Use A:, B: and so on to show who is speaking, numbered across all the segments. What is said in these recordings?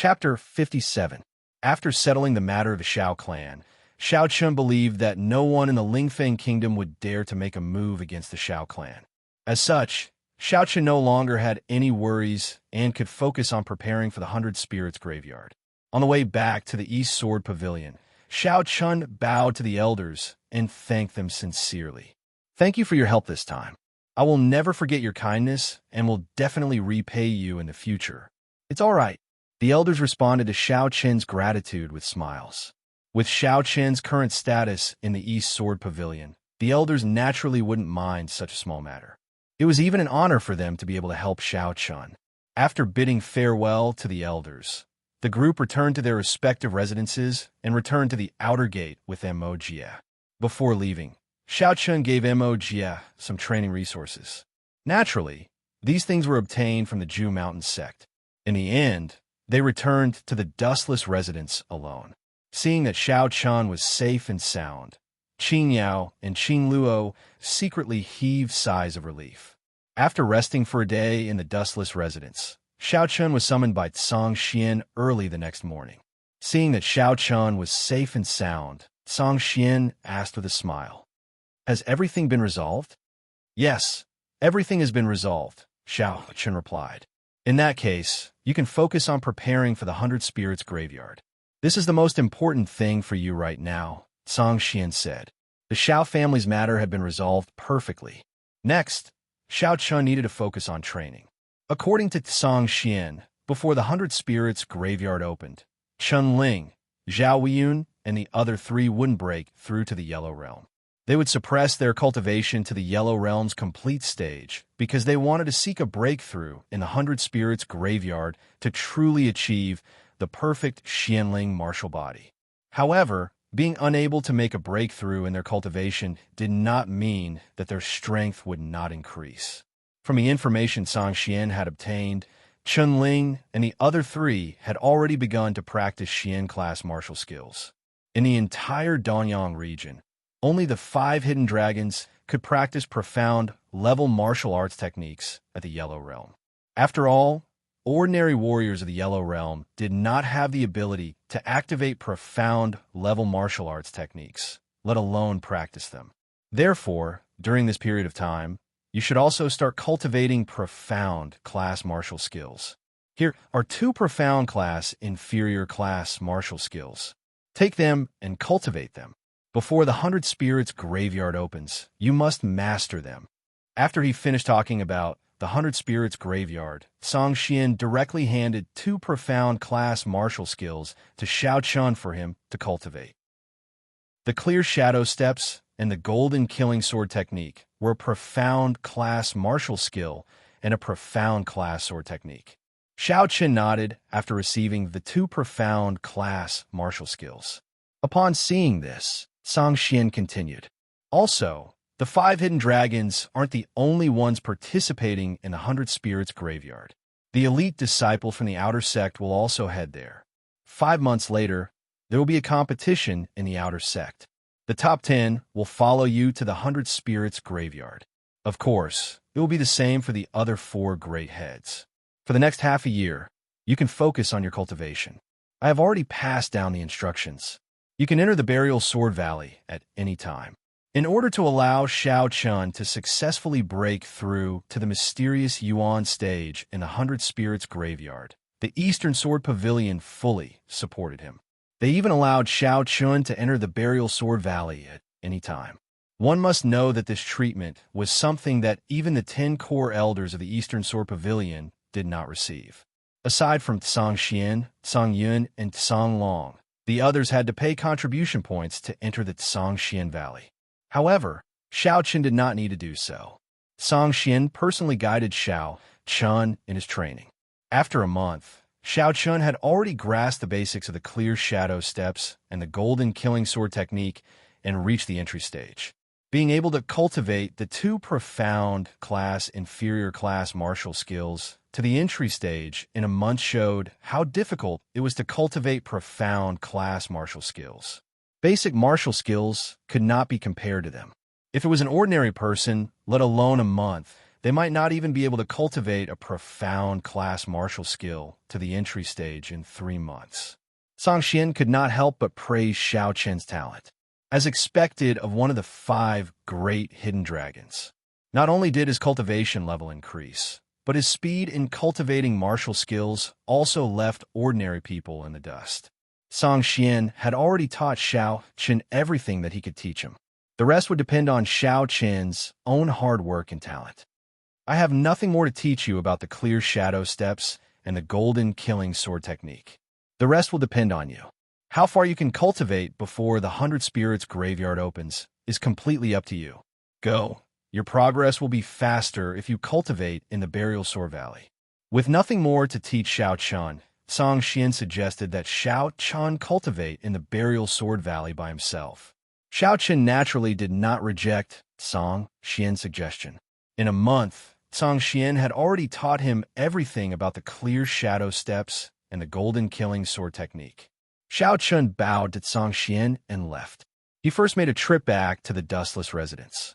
A: Chapter 57. After settling the matter of the Shao clan, Shao Chun believed that no one in the Lingfeng kingdom would dare to make a move against the Shao clan. As such, Shao Chun no longer had any worries and could focus on preparing for the 100 Spirits graveyard. On the way back to the East Sword Pavilion, Shao Chun bowed to the elders and thanked them sincerely. "Thank you for your help this time. I will never forget your kindness and will definitely repay you in the future." "It's all right." The elders responded to Shao Chun's gratitude with smiles. With Shao Chun's current status in the East Sword Pavilion, the elders naturally wouldn't mind such a small matter. It was even an honor for them to be able to help Shao Chun. After bidding farewell to the elders, the group returned to their respective residences and returned to the outer gate with Mo Jie. Before leaving, Shao Chun gave Mo Jie some training resources. Naturally, these things were obtained from the Ju Mountain sect. In the end, they returned to the dustless residence alone. Seeing that Shao Chun was safe and sound, Qin Yao and Qin Luo secretly heaved sighs of relief. After resting for a day in the dustless residence, Shao Chun was summoned by Song Xian early the next morning. Seeing that Shao Chun was safe and sound, Song Xian asked with a smile, "Has everything been resolved?" "Yes, everything has been resolved," Shao Chun replied. "In that case, you can focus on preparing for the 100 Spirits graveyard. This is the most important thing for you right now," Song Xian said. The Shao family's matter had been resolved perfectly. Next, Shao Chun needed to focus on training. According to Song Xian, before the 100 Spirits graveyard opened, Chun Ling, Zhao Weiyun, and the other three wouldn't break through to the Yellow Realm. They would suppress their cultivation to the Yellow Realm's complete stage because they wanted to seek a breakthrough in the 100 Spirits graveyard to truly achieve the perfect Xianling martial body. However, being unable to make a breakthrough in their cultivation did not mean that their strength would not increase. From the information Song Xian had obtained, Chun Ling and the other three had already begun to practice Xian-class martial skills. In the entire Danyang region, only the 5 hidden dragons could practice profound level martial arts techniques at the Yellow Realm. After all, ordinary warriors of the Yellow Realm did not have the ability to activate profound level martial arts techniques, let alone practice them. Therefore, during this period of time, you should also start cultivating profound class martial skills. Here are 2 profound class inferior class martial skills. Take them and cultivate them. Before the 100 Spirits graveyard opens, you must master them. After he finished talking about the 100 Spirits graveyard, Song Xian directly handed 2 profound class martial skills to Shao Chun for him to cultivate. The clear shadow steps and the golden killing sword technique were a profound class martial skill and a profound class sword technique. Shao Chun nodded after receiving the 2 profound class martial skills. Upon seeing this, Song Xian continued, "Also, the 5 hidden dragons aren't the only ones participating in the 100 Spirits graveyard. The elite disciple from the outer sect will also head there. 5 months later, there will be a competition in the outer sect. The top 10 will follow you to the 100 Spirits graveyard. Of course, it will be the same for the other 4 great heads. For the next half a year, you can focus on your cultivation. I have already passed down the instructions. You can enter the Burial Sword Valley at any time." In order to allow Shao Chun to successfully break through to the mysterious Yuan stage in the 100 Spirits graveyard, the Eastern Sword Pavilion fully supported him. They even allowed Shao Chun to enter the Burial Sword Valley at any time. One must know that this treatment was something that even the 10 core elders of the Eastern Sword Pavilion did not receive. Aside from Song Xian, Song Yun, and Song Long, the others had to pay contribution points to enter the Song Xian Valley. However, Shao Chun did not need to do so. Song Xian personally guided Shao Chun in his training. After a month, Shao Chun had already grasped the basics of the clear shadow steps and the golden killing sword technique and reached the entry stage. Being able to cultivate the 2 profound class inferior class martial skills to the entry stage in a month showed how difficult it was to cultivate profound class martial skills. Basic martial skills could not be compared to them. If it was an ordinary person, let alone a month, they might not even be able to cultivate a profound class martial skill to the entry stage in 3 months. Song Xian could not help but praise Xiao Chen's talent. As expected of one of the 5 great hidden dragons, not only did his cultivation level increase, but his speed in cultivating martial skills also left ordinary people in the dust. Song Xian had already taught Xiao Chen everything that he could teach him. The rest would depend on Xiao Chen's own hard work and talent. I have nothing more to teach you about the clear shadow steps and the golden killing sword technique. The rest will depend on you. How far you can cultivate before the 100 Spirits graveyard opens is completely up to you. Go. Your progress will be faster if you cultivate in the Burial Sword Valley. With nothing more to teach Xiao Chen, Song Xian suggested that Xiao Chen cultivate in the Burial Sword Valley by himself. Xiao Chen naturally did not reject Song Xian's suggestion. In a month, Song Xian had already taught him everything about the clear shadow steps and the golden killing sword technique. Xiao Chen bowed to Song Xian and left. He first made a trip back to the dustless residence.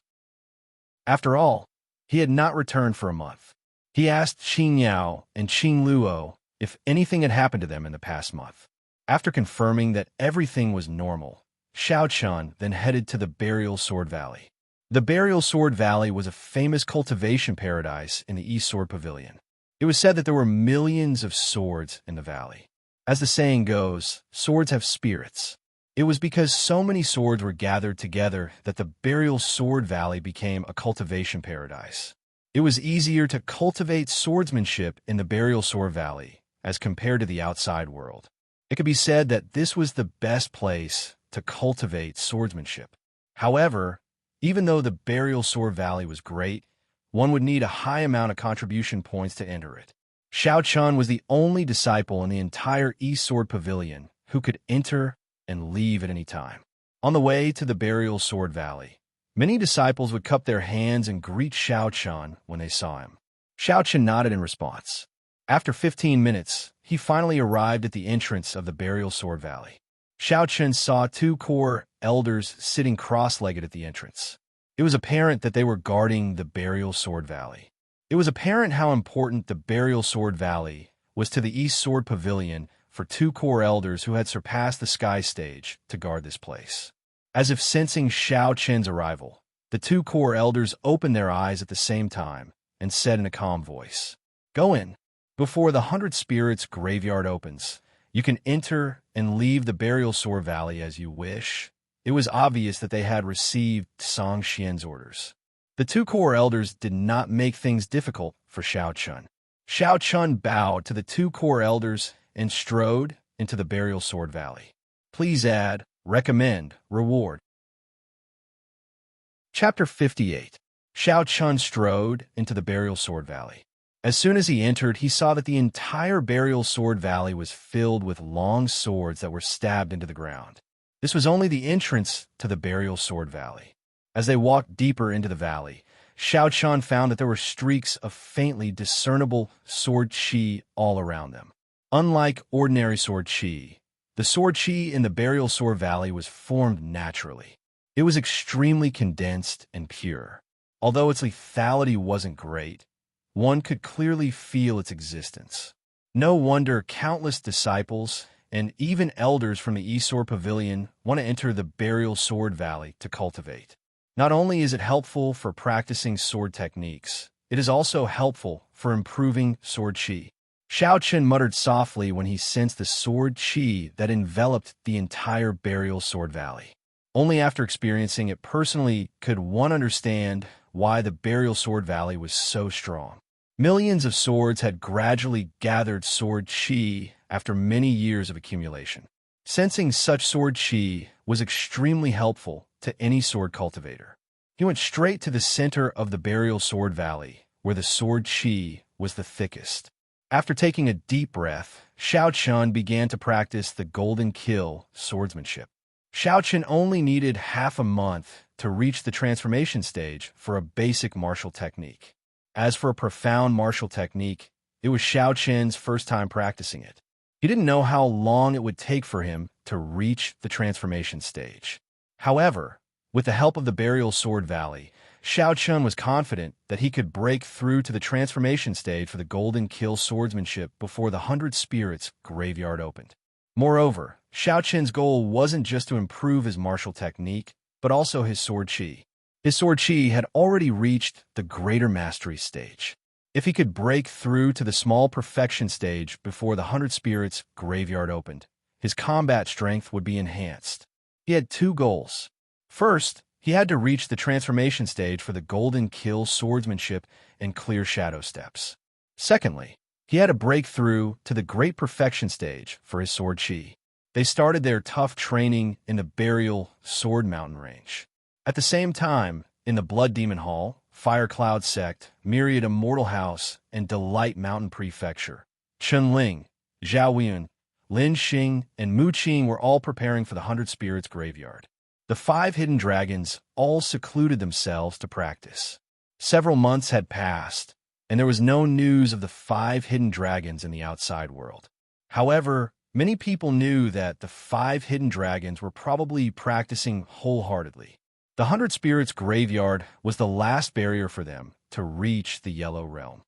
A: After all, he had not returned for a month. He asked Qing Yao and Qing Luo if anything had happened to them in the past month. After confirming that everything was normal, Xiao Chen then headed to the Burial Sword Valley. The Burial Sword Valley was a famous cultivation paradise in the East Sword Pavilion. It was said that there were millions of swords in the valley. As the saying goes, swords have spirits. It was because so many swords were gathered together that the Burial Sword Valley became a cultivation paradise. It was easier to cultivate swordsmanship in the Burial Sword Valley as compared to the outside world. It could be said that this was the best place to cultivate swordsmanship. However, even though the Burial Sword Valley was great, one would need a high amount of contribution points to enter it. Xiao Chen was the only disciple in the entire East Sword Pavilion who could enter and leave at any time. On the way to the Burial Sword Valley, many disciples would cup their hands and greet Xiao Chen when they saw him. Xiao Chen nodded in response. After 15 minutes, he finally arrived at the entrance of the Burial Sword Valley. Xiao Chen saw 2 core elders sitting cross-legged at the entrance. It was apparent that they were guarding the Burial Sword Valley. It was apparent how important the Burial Sword Valley was to the East Sword Pavilion for 2 core elders who had surpassed the sky stage to guard this place. As if sensing Xiao Chen's arrival, the 2 core elders opened their eyes at the same time and said in a calm voice, "Go in. Before the 100 Spirits graveyard opens, you can enter and leave the Burial Sword Valley as you wish." It was obvious that they had received Song Xian's orders. The 2 core elders did not make things difficult for Xiao Chen. Xiao Chen bowed to the 2 core elders and strode into the Burial Sword Valley. Please add, recommend, reward. Chapter 58. Xiao Chen strode into the Burial Sword Valley. As soon as he entered, he saw that the entire Burial Sword Valley was filled with long swords that were stabbed into the ground. This was only the entrance to the Burial Sword Valley. As they walked deeper into the valley, Xiao Chen found that there were streaks of faintly discernible sword qi all around them. Unlike ordinary sword qi, the sword qi in the Burial Sword Valley was formed naturally. It was extremely condensed and pure. Although its lethality wasn't great, one could clearly feel its existence. No wonder countless disciples and even elders from the East Sword Pavilion want to enter the Burial Sword Valley to cultivate. Not only is it helpful for practicing sword techniques, it is also helpful for improving sword qi. Xiao Chen muttered softly when he sensed the sword qi that enveloped the entire Burial Sword Valley. Only after experiencing it personally could one understand why the Burial Sword Valley was so strong. Millions of swords had gradually gathered sword qi after many years of accumulation. Sensing such sword qi was extremely helpful to any sword cultivator. He went straight to the center of the Burial Sword Valley, where the sword qi was the thickest. After taking a deep breath, Xiao Chen began to practice the golden kill swordsmanship. Xiao Chen only needed half a month to reach the transformation stage for a basic martial technique. As for a profound martial technique, it was Xiao Chen's first time practicing it. He didn't know how long it would take for him to reach the transformation stage. However, with the help of the Burial Sword Valley, Shao Chun was confident that he could break through to the transformation stage for the golden kill swordsmanship before the 100 Spirits graveyard opened. Moreover, Shao Chun's goal wasn't just to improve his martial technique, but also his sword chi. His sword chi had already reached the greater mastery stage. If he could break through to the small perfection stage before the 100 Spirits graveyard opened, his combat strength would be enhanced. He had two goals. First, he had to reach the transformation stage for the golden kill swordsmanship and clear shadow steps. Secondly, he had to break through to the great perfection stage for his sword chi. They started their tough training in the Burial Sword Mountain range. At the same time, in the Blood Demon Hall, Fire Cloud Sect, Myriad Immortal House, and Delight Mountain Prefecture, Chun Ling, Zhao Weiyun, Lin Xing, and Mu Qing were all preparing for the 100 Spirits graveyard. The 5 hidden dragons all secluded themselves to practice. Several months had passed, and there was no news of the 5 hidden dragons in the outside world. However, many people knew that the 5 hidden dragons were probably practicing wholeheartedly. The 100 Spirits graveyard was the last barrier for them to reach the Yellow Realm.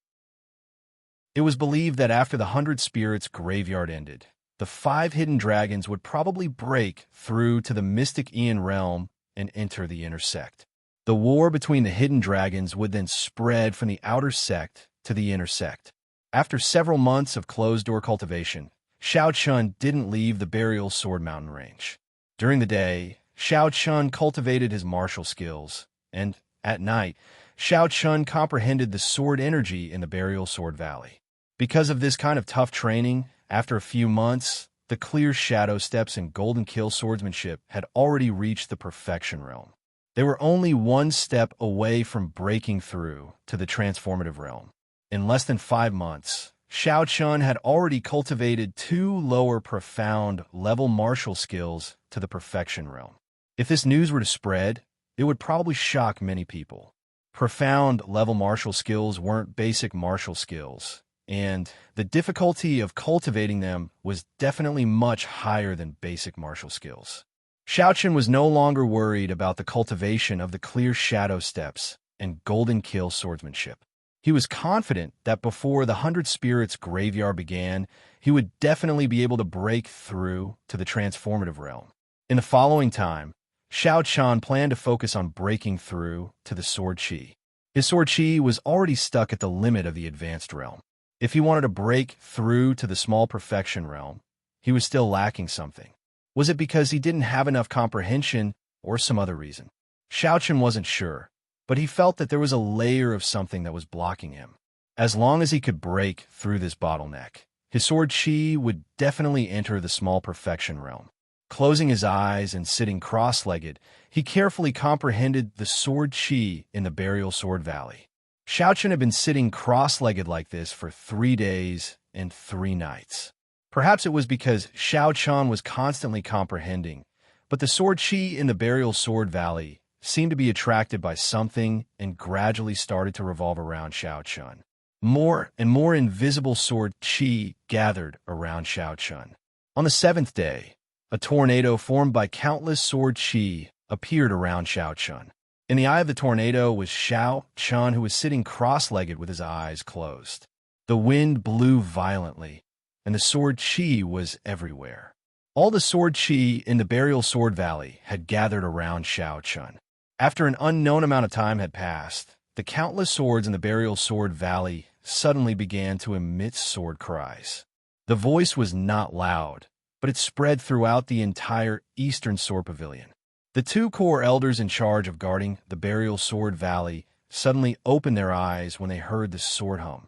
A: It was believed that after the 100 Spirits graveyard ended, the 5 hidden dragons would probably break through to the Mystic Aeon realm and enter the inner sect. The war between the hidden dragons would then spread from the outer sect to the inner sect. After several months of closed-door cultivation, Shao Chun didn't leave the Burial Sword Mountain range. During the day, Shao Chun cultivated his martial skills, and, at night, Shao Chun comprehended the sword energy in the Burial Sword Valley. Because of this kind of tough training, after a few months, the clear shadow steps and golden kill swordsmanship had already reached the perfection realm. They were only one step away from breaking through to the transformative realm. In less than 5 months, Shao Chun had already cultivated 2 lower profound level martial skills to the perfection realm. If this news were to spread, it would probably shock many people. Profound level martial skills weren't basic martial skills, and the difficulty of cultivating them was definitely much higher than basic martial skills. Shao Chun was no longer worried about the cultivation of the clear shadow steps and golden kill swordsmanship. He was confident that before the 100 Spirits graveyard began, he would definitely be able to break through to the transformative realm. In the following time, Shao Chun planned to focus on breaking through to the sword chi. His sword chi was already stuck at the limit of the advanced realm. If he wanted to break through to the small perfection realm, he was still lacking something. Was it because he didn't have enough comprehension or some other reason? Shao Chun wasn't sure, but he felt that there was a layer of something that was blocking him. As long as he could break through this bottleneck, his sword chi would definitely enter the small perfection realm. Closing his eyes and sitting cross-legged, he carefully comprehended the sword chi in the Burial Sword Valley. Shao Chun had been sitting cross-legged like this for 3 days and 3 nights. Perhaps it was because Shao Chun was constantly comprehending, but the sword chi in the Burial Sword Valley seemed to be attracted by something and gradually started to revolve around Shao Chun. More and more invisible sword chi gathered around Shao Chun. On the 7th day, a tornado formed by countless sword chi appeared around Shao Chun. In the eye of the tornado was Shao Chun, who was sitting cross-legged with his eyes closed. The wind blew violently, and the sword chi was everywhere. All the sword chi in the Burial Sword Valley had gathered around Shao Chun. After an unknown amount of time had passed, the countless swords in the Burial Sword Valley suddenly began to emit sword cries. The voice was not loud, but it spread throughout the entire Eastern Sword Pavilion. The 2 core elders in charge of guarding the Burial Sword Valley suddenly opened their eyes when they heard the sword hum.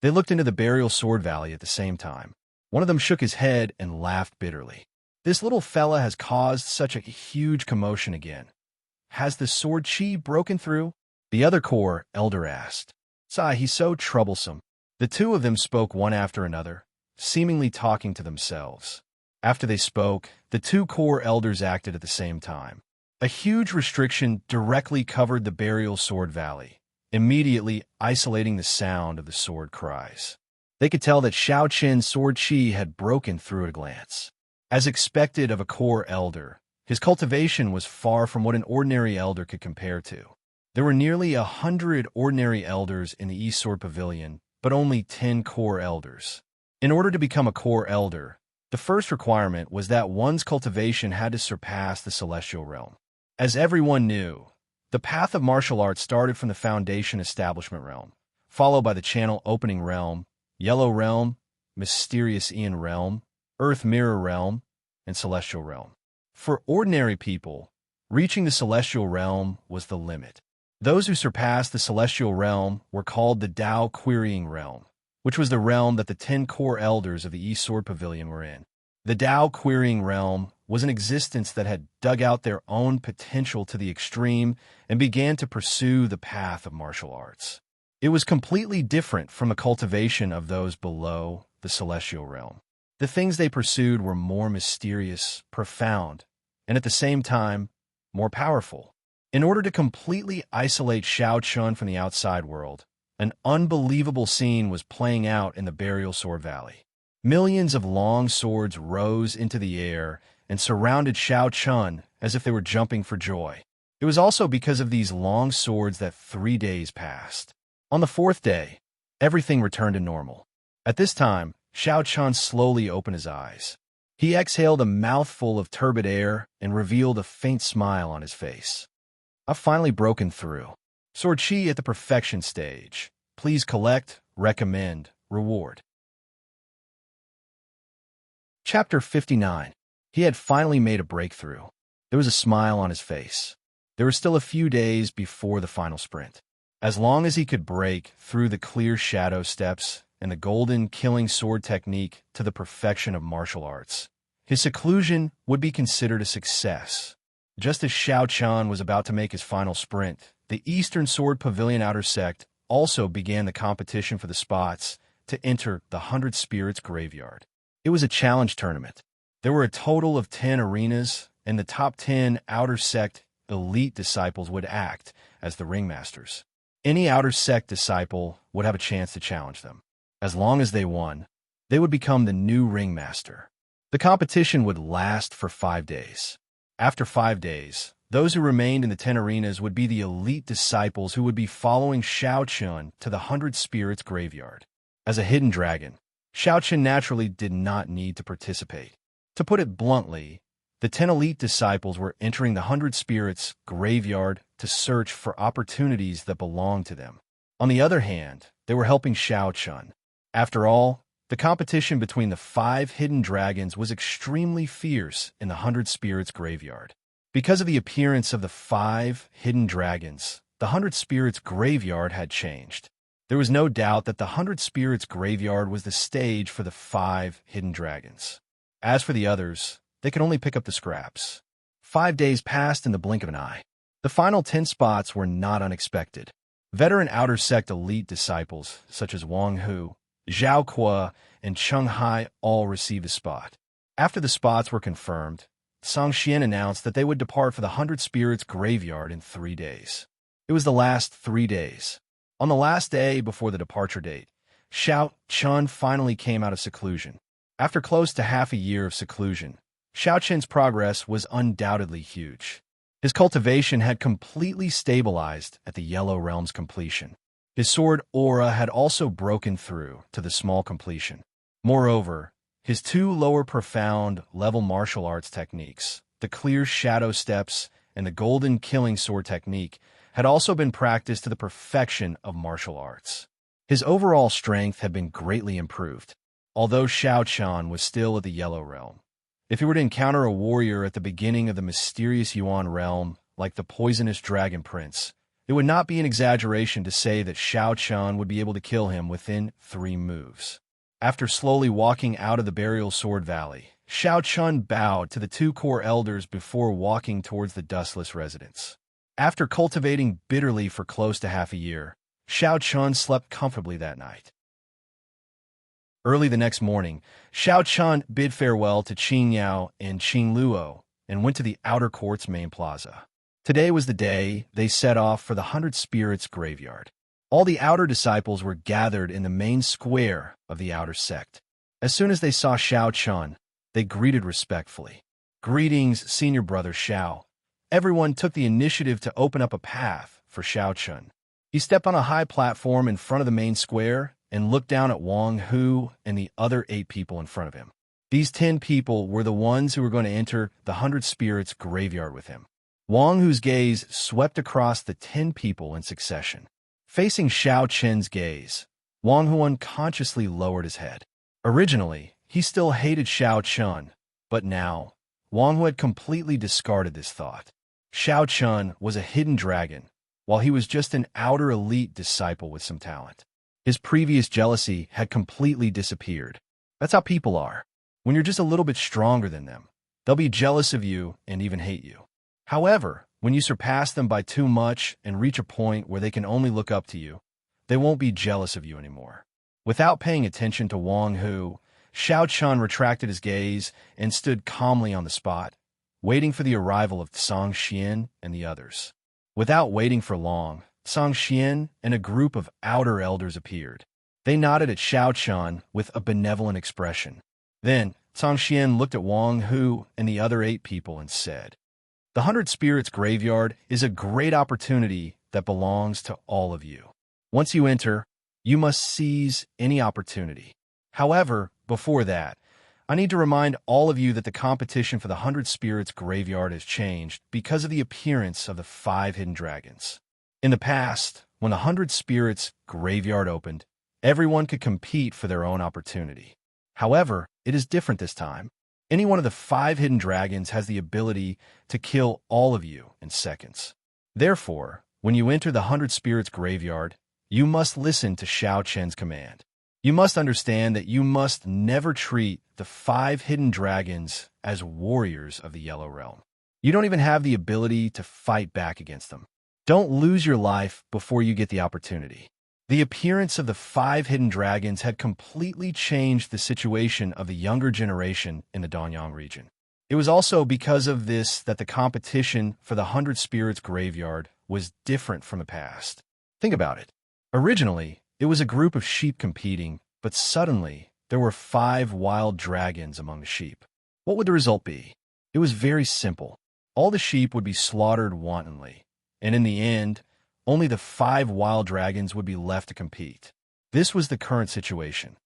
A: They looked into the Burial Sword Valley at the same time. One of them shook his head and laughed bitterly. This little fella has caused such a huge commotion again. Has the sword chi broken through? The other core elder asked. Sigh, he's so troublesome. The 2 of them spoke one after another, seemingly talking to themselves. After they spoke, the 2 core elders acted at the same time. A huge restriction directly covered the Burial Sword Valley, immediately isolating the sound of the sword cries. They could tell that Shao Chun's sword chi had broken through at a glance. As expected of a core elder, His cultivation was far from what an ordinary elder could compare to. There were nearly 100 ordinary elders in the East Sword Pavilion, but only 10 core elders. In order to become a core elder, the first requirement was that one's cultivation had to surpass the celestial realm. As everyone knew, the path of martial arts started from the foundation establishment realm, followed by the channel opening realm, yellow realm, mysterious Aeon realm, earth mirror realm, and celestial realm. For ordinary people, reaching the celestial realm was the limit. Those who surpassed the celestial realm were called the Tao Querying realm, which was the realm that the 10 core elders of the East Sword Pavilion were in. The Tao Querying realm was an existence that had dug out their own potential to the extreme and began to pursue the path of martial arts. It was completely different from the cultivation of those below the celestial realm. The things they pursued were more mysterious, profound, and at the same time, more powerful. In order to completely isolate Shao Chun from the outside world, an unbelievable scene was playing out in the Burial Sword Valley. Millions of long swords rose into the air and surrounded Shao Chun as if they were jumping for joy. It was also because of these long swords that 3 days passed. On the 4th day, everything returned to normal. At this time, Shao Chun slowly opened his eyes. He exhaled a mouthful of turbid air and revealed a faint smile on his face. I've finally broken through. Sword Chi at the perfection stage. Please collect, recommend, reward. Chapter 59. He had finally made a breakthrough. There was a smile on his face. There were still a few days before the final sprint. As long as he could break through the clear shadow steps and the golden killing sword technique to the perfection of martial arts, his seclusion would be considered a success. Just as Shao Chun was about to make his final sprint, the Eastern Sword Pavilion Outer Sect also began the competition for the spots to enter the 100 Spirits Graveyard. It was a challenge tournament. There were a total of 10 arenas, and the top 10 Outer Sect elite disciples would act as the ringmasters. Any Outer Sect disciple would have a chance to challenge them. As long as they won, they would become the new ringmaster. The competition would last for 5 days. After 5 days, those who remained in the 10 arenas would be the elite disciples who would be following Shao Chun to the 100 Spirits Graveyard. As a hidden dragon, Shao Chun naturally did not need to participate. To put it bluntly, the 10 elite disciples were entering the 100 Spirits Graveyard to search for opportunities that belonged to them. On the other hand, they were helping Shao Chun. After all, the competition between the 5 hidden dragons was extremely fierce in the 100 Spirits Graveyard. Because of the appearance of the 5 hidden dragons, the 100 Spirits Graveyard had changed. There was no doubt that the 100 Spirits Graveyard was the stage for the 5 hidden dragons. As for the others, they could only pick up the scraps. 5 days passed in the blink of an eye. The final 10 spots were not unexpected. Veteran Outer Sect elite disciples, such as Wang Hu, Zhao Kuo, and Cheng Hai all received a spot. After the spots were confirmed, Song Xian announced that they would depart for the 100 Spirits Graveyard in 3 days. It was the last 3 days. On the last day before the departure date, Shao Chun finally came out of seclusion. After close to half a year of seclusion, Shao Chun's progress was undoubtedly huge. His cultivation had completely stabilized at the Yellow Realm's completion. His sword aura had also broken through to the small completion. Moreover, his 2 lower profound level martial arts techniques, the clear shadow steps and the golden killing sword technique, had also been practiced to the perfection of martial arts. His overall strength had been greatly improved, although Shao Chun was still at the Yellow Realm. If he were to encounter a warrior at the beginning of the mysterious Yuan realm, like the poisonous Dragon Prince, it would not be an exaggeration to say that Shao Chun would be able to kill him within 3 moves. After slowly walking out of the Burial Sword Valley, Shao Chun bowed to the 2 core elders before walking towards the dustless residence. After cultivating bitterly for close to half a year, Shao Chun slept comfortably that night. Early the next morning, Shao Chun bid farewell to Qin Yao and Qin Luo and went to the outer court's main plaza. Today was the day they set off for the 100 Spirits Graveyard. All the outer disciples were gathered in the main square of the outer sect. As soon as they saw Shao Chun, they greeted respectfully. "Greetings, senior brother Xiao." Everyone took the initiative to open up a path for Xiao Chun. He stepped on a high platform in front of the main square and looked down at Wang Hu and the other 8 people in front of him. These 10 people were the ones who were going to enter the 100 Spirits graveyard with him. Wang Hu's gaze swept across the 10 people in succession. Facing Xiao Chen's gaze, Wang Hu unconsciously lowered his head. Originally, he still hated Xiao Chun, but now, Wang Hu had completely discarded this thought. Xiao Chun was a hidden dragon, while he was just an outer elite disciple with some talent. His previous jealousy had completely disappeared. That's how people are. When you're just a little bit stronger than them, they'll be jealous of you and even hate you. However, when you surpass them by too much and reach a point where they can only look up to you, they won't be jealous of you anymore. Without paying attention to Wang Hu, Xiao Chun retracted his gaze and stood calmly on the spot, waiting for the arrival of Song Xian and the others. Without waiting for long, Song Xian and a group of outer elders appeared. They nodded at Xiao Chun with a benevolent expression. Then, Song Xian looked at Wang Hu and the other 8 people and said, "The 100 Spirits graveyard is a great opportunity that belongs to all of you. Once you enter, you must seize any opportunity. However, before that, I need to remind all of you that the competition for the 100 Spirits graveyard has changed because of the appearance of the 5 hidden dragons. In the past, when the 100 Spirits graveyard opened, everyone could compete for their own opportunity. However, it is different this time. Any one of the 5 hidden dragons has the ability to kill all of you in seconds. Therefore, when you enter the 100 Spirits graveyard, you must listen to Xiao Chen's command. You must understand that you must never treat the 5 hidden dragons as warriors of the Yellow Realm. You don't even have the ability to fight back against them. Don't lose your life before you get the opportunity." The appearance of the 5 hidden dragons had completely changed the situation of the younger generation in the Danyang region. It was also because of this that the competition for the 100 Spirits graveyard was different from the past. Think about it. Originally, it was a group of sheep competing, but suddenly, there were 5 wild dragons among the sheep. What would the result be? It was very simple. All the sheep would be slaughtered wantonly, and in the end, only the 5 wild dragons would be left to compete. This was the current situation.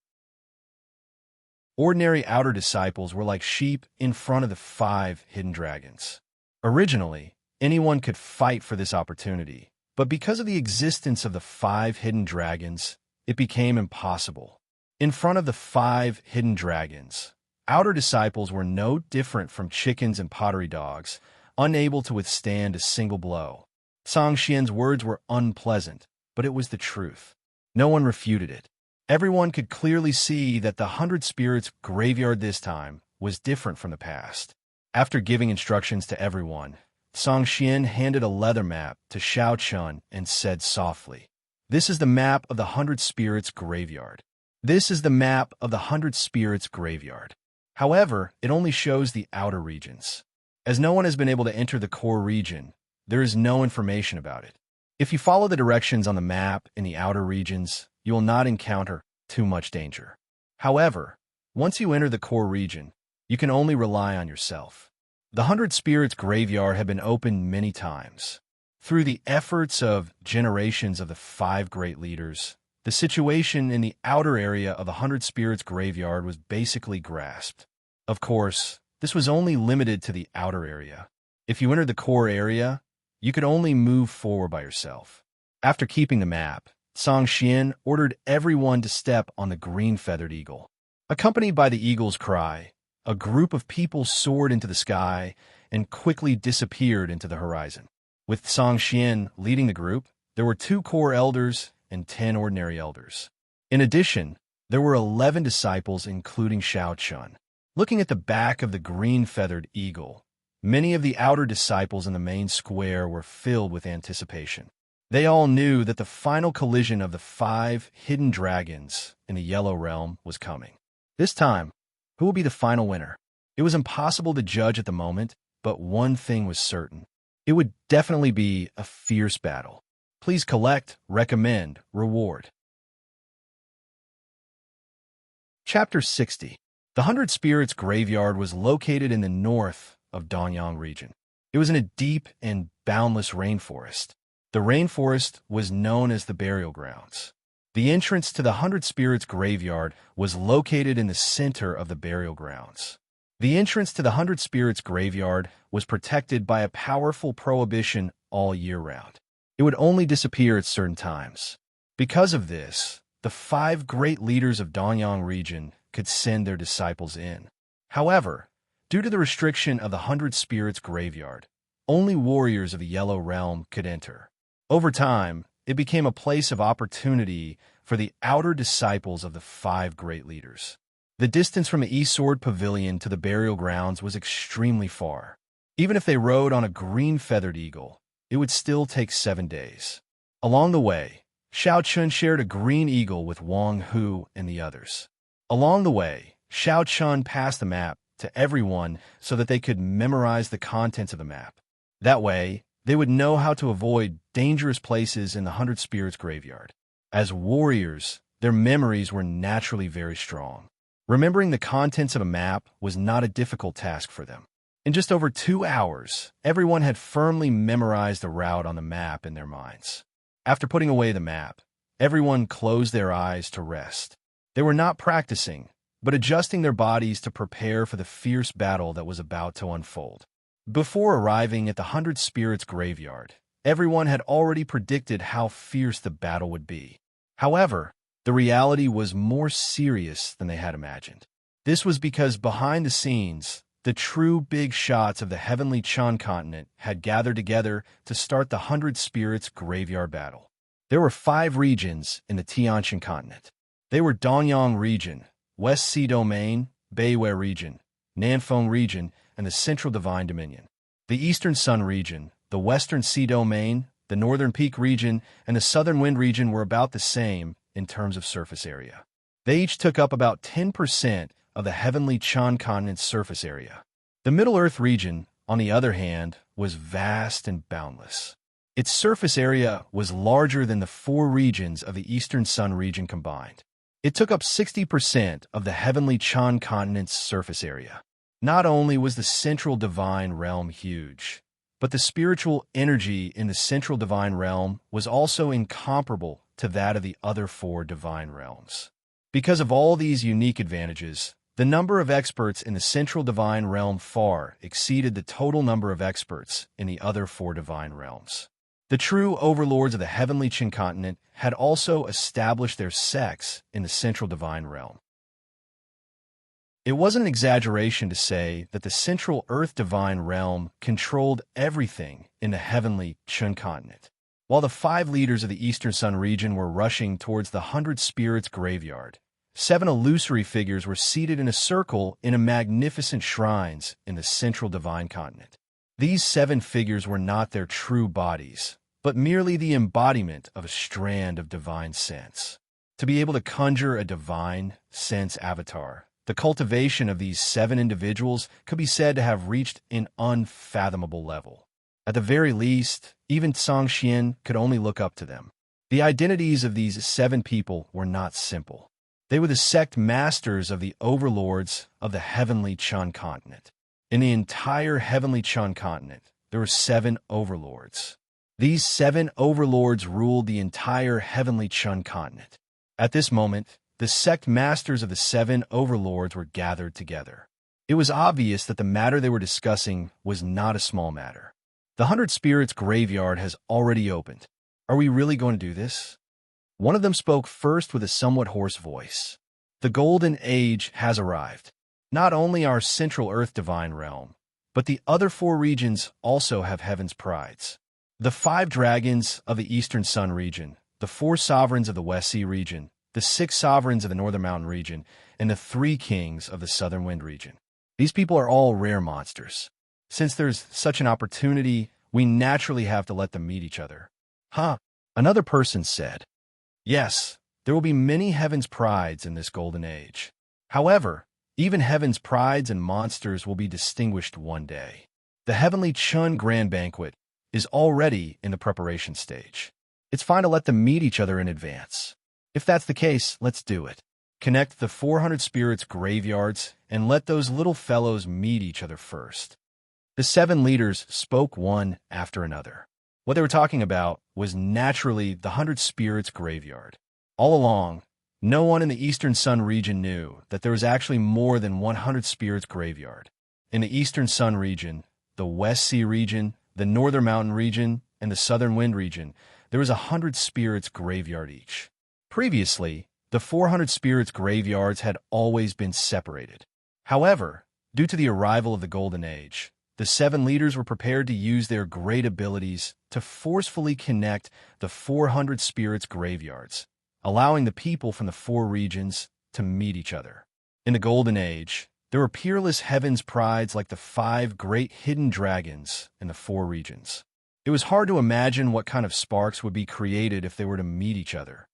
A: Ordinary outer disciples were like sheep in front of the 5 hidden dragons. Originally, anyone could fight for this opportunity, but because of the existence of the 5 hidden dragons, it became impossible. In front of the 5 hidden dragons, outer disciples were no different from chickens and pottery dogs, unable to withstand a single blow. Song Xian's words were unpleasant, but it was the truth. No one refuted it. Everyone could clearly see that the 100 Spirits graveyard this time was different from the past. After giving instructions to everyone, Song Xian handed a leather map to Xiao Chun and said softly, "This is the map of the 100 Spirits graveyard. This is the map of the 100 Spirits graveyard." However, it only shows the outer regions. As no one has been able to enter the core region, there is no information about it. If you follow the directions on the map in the outer regions, you will not encounter too much danger. However, once you enter the core region, you can only rely on yourself. The 100 Spirits graveyard had been opened many times. Through the efforts of generations of the 5 great leaders, the situation in the outer area of the 100 Spirits graveyard was basically grasped. Of course, this was only limited to the outer area. If you entered the core area, you could only move forward by yourself. After keeping the map, Song Xian ordered everyone to step on the green-feathered eagle. Accompanied by the eagle's cry, a group of people soared into the sky and quickly disappeared into the horizon. With Song Xian leading the group, there were 2 core elders and 10 ordinary elders. In addition, there were 11 disciples, including Xiao Chun. Looking at the back of the green-feathered eagle, many of the outer disciples in the main square were filled with anticipation. They all knew that the final collision of the 5 hidden dragons in the Yellow Realm was coming. This time, who will be the final winner? It was impossible to judge at the moment, but one thing was certain. It would definitely be a fierce battle. Please collect, recommend, reward. Chapter 60. The 100 Spirits graveyard was located in the north of Danyang region. It was in a deep and boundless rainforest. The rainforest was known as the burial grounds. The entrance to the Hundred Spirits graveyard was located in the center of the burial grounds. The entrance to the Hundred Spirits graveyard was protected by a powerful prohibition all year round. It would only disappear at certain times. Because of this, the 5 great leaders of Danyang region could send their disciples in. However, due to the restriction of the Hundred Spirits graveyard, only warriors of the Yellow Realm could enter. Over time, it became a place of opportunity for the outer disciples of the 5 great leaders. The distance from the East Sword Pavilion to the burial grounds was extremely far. Even if they rode on a green feathered eagle, it would still take 7 days. Along the way, Xiao Chun shared a green eagle with Wang Hu and the others. Along the way, Xiao Chun passed the map to everyone so that they could memorize the contents of the map. That way, they would know how to avoid dangerous places in the Hundred Spirits graveyard. As warriors, their memories were naturally very strong. Remembering the contents of a map was not a difficult task for them. In just over 2 hours, everyone had firmly memorized the route on the map in their minds. After putting away the map, everyone closed their eyes to rest. They were not practicing, but adjusting their bodies to prepare for the fierce battle that was about to unfold. Before arriving at the Hundred Spirits graveyard, everyone had already predicted how fierce the battle would be. However, the reality was more serious than they had imagined. This was because behind the scenes, the true big shots of the heavenly Chun continent had gathered together to start the Hundred Spirits graveyard battle. There were 5 regions in the Tianqian continent. They were Danyang region, West Sea Domain, Beiwei region, Nanfeng region, and the Central Divine Dominion. The Eastern Sun region, the Western Sea Domain, the Northern Peak region, and the Southern Wind region were about the same in terms of surface area. They each took up about 10% of the heavenly Chun continent's surface area. The Middle Earth region, on the other hand, was vast and boundless. Its surface area was larger than the 4 regions of the Eastern Sun region combined. It took up 60% of the heavenly Chun continent's surface area. Not only was the Central Divine Realm huge, but the spiritual energy in the Central Divine Realm was also incomparable to that of the other 4 divine realms. Because of all these unique advantages, the number of experts in the Central Divine Realm far exceeded the total number of experts in the other 4 divine realms. The true overlords of the heavenly Qin continent had also established their sects in the Central Divine Realm. It wasn't an exaggeration to say that the Central Earth Divine Realm controlled everything in the heavenly Qin continent. While the 5 leaders of the Eastern Sun region were rushing towards the Hundred Spirits graveyard, 7 illusory figures were seated in a circle in a magnificent shrines in the Central Divine Continent. These 7 figures were not their true bodies, but merely the embodiment of a strand of divine sense. To be able to conjure a divine sense avatar, the cultivation of these 7 individuals could be said to have reached an unfathomable level. At the very least, even Tsang Xian could only look up to them. The identities of these 7 people were not simple. They were the sect masters of the overlords of the heavenly Chun continent. In the entire heavenly Chun continent, there were 7 overlords. These 7 overlords ruled the entire heavenly Chun continent. At this moment, the sect masters of the 7 overlords were gathered together. It was obvious that the matter they were discussing was not a small matter. The Hundred Spirits graveyard has already opened. Are we really going to do this? One of them spoke first with a somewhat hoarse voice. The Golden Age has arrived. Not only our Central Earth Divine Realm, but the other 4 regions also have heaven's prides. The 5 dragons of the Eastern Sun region, the 4 sovereigns of the West Sea region, the 6 sovereigns of the Northern Mountain region, and the 3 kings of the Southern Wind region. These people are all rare monsters. Since there's such an opportunity, we naturally have to let them meet each other. Huh? Another person said. Yes, there will be many heaven's prides in this golden age. However, even heaven's prides and monsters will be distinguished one day. The heavenly Chun Grand Banquet is already in the preparation stage. It's fine to let them meet each other in advance. If that's the case, let's do it. Connect the 400 spirits graveyards and let those little fellows meet each other first. The 7 leaders spoke one after another. What they were talking about was naturally the 100 Spirits graveyard. All along, no one in the Eastern Sun region knew that there was actually more than 100 Spirits graveyard. In the Eastern Sun region, the West Sea region, the Northern Mountain region, and the Southern Wind region, there was 100 Spirits graveyard each. Previously, the 400 Spirits graveyards had always been separated. However, due to the arrival of the Golden Age, the 7 leaders were prepared to use their great abilities to forcefully connect the 400 Spirits graveyards, allowing the people from the 4 regions to meet each other. In the Golden Age, there were peerless heavens prides like the 5 great hidden dragons in the 4 regions. It was hard to imagine what kind of sparks would be created if they were to meet each other.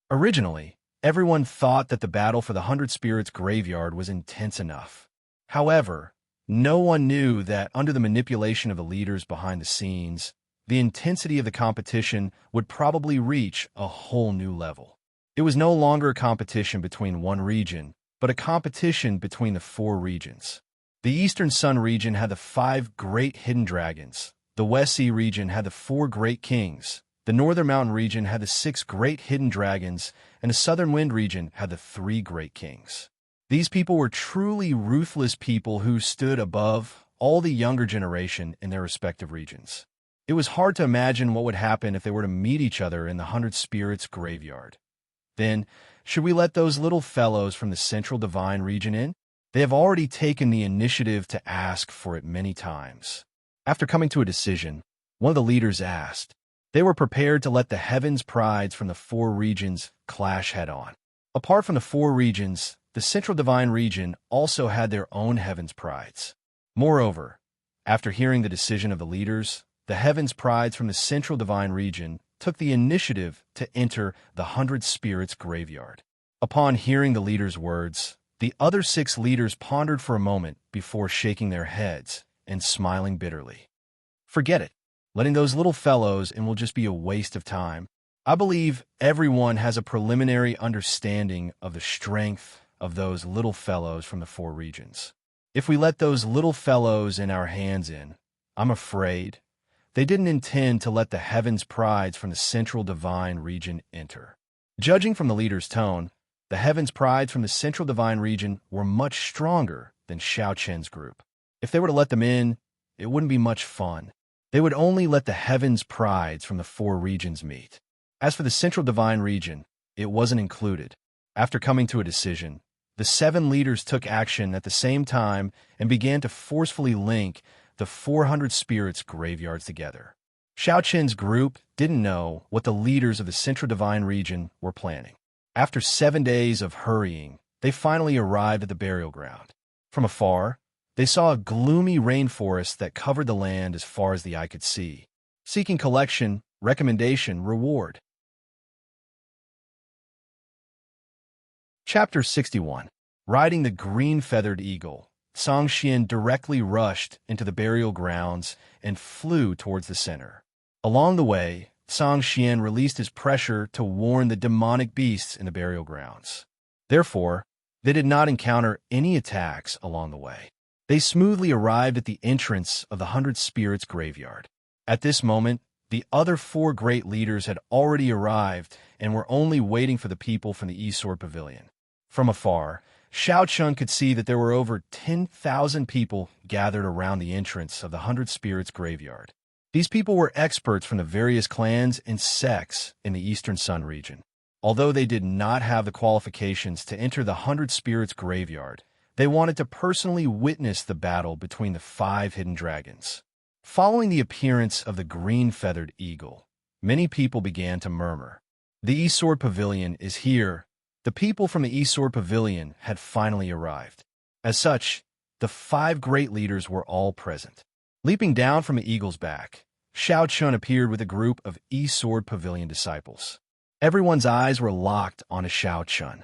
A: Originally, everyone thought that the battle for the 100 Spirits graveyard was intense enough. However, no one knew that under the manipulation of the leaders behind the scenes, the intensity of the competition would probably reach a whole new level. It was no longer a competition between one region, but a competition between the 4 regions. The Eastern Sun region had the 5 great hidden dragons, the West Sea region had the 4 great kings, the Northern Mountain region had the 6 great hidden dragons, and the Southern Wind region had the 3 great kings. These people were truly ruthless people who stood above all the younger generation in their respective regions. It was hard to imagine what would happen if they were to meet each other in the 100 Spirits graveyard. Then, should we let those little fellows from the Central Divine region in? They have already taken the initiative to ask for it many times. After coming to a decision, one of the leaders asked. They were prepared to let the heavens prides from the 4 regions clash head-on. Apart from the 4 regions, the Central Divine region also had their own heavens prides. Moreover, after hearing the decision of the leaders, the heavens prides from the Central Divine region took the initiative to enter the 100 Spirits graveyard. Upon hearing the leaders' words, the other 6 leaders pondered for a moment before shaking their heads and smiling bitterly. Forget it. Letting those little fellows in will just be a waste of time. I believe everyone has a preliminary understanding of the strength of those little fellows from the 4 regions. If we let those little fellows in our hands in, I'm afraid they didn't intend to let the heavens prides from the Central Divine region enter. Judging from the leader's tone, the heavens prides from the Central Divine region were much stronger than Xiao Chen's group. If they were to let them in, it wouldn't be much fun. They would only let the heavens prides from the 4 regions meet. As for the Central Divine region, it wasn't included. After coming to a decision, the 7 leaders took action at the same time and began to forcefully link the 400 Spirits graveyards together. Xiao Chen's group didn't know what the leaders of the Central Divine region were planning. After 7 days of hurrying, they finally arrived at the burial ground. From afar, they saw a gloomy rainforest that covered the land as far as the eye could see. Seeking collection, recommendation, reward. Chapter 61. Riding the green-feathered eagle, Song Xian directly rushed into the burial grounds and flew towards the center. Along the way, Song Xian released his pressure to warn the demonic beasts in the burial grounds. Therefore, they did not encounter any attacks along the way. They smoothly arrived at the entrance of the 100 Spirits graveyard. At this moment, the other 4 great leaders had already arrived and were only waiting for the people from the East Sword Pavilion. From afar, Xiao Chun could see that there were over 10,000 people gathered around the entrance of the 100 Spirits graveyard. These people were experts from the various clans and sects in the Eastern Sun region. Although they did not have the qualifications to enter the 100 Spirits graveyard, they wanted to personally witness the battle between the 5 hidden dragons. Following the appearance of the green-feathered eagle, many people began to murmur. The East Sword Pavilion is here. The people from the East Sword Pavilion had finally arrived. As such, the 5 great leaders were all present. Leaping down from the eagle's back, Xiao Chun appeared with a group of East Sword Pavilion disciples. Everyone's eyes were locked on a Xiao Chun.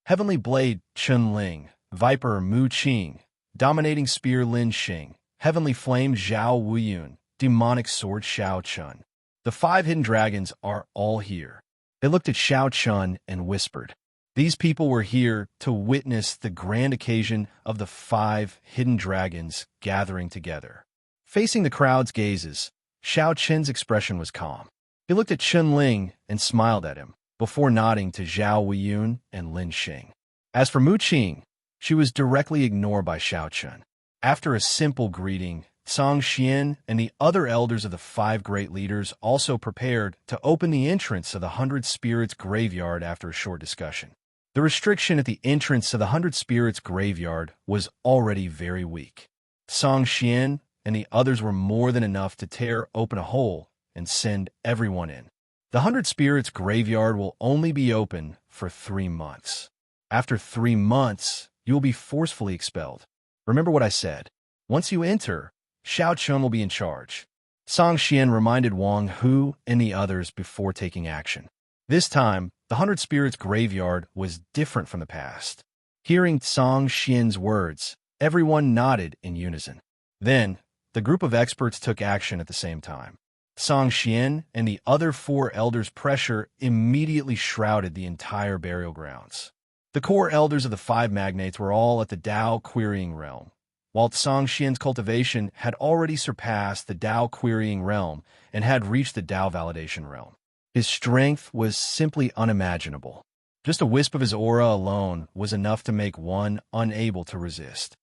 A: Heavenly Blade Chun Ling, Viper Mu Qing, Dominating Spear Lin Xing, Heavenly Flame Zhao Wuyun, Demonic Sword Xiao Chun. The 5 hidden dragons are all here. They looked at Xiao Chun and whispered, These people were here to witness the grand occasion of the 5 hidden dragons gathering together. Facing the crowd's gazes, Xiao Qin's expression was calm. He looked at Chun Ling and smiled at him, before nodding to Zhao Weiyun and Lin Xing. As for Mu Qing, she was directly ignored by Xiao Qun. After a simple greeting, Song Xian and the other elders of the 5 great leaders also prepared to open the entrance of the 100 Spirits Graveyard after a short discussion. The restriction at the entrance of the 100 Spirits Graveyard was already very weak. Song Xian and the others were more than enough to tear open a hole and send everyone in. The 100 Spirits Graveyard will only be open for 3 months. After 3 months, you will be forcefully expelled. Remember what I said. Once you enter, Xiao Chun will be in charge. Song Xian reminded Wang Hu and the others before taking action. This time, the 100 Spirits Graveyard was different from the past. Hearing Song Xian's words, everyone nodded in unison. Then, the group of experts took action at the same time. Song Xian and the other 4 elders' pressure immediately shrouded the entire burial grounds. The core elders of the 5 magnates were all at the Dao querying realm, while Song Xian's cultivation had already surpassed the Dao querying realm and had reached the Dao validation realm. His strength was simply unimaginable. Just a wisp of his aura alone was enough to make one unable to resist.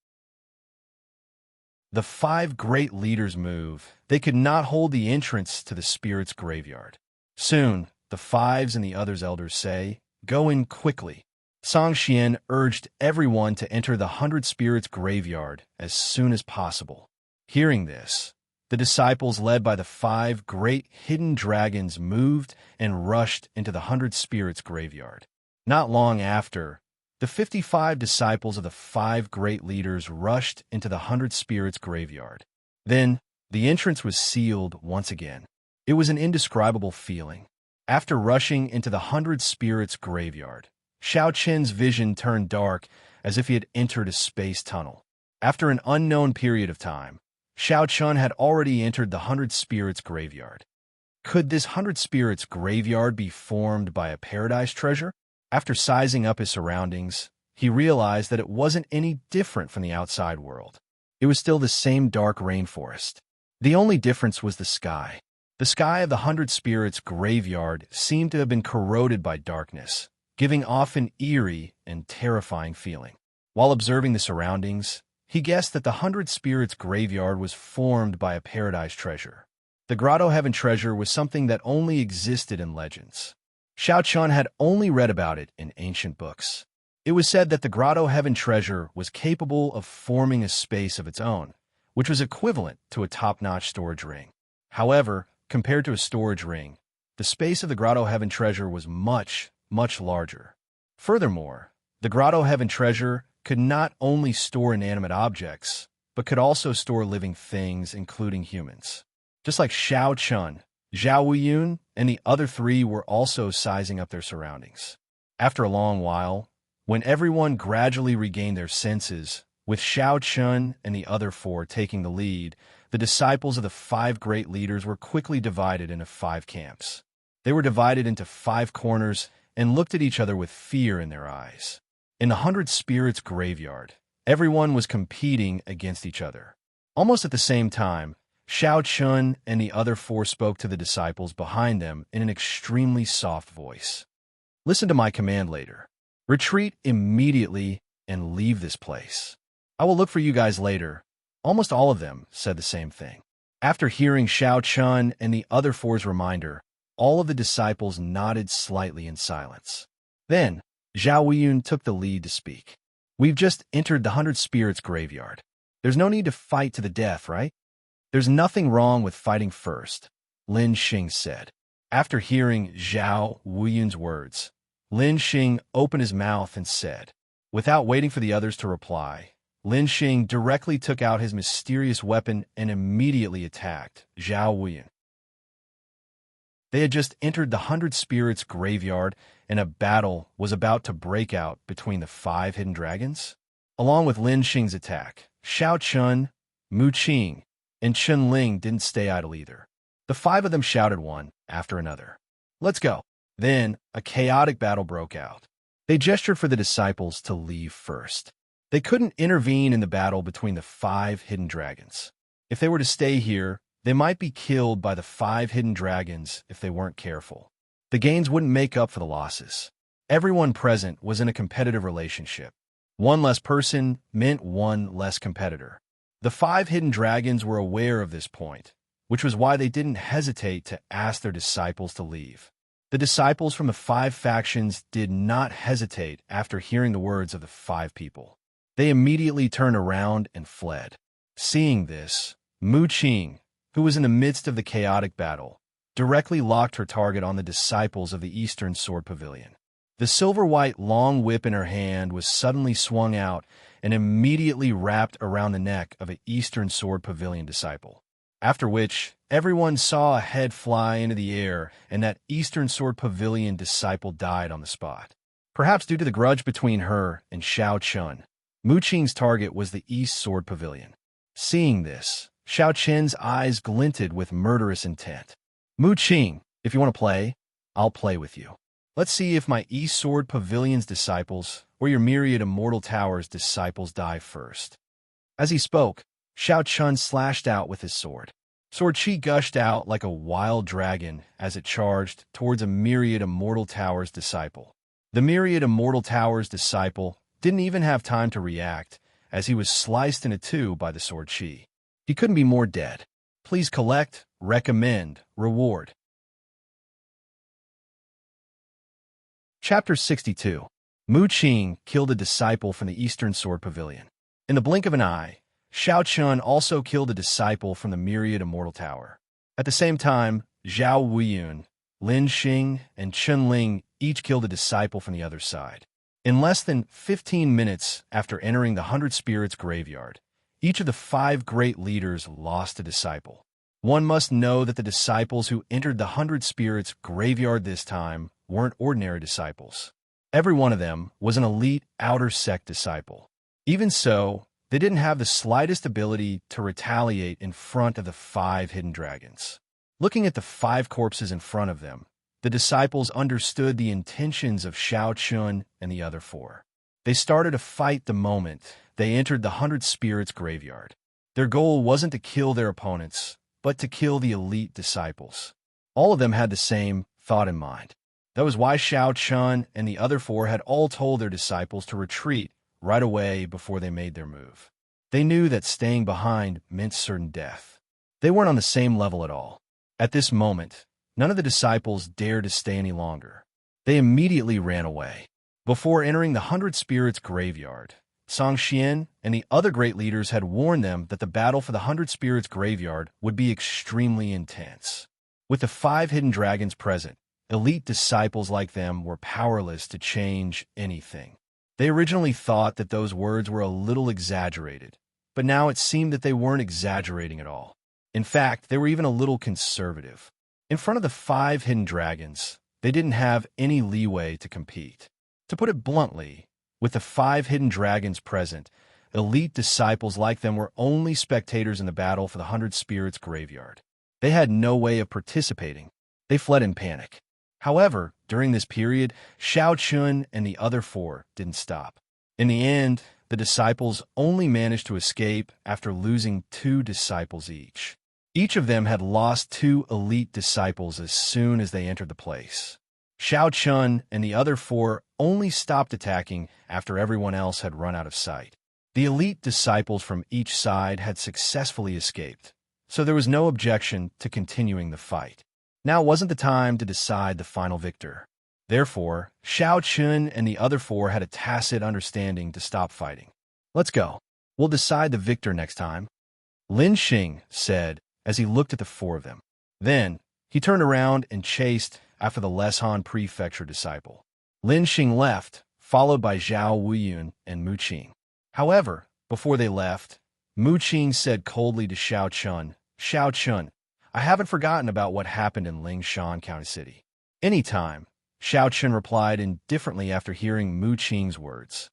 A: The 5 great leaders move. They could not hold the entrance to the Spirits Graveyard. Soon, the 5s and the others elders say, "Go in quickly." Song Xian urged everyone to enter the 100 Spirits Graveyard as soon as possible. Hearing this, the disciples led by the 5 great hidden dragons moved and rushed into the 100 Spirits Graveyard. Not long after, the 55 disciples of the 5 great leaders rushed into the 100 Spirits Graveyard. Then, the entrance was sealed once again. It was an indescribable feeling. After rushing into the 100 Spirits Graveyard, Xiao Qin's vision turned dark as if he had entered a space tunnel. After an unknown period of time, Xiao Qun had already entered the 100 Spirits Graveyard. Could this 100 Spirits Graveyard be formed by a paradise treasure? After sizing up his surroundings, he realized that it wasn't any different from the outside world. It was still the same dark rainforest. The only difference was the sky. The sky of the 100 Spirits Graveyard seemed to have been corroded by darkness, giving off an eerie and terrifying feeling. While observing the surroundings, he guessed that the 100 Spirits Graveyard was formed by a paradise treasure. The Grotto Heaven treasure was something that only existed in legends. Xiao Chun had only read about it in ancient books. It was said that the Grotto Heaven treasure was capable of forming a space of its own, which was equivalent to a top-notch storage ring. However, compared to a storage ring, the space of the Grotto Heaven treasure was much, much larger. Furthermore, the Grotto Heaven treasure could not only store inanimate objects, but could also store living things, including humans. Just like Xiao Chun, Zhao Weiyun and the other 3 were also sizing up their surroundings. After a long while, when everyone gradually regained their senses, with Xiao Chun and the other 4 taking the lead, the disciples of the 5 great leaders were quickly divided into 5 camps. They were divided into 5 corners and looked at each other with fear in their eyes. In the 100 Spirits Graveyard, everyone was competing against each other. Almost at the same time, Xiao Chun and the other 4 spoke to the disciples behind them in an extremely soft voice. "Listen to my command later. Retreat immediately and leave this place. I will look for you guys later." Almost all of them said the same thing. After hearing Xiao Chun and the other 4's reminder, all of the disciples nodded slightly in silence. Then, Zhao Weiyun took the lead to speak. "We've just entered the 100 Spirits Graveyard. There's no need to fight to the death, right?" "There's nothing wrong with fighting first," Lin Xing said. After hearing Zhao Weiyun's words, Lin Xing opened his mouth and said, without waiting for the others to reply, Lin Xing directly took out his mysterious weapon and immediately attacked Zhao Weiyun. They had just entered the 100 Spirits Graveyard, and a battle was about to break out between the 5 hidden dragons. Along with Lin Xing's attack, Xiao Chun, Mu Qing, and Chun Ling didn't stay idle either. The 5 of them shouted one after another, "Let's go!" Then, a chaotic battle broke out. They gestured for the disciples to leave first. They couldn't intervene in the battle between the 5 hidden dragons. If they were to stay here, they might be killed by the 5 hidden dragons if they weren't careful. The gains wouldn't make up for the losses. Everyone present was in a competitive relationship. One less person meant one less competitor. The 5 hidden dragons were aware of this point, which was why they didn't hesitate to ask their disciples to leave. The disciples from the 5 factions did not hesitate after hearing the words of the 5 people. They immediately turned around and fled. Seeing this, Mu Qing, who was in the midst of the chaotic battle, directly locked her target on the disciples of the Eastern Sword Pavilion. The silver-white long whip in her hand was suddenly swung out and immediately wrapped around the neck of an Eastern Sword Pavilion disciple. After which, everyone saw a head fly into the air, and that Eastern Sword Pavilion disciple died on the spot. Perhaps due to the grudge between her and Xiao Chun, Mu Qing's target was the East Sword Pavilion. Seeing this, Xiao Chen's eyes glinted with murderous intent. Mu Qing, if you want to play, I'll play with you. Let's see if my East Sword Pavilion's disciples or your myriad Immortal Tower's disciples die first. As he spoke, Xiao Chun slashed out with his sword. Sword chi gushed out like a wild dragon as it charged towards a myriad Immortal Tower's disciple. The myriad Immortal Tower's disciple didn't even have time to react, as he was sliced into 2 by the sword chi. He couldn't be more dead. Please collect, recommend, reward. Chapter 62. Mu Qing killed a disciple from the Eastern Sword Pavilion. In the blink of an eye, Xiao Chun also killed a disciple from the myriad Immortal Tower. At the same time, Zhao Wuyun, Lin Xing, and Chun Ling each killed a disciple from the other side. In less than 15 minutes after entering the 100 Spirits graveyard, each of the 5 great leaders lost a disciple. One must know that the disciples who entered the 100 Spirits graveyard this time weren't ordinary disciples. Every one of them was an elite outer sect disciple. Even so, they didn't have the slightest ability to retaliate in front of the 5 hidden dragons. Looking at the 5 corpses in front of them, the disciples understood the intentions of Xiao Chun and the other 4. They started a fight the moment they entered the 100 Spirits graveyard. Their goal wasn't to kill their opponents, but to kill the elite disciples. All of them had the same thought in mind. That was why Xiao Chun and the other 4 had all told their disciples to retreat right away before they made their move. They knew that staying behind meant certain death. They weren't on the same level at all. At this moment, none of the disciples dared to stay any longer. They immediately ran away. Before entering the 100 Spirits graveyard, Song Xian and the other great leaders had warned them that the battle for the 100 Spirits graveyard would be extremely intense. With the 5 hidden dragons present, elite disciples like them were powerless to change anything. They originally thought that those words were a little exaggerated, but now it seemed that they weren't exaggerating at all. In fact, they were even a little conservative. In front of the 5 hidden dragons, they didn't have any leeway to compete. To put it bluntly, with the 5 hidden dragons present, elite disciples like them were only spectators in the battle for the 100 Spirits graveyard. They had no way of participating. They fled in panic. However, during this period, Xiao Chun and the other 4 didn't stop. In the end, the disciples only managed to escape after losing 2 disciples each. Each of them had lost 2 elite disciples as soon as they entered the place. Xiao Chun and the other 4 only stopped attacking after everyone else had run out of sight. The elite disciples from each side had successfully escaped, so there was no objection to continuing the fight. Now wasn't the time to decide the final victor. Therefore, Xiao Chun and the other 4 had a tacit understanding to stop fighting. Let's go. We'll decide the victor next time, Lin Xing said as he looked at the 4 of them. Then, he turned around and chased after the Leshan Prefecture disciple. Lin Xing left, followed by Zhao Wuyun and Mu Qing. However, before they left, Mu Qing said coldly to Xiao Chun, "Xiao Chun, I haven't forgotten about what happened in Lingshan County City." "Anytime," Xiao Chun replied indifferently after hearing Mu Qing's words.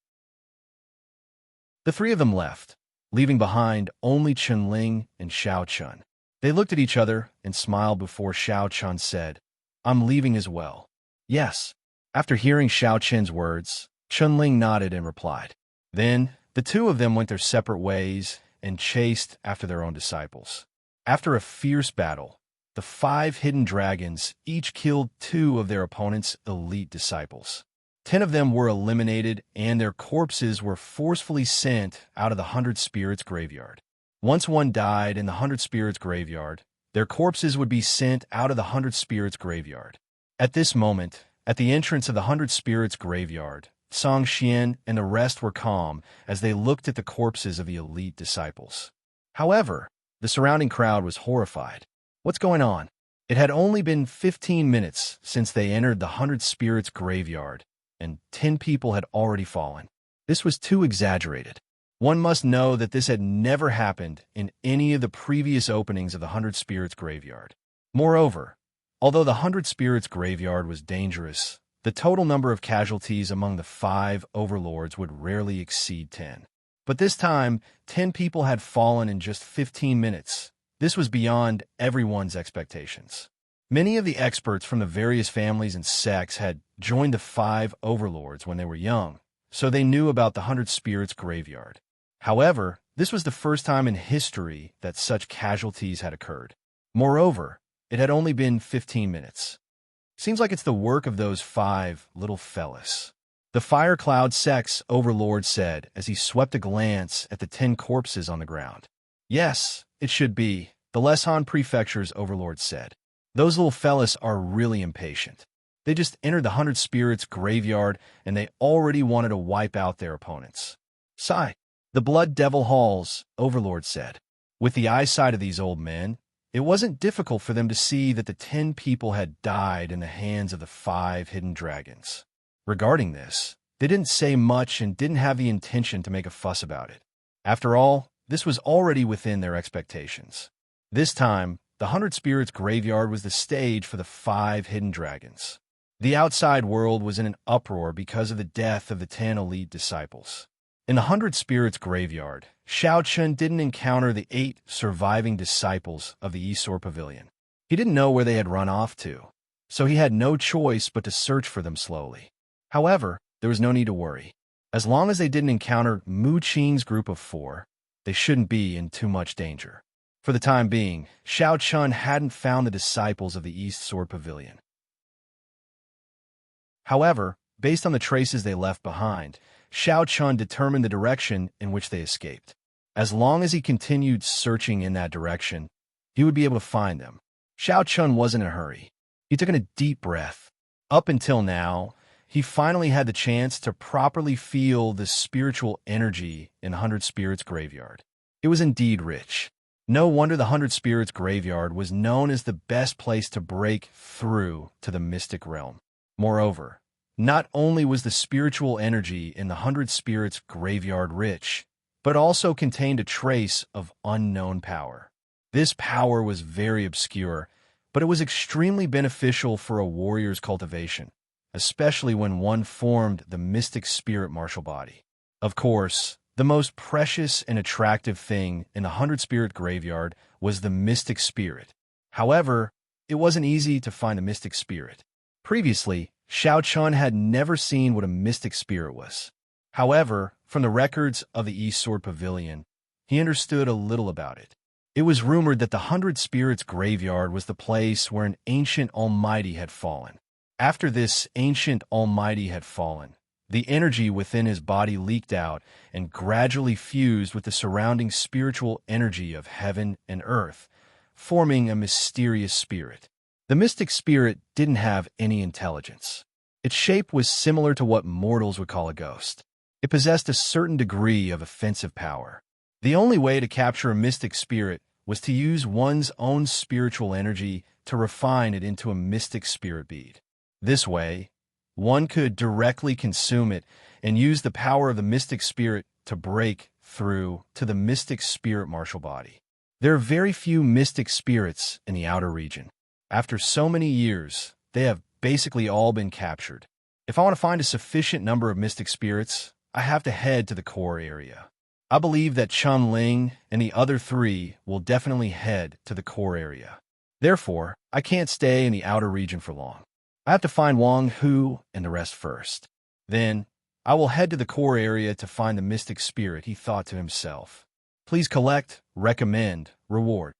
A: The 3 of them left, leaving behind only Chun Ling and Xiao Chun. They looked at each other and smiled before Xiao Chun said, "I'm leaving as well." "Yes, After hearing Xiao Chen's words, Chunling nodded and replied. Then, the two of them went their separate ways and chased after their own disciples. After a fierce battle, the 5 hidden dragons each killed 2 of their opponent's elite disciples. 10 of them were eliminated, and their corpses were forcefully sent out of the 100 Spirits graveyard. Once one died in the 100 Spirits graveyard, their corpses would be sent out of the 100 Spirits graveyard. At this moment, at the entrance of the 100 Spirits graveyard, Song Xian and the rest were calm as they looked at the corpses of the elite disciples. However, the surrounding crowd was horrified. What's going on? It had only been 15 minutes since they entered the 100 Spirits graveyard, and 10 people had already fallen. This was too exaggerated. One must know that this had never happened in any of the previous openings of the 100 Spirits graveyard. Moreover, although the 100 Spirits graveyard was dangerous, the total number of casualties among the 5 overlords would rarely exceed 10. But this time, 10 people had fallen in just 15 minutes. This was beyond everyone's expectations. Many of the experts from the various families and sects had joined the 5 overlords when they were young, so they knew about the 100 Spirits graveyard. However, this was the first time in history that such casualties had occurred. Moreover, it had only been 15 minutes. Seems like it's the work of those 5 little fellas. The Fire Cloud Sect's overlord said as he swept a glance at the 10 corpses on the ground. Yes, it should be, the Leshan Prefecture's overlord said. Those little fellas are really impatient. They just entered the 100 Spirits graveyard and they already wanted to wipe out their opponents. Sigh. The Blood Devil Hall's overlord said. With the eyesight of these old men, it wasn't difficult for them to see that the 10 people had died in the hands of the 5 hidden dragons. Regarding this, they didn't say much and didn't have the intention to make a fuss about it. After all, this was already within their expectations. This time, the 100 Spirits graveyard was the stage for the 5 hidden dragons. The outside world was in an uproar because of the death of the 10 elite disciples. In the 100 Spirits graveyard, Xiao Chun didn't encounter the 8 surviving disciples of the Esor Pavilion. He didn't know where they had run off to, so he had no choice but to search for them slowly. However, there was no need to worry. As long as they didn't encounter Mu Qing's group of 4, they shouldn't be in too much danger. For the time being, Xiao Chun hadn't found the disciples of the East Sword Pavilion. However, based on the traces they left behind, Xiao Chun determined the direction in which they escaped. As long as he continued searching in that direction, he would be able to find them. Xiao Chun wasn't in a hurry. He took in a deep breath. Up until now, he finally had the chance to properly feel the spiritual energy in the 100 Spirits graveyard. It was indeed rich. No wonder the 100 Spirits graveyard was known as the best place to break through to the mystic realm. Moreover, not only was the spiritual energy in the 100 Spirits graveyard rich, but also contained a trace of unknown power. This power was very obscure, but it was extremely beneficial for a warrior's cultivation, especially when one formed the mystic spirit martial body. Of course, the most precious and attractive thing in the 100 Spirit graveyard was the mystic spirit. However, it wasn't easy to find a mystic spirit. Previously, Xiao Chun had never seen what a mystic spirit was. However, from the records of the East Sword Pavilion, he understood a little about it. It was rumored that the 100 Spirits graveyard was the place where an ancient almighty had fallen. After this ancient almighty had fallen, the energy within his body leaked out and gradually fused with the surrounding spiritual energy of heaven and earth, forming a mysterious spirit. The mystic spirit didn't have any intelligence. Its shape was similar to what mortals would call a ghost. It possessed a certain degree of offensive power. The only way to capture a mystic spirit was to use one's own spiritual energy to refine it into a mystic spirit bead. This way, one could directly consume it and use the power of the mystic spirit to break through to the mystic spirit martial body. There are very few mystic spirits in the outer region. After so many years, they have basically all been captured. If I want to find a sufficient number of mystic spirits, I have to head to the core area. I believe that Chun Ling and the other 3 will definitely head to the core area. Therefore, I can't stay in the outer region for long. I have to find Wang Hu and the rest first. Then, I will head to the core area to find the mystic spirit, he thought to himself. Please collect, recommend, reward.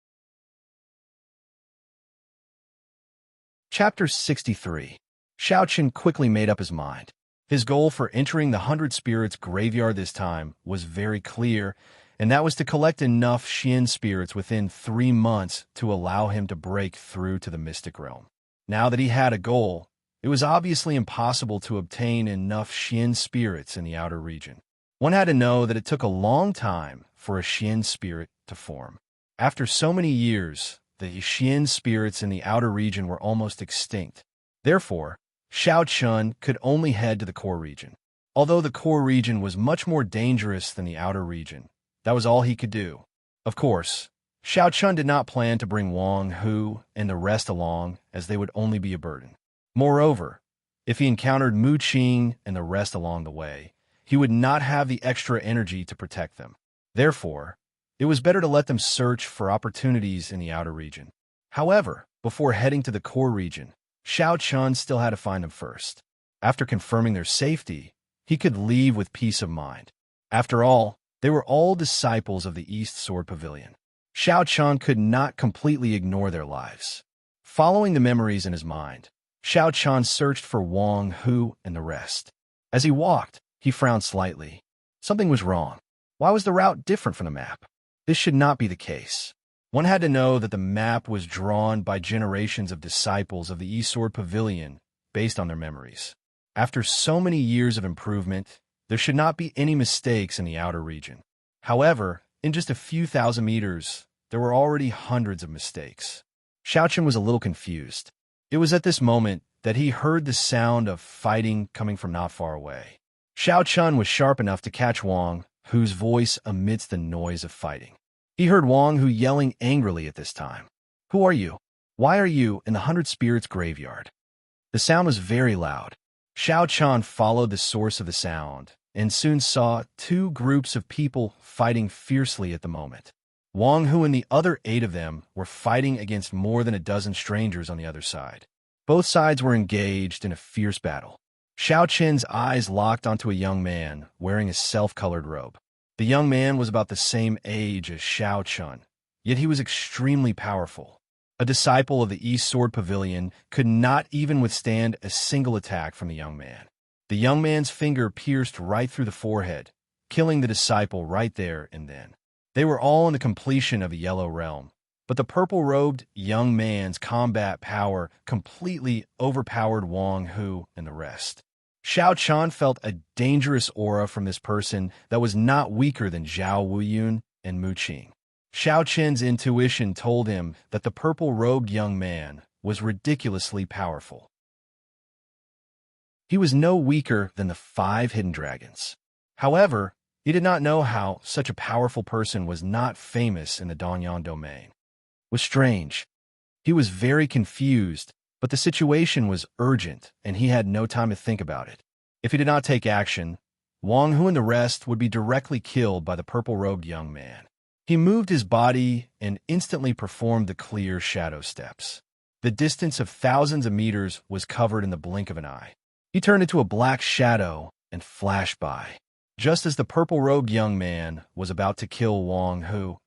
A: Chapter 63. Xiaochen quickly made up his mind. His goal for entering the 100 Spirits graveyard this time was very clear, and that was to collect enough Xian spirits within 3 months to allow him to break through to the mystic realm. Now that he had a goal, it was obviously impossible to obtain enough Xian spirits in the outer region. One had to know that it took a long time for a Xian spirit to form. After so many years, the Xian spirits in the outer region were almost extinct. Therefore, Xiao Chun could only head to the core region. Although the core region was much more dangerous than the outer region, that was all he could do. Of course, Xiao Chun did not plan to bring Wang Hu and the rest along, as they would only be a burden. Moreover, if he encountered Mu Qing and the rest along the way, he would not have the extra energy to protect them. Therefore, it was better to let them search for opportunities in the outer region. However, before heading to the core region, Xiao Chun still had to find them first. After confirming their safety, he could leave with peace of mind. After all, they were all disciples of the East Sword Pavilion. Xiao Chun could not completely ignore their lives. Following the memories in his mind, Xiao Chun searched for Wang Hu and the rest. As he walked, he frowned slightly. Something was wrong. Why was the route different from the map? This should not be the case. One had to know that the map was drawn by generations of disciples of the East Sword Pavilion based on their memories. After so many years of improvement, there should not be any mistakes in the outer region. However, in just a few thousand meters, there were already hundreds of mistakes. Xiaochen was a little confused. It was at this moment that he heard the sound of fighting coming from not far away. Xiao Chun was sharp enough to catch Wang Hu's voice amidst the noise of fighting. He heard Wang Hu yelling angrily at this time. "Who are you? Why are you in the 100 Spirits graveyard?" The sound was very loud. Xiao Chun followed the source of the sound and soon saw 2 groups of people fighting fiercely at the moment. Wang Hu and the other 8 of them were fighting against more than a dozen strangers on the other side. Both sides were engaged in a fierce battle. Xiao Chen's eyes locked onto a young man wearing a self-colored robe. The young man was about the same age as Xiao Chun, yet he was extremely powerful. A disciple of the East Sword Pavilion could not even withstand a single attack from the young man. The young man's finger pierced right through the forehead, killing the disciple right there and then. They were all in the completion of a yellow realm, but the purple-robed young man's combat power completely overpowered Wang Hu and the rest. Xiao Chun felt a dangerous aura from this person that was not weaker than Zhao Wuyun and Mu Qing. Xiao Chen's intuition told him that the purple-robed young man was ridiculously powerful. He was no weaker than the 5 hidden dragons. However, he did not know how such a powerful person was not famous in the Dongyan domain. It was strange. He was very confused, but the situation was urgent, and he had no time to think about it. If he did not take action, Wang Hu and the rest would be directly killed by the purple-robed young man. He moved his body and instantly performed the clear shadow steps. The distance of thousands of meters was covered in the blink of an eye. He turned into a black shadow and flashed by. Just as the purple-robed young man was about to kill Wang Hu,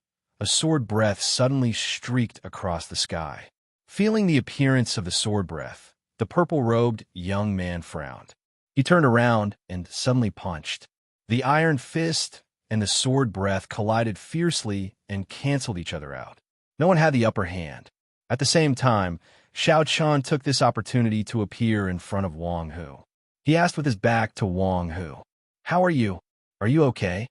A: a sword breath suddenly streaked across the sky. Feeling the appearance of the sword breath, the purple-robed young man frowned. He turned around and suddenly punched. The iron fist and the sword breath collided fiercely and canceled each other out. No one had the upper hand. At the same time, Xiao Chun took this opportunity to appear in front of Wang Hu. He asked with his back to Wang Hu, "How are you? Are you okay?"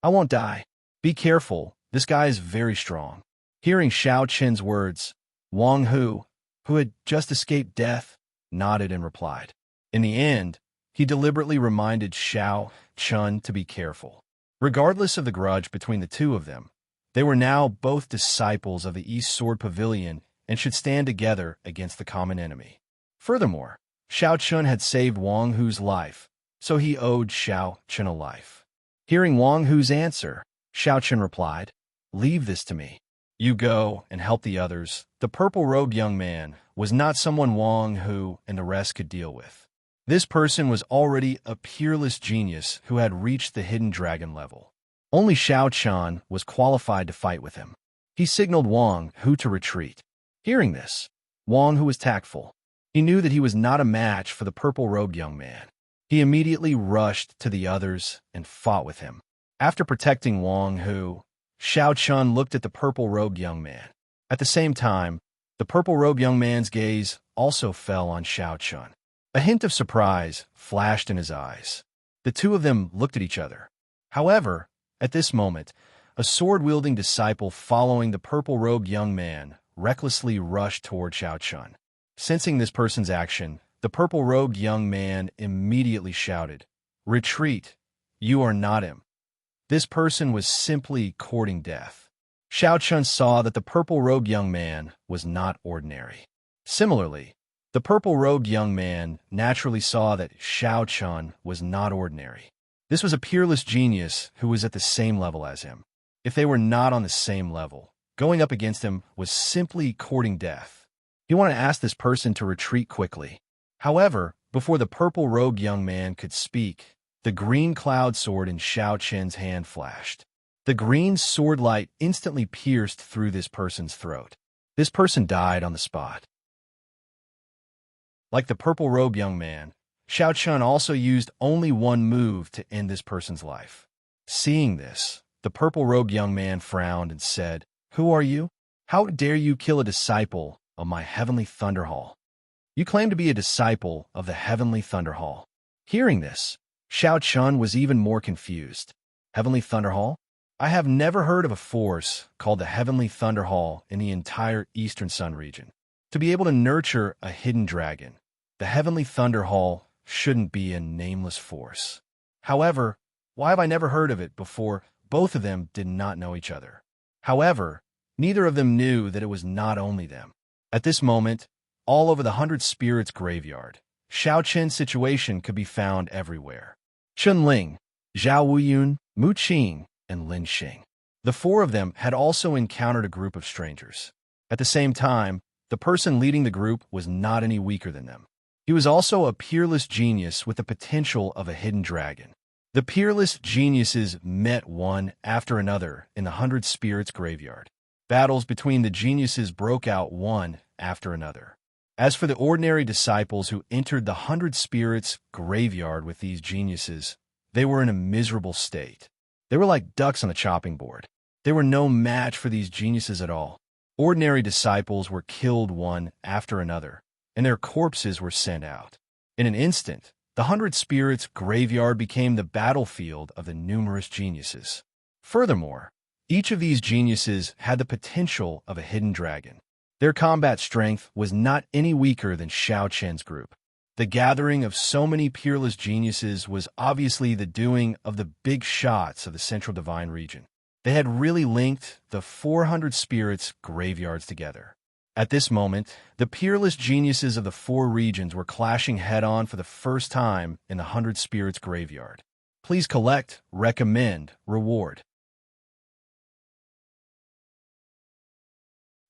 A: "I won't die. Be careful. This guy is very strong." Hearing Xiao Chen's words, Wang Hu, who had just escaped death, nodded and replied. In the end, he deliberately reminded Xiao Chun to be careful. Regardless of the grudge between the two of them, they were now both disciples of the East Sword Pavilion and should stand together against the common enemy. Furthermore, Xiao Chun had saved Wang Hu's life, so he owed Xiao Chun a life. Hearing Wang Hu's answer, Xiao Chun replied, "Leave this to me. You go and help the others." The purple-robed young man was not someone Wang Hu and the rest could deal with. This person was already a peerless genius who had reached the hidden dragon level. Only Xiao Qian was qualified to fight with him. He signaled Wang Hu to retreat. Hearing this, Wang Hu was tactful. He knew that he was not a match for the purple-robed young man. He immediately rushed to the others and fought with him. After protecting Wang Hu, Xiao Qian looked at the purple-robed young man. At the same time, the purple-robed young man's gaze also fell on Xiao Qian. A hint of surprise flashed in his eyes. The two of them looked at each other. However, at this moment, a sword-wielding disciple following the purple-robed young man recklessly rushed toward Xiao Qian. Sensing this person's action, the purple-robed young man immediately shouted, "Retreat! You are not him." This person was simply courting death. Xiao Qian saw that the purple-robed young man was not ordinary. Similarly, the purple-robed young man naturally saw that Xiao Qian was not ordinary. This was a peerless genius who was at the same level as him. If they were not on the same level, going up against him was simply courting death. He wanted to ask this person to retreat quickly. However, before the purple-robed young man could speak, the green cloud sword in Xiao Qian's hand flashed. The green sword light instantly pierced through this person's throat. This person died on the spot. Like the purple-robed young man, Xiao Qian also used only one move to end this person's life. Seeing this, the purple-robed young man frowned and said, "Who are you? How dare you kill a disciple of my heavenly Thunder Hall? You claim to be a disciple of the heavenly Thunder Hall." Hearing this, Xiao Qian was even more confused. Heavenly Thunder Hall? I have never heard of a force called the Heavenly Thunder Hall in the entire Eastern Sun region. To be able to nurture a hidden dragon, the Heavenly Thunder Hall shouldn't be a nameless force. However, why have I never heard of it before? Both of them did not know each other. However, neither of them knew that it was not only them. At this moment, all over the 100 Spirits graveyard, Xiao Qian's situation could be found everywhere. Chun Ling, Zhao Wuyun, Mu Qing, and Lin Xing. The four of them had also encountered a group of strangers. At the same time, the person leading the group was not any weaker than them. He was also a peerless genius with the potential of a hidden dragon. The peerless geniuses met one after another in the 100 Spirits graveyard. Battles between the geniuses broke out one after another. As for the ordinary disciples who entered the 100 Spirits graveyard with these geniuses, they were in a miserable state. They were like ducks on the chopping board. They were no match for these geniuses at all. Ordinary disciples were killed one after another, and their corpses were sent out. In an instant, the 100 Spirits graveyard became the battlefield of the numerous geniuses. Furthermore, each of these geniuses had the potential of a hidden dragon. Their combat strength was not any weaker than Xiao Qian's group. The gathering of so many peerless geniuses was obviously the doing of the big shots of the Central Divine region. They had really linked the 400 Spirits graveyards together. At this moment, the peerless geniuses of the four regions were clashing head-on for the first time in the 100 Spirits graveyard. Please collect, recommend, reward.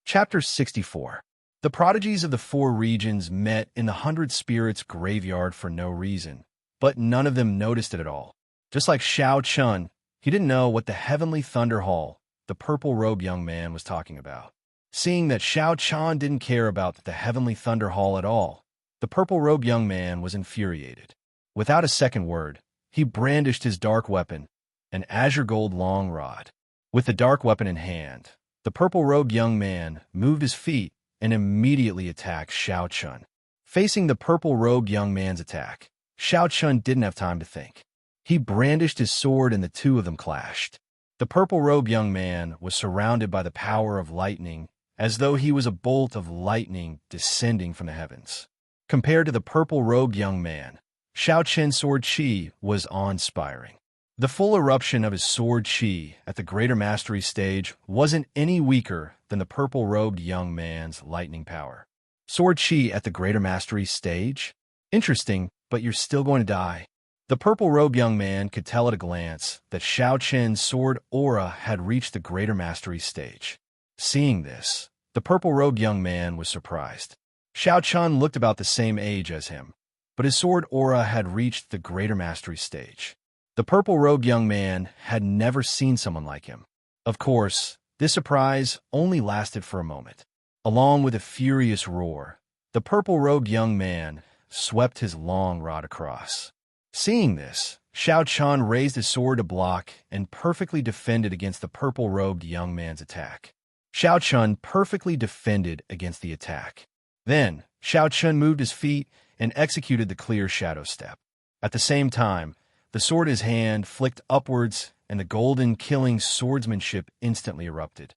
A: Chapter 64. The prodigies of the four regions met in the 100 Spirits graveyard for no reason, but none of them noticed it at all. Just like Xiao Qian, he didn't know what the Heavenly Thunder Hall, the purple-robed young man, was talking about. Seeing that Xiao Qian didn't care about the Heavenly Thunder Hall at all, the purple-robed young man was infuriated. Without a second word, he brandished his dark weapon, an azure gold long rod. With the dark weapon in hand, the purple-robed young man moved his feet and immediately attacked Xiao Qian. Facing the purple-robed young man's attack, Xiao Qian didn't have time to think. He brandished his sword and the two of them clashed. The purple-robed young man was surrounded by the power of lightning, as though he was a bolt of lightning descending from the heavens. Compared to the purple-robed young man, Xiao Qian's sword chi was awe-inspiring. The full eruption of his sword chi at the Greater Mastery stage wasn't any weaker than the purple-robed young man's lightning power. Sword chi at the Greater Mastery stage? Interesting, but you're still going to die. The purple-robed young man could tell at a glance that Xiao Qian's sword aura had reached the Greater Mastery stage. Seeing this, the purple-robed young man was surprised. Xiao Chun looked about the same age as him, but his sword aura had reached the greater mastery stage. The purple-robed young man had never seen someone like him. Of course, this surprise only lasted for a moment. Along with a furious roar, the purple-robed young man swept his long rod across. Seeing this, Xiao Chun raised his sword to block and perfectly defended against the purple-robed young man's attack. Xiao Chun perfectly defended against the attack. Then, Xiao Chun moved his feet and executed the clear shadow step. At the same time, the sword in his hand flicked upwards and the golden killing swordsmanship instantly erupted.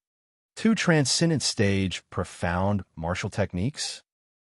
A: Two transcendent stage, profound martial techniques?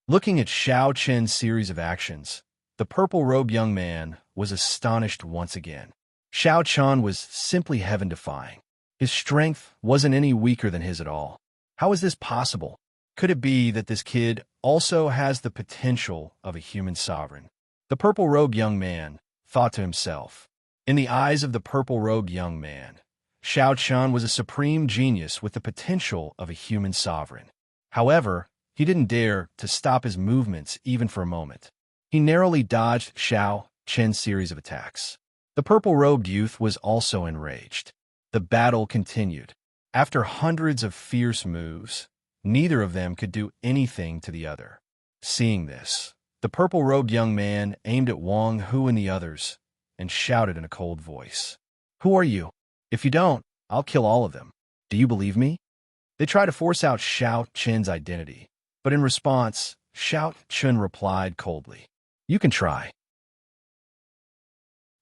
A: Looking at Xiao Chen's series of actions, the purple-robed young man was astonished once again. Xiao Chun was simply heaven-defying. His strength wasn't any weaker than his at all. How is this possible? Could it be that this kid also has the potential of a human sovereign? The purple-robed young man thought to himself. In the eyes of the purple-robed young man, Xiao Chun was a supreme genius with the potential of a human sovereign. However, he didn't dare to stop his movements even for a moment. He narrowly dodged Xiao Chen's series of attacks. The purple-robed youth was also enraged. The battle continued. After hundreds of fierce moves, neither of them could do anything to the other. Seeing this, the purple-robed young man aimed at Wang Hu and the others and shouted in a cold voice, "Who are you? If you don't, I'll kill all of them. Do you believe me?" They tried to force out Xiao Chen's identity, but in response, Xiao Chun replied coldly, "You can try.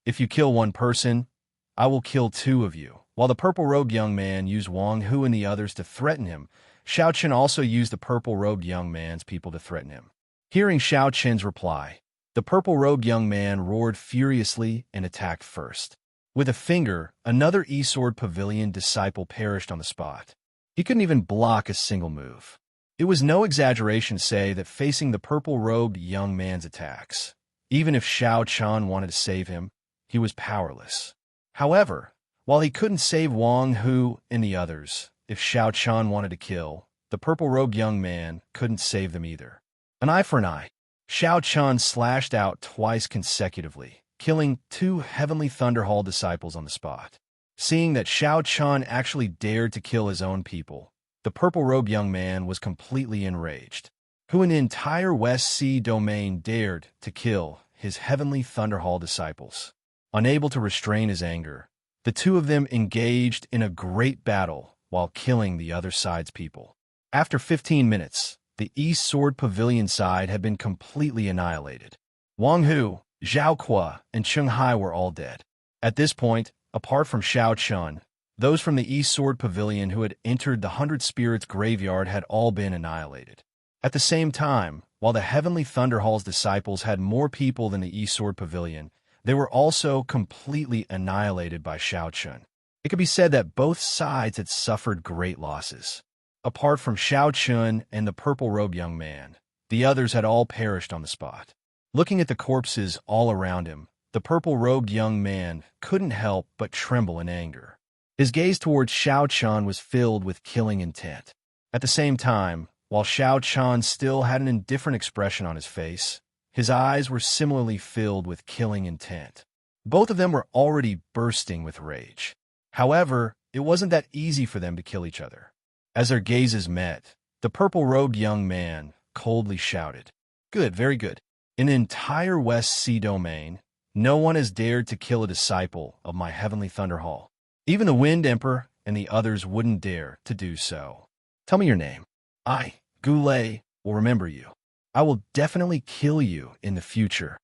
A: If you kill one person, I will kill two of you." While the purple-robed young man used Wang Hu and the others to threaten him, Xiao Chun also used the purple-robed young man's people to threaten him. Hearing Xiao Chen's reply, the purple-robed young man roared furiously and attacked first. With a finger, another E-Sword Pavilion disciple perished on the spot. He couldn't even block a single move. It was no exaggeration to say that facing the purple-robed young man's attacks, even if Xiao Chun wanted to save him, he was powerless. However, while he couldn't save Wang Hu and the others, if Xiao Chun wanted to kill, the purple-robed young man couldn't save them either. An eye for an eye. Xiao Chun slashed out twice consecutively, killing two Heavenly Thunder Hall disciples on the spot. Seeing that Xiao Chun actually dared to kill his own people, the purple-robed young man was completely enraged. Who in the entire West Sea domain dared to kill his Heavenly Thunder Hall disciples? Unable to restrain his anger, the two of them engaged in a great battle while killing the other side's people. After 15 minutes, the East Sword Pavilion side had been completely annihilated. Wang Hu, Zhao Kuo, and Cheng Hai were all dead. At this point, apart from Xiao Chun, those from the East Sword Pavilion who had entered the 100 Spirits graveyard had all been annihilated. At the same time, while the Heavenly Thunder Hall's disciples had more people than the East Sword Pavilion, they were also completely annihilated by Xiao Chun. It could be said that both sides had suffered great losses. Apart from Xiao Chun and the purple-robed young man, the others had all perished on the spot. Looking at the corpses all around him, the purple-robed young man couldn't help but tremble in anger. His gaze towards Xiao Chun was filled with killing intent. At the same time, while Xiao Chun still had an indifferent expression on his face, his eyes were similarly filled with killing intent. Both of them were already bursting with rage. However, it wasn't that easy for them to kill each other. As their gazes met, the purple-robed young man coldly shouted, "Good, very good. In the entire West Sea domain, no one has dared to kill a disciple of my Heavenly Thunder Hall. Even the Wind Emperor and the others wouldn't dare to do so. Tell me your name. I, Goulet, will remember you. I will definitely kill you in the future."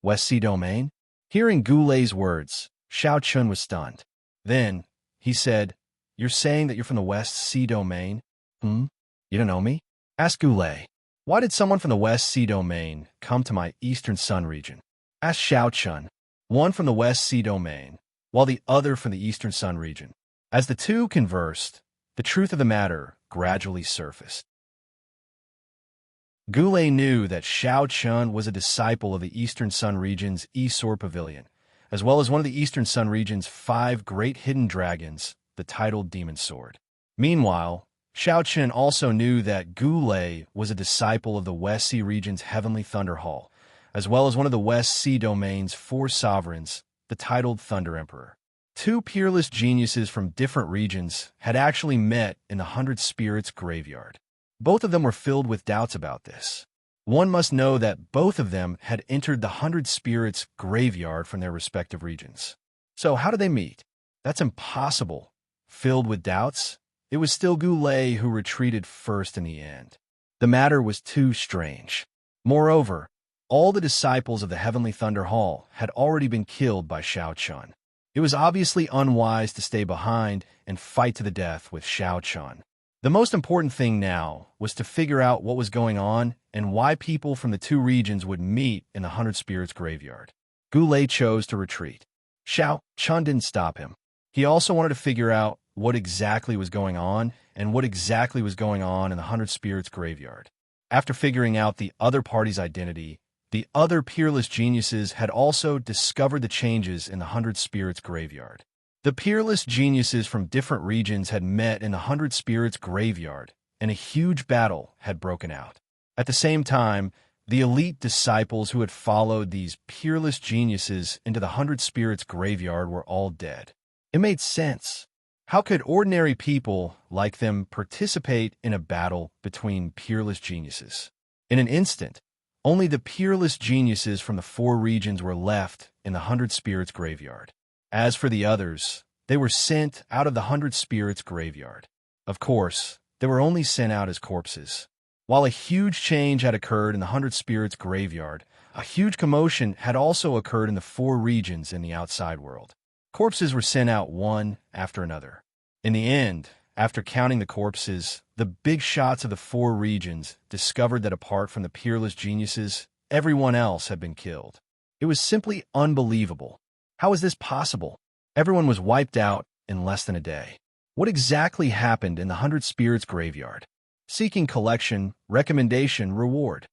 A: West Sea domain? Hearing Goulet's words, Xiao Chun was stunned. Then, he said, "You're saying that you're from the West Sea domain? You don't know me?" Asked Goulet. "Why did someone from the West Sea domain come to my Eastern Sun region?" Asked Xiao Chun. One from the West Sea domain, while the other from the Eastern Sun region. As the two conversed, the truth of the matter gradually surfaced. Goulet knew that Xiao Chun was a disciple of the Eastern Sun region's East Sword Pavilion, as well as one of the Eastern Sun region's 5 great hidden dragons, the titled Demon Sword. Meanwhile, Xiao Chen also knew that Gu Lei was a disciple of the West Sea region's Heavenly Thunder Hall, as well as one of the West Sea domain's 4 sovereigns, the titled Thunder Emperor. 2 peerless geniuses from different regions had actually met in the Hundred Spirits graveyard. Both of them were filled with doubts about this. One must know that both of them had entered the Hundred Spirits graveyard from their respective regions. So how did they meet? That's impossible. Filled with doubts, it was still Gu Lei who retreated first in the end. The matter was too strange. Moreover, all the disciples of the Heavenly Thunder Hall had already been killed by Xiao Chun. It was obviously unwise to stay behind and fight to the death with Xiao Chun. The most important thing now was to figure out what was going on and why people from the 2 regions would meet in the Hundred Spirits graveyard. Gu Lei chose to retreat. Xiao Chun didn't stop him. He also wanted to figure out what exactly was going on and what exactly was going on in the Hundred Spirits graveyard. After figuring out the other party's identity, the other peerless geniuses had also discovered the changes in the Hundred Spirits graveyard. The peerless geniuses from different regions had met in the Hundred Spirits graveyard, and a huge battle had broken out. At the same time, the elite disciples who had followed these peerless geniuses into the Hundred Spirits graveyard were all dead. It made sense. How could ordinary people like them participate in a battle between peerless geniuses? In an instant, only the peerless geniuses from the 4 regions were left in the Hundred Spirits graveyard. As for the others, they were sent out of the Hundred Spirits graveyard. Of course, they were only sent out as corpses. While a huge change had occurred in the Hundred Spirits graveyard, a huge commotion had also occurred in the 4 regions in the outside world. Corpses were sent out one after another. In the end, after counting the corpses, the big shots of the 4 regions discovered that apart from the peerless geniuses, everyone else had been killed. It was simply unbelievable. How is this possible? Everyone was wiped out in less than a day. What exactly happened in the Hundred Spirits graveyard? Seeking collection, recommendation, reward.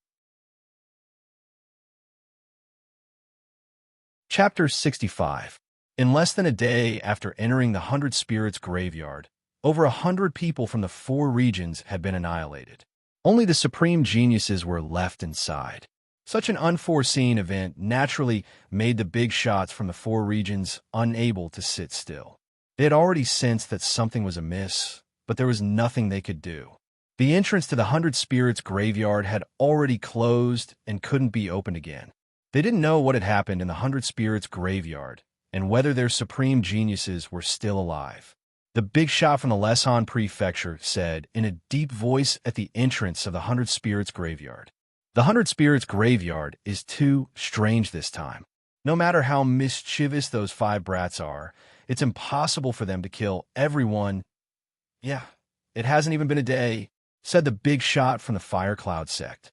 A: Chapter 65. In less than a day after entering the Hundred Spirits graveyard, over 100 people from the 4 regions had been annihilated. Only the supreme geniuses were left inside. Such an unforeseen event naturally made the big shots from the 4 regions unable to sit still. They had already sensed that something was amiss, but there was nothing they could do. The entrance to the Hundred Spirits graveyard had already closed and couldn't be opened again. They didn't know what had happened in the Hundred Spirits graveyard and whether their supreme geniuses were still alive. The big shot from the Lesan Prefecture said in a deep voice at the entrance of the Hundred Spirits graveyard. The Hundred Spirits graveyard is too strange this time. No matter how mischievous those 5 brats are, it's impossible for them to kill everyone. Yeah, it hasn't even been a day, said the big shot from the Fire Cloud sect.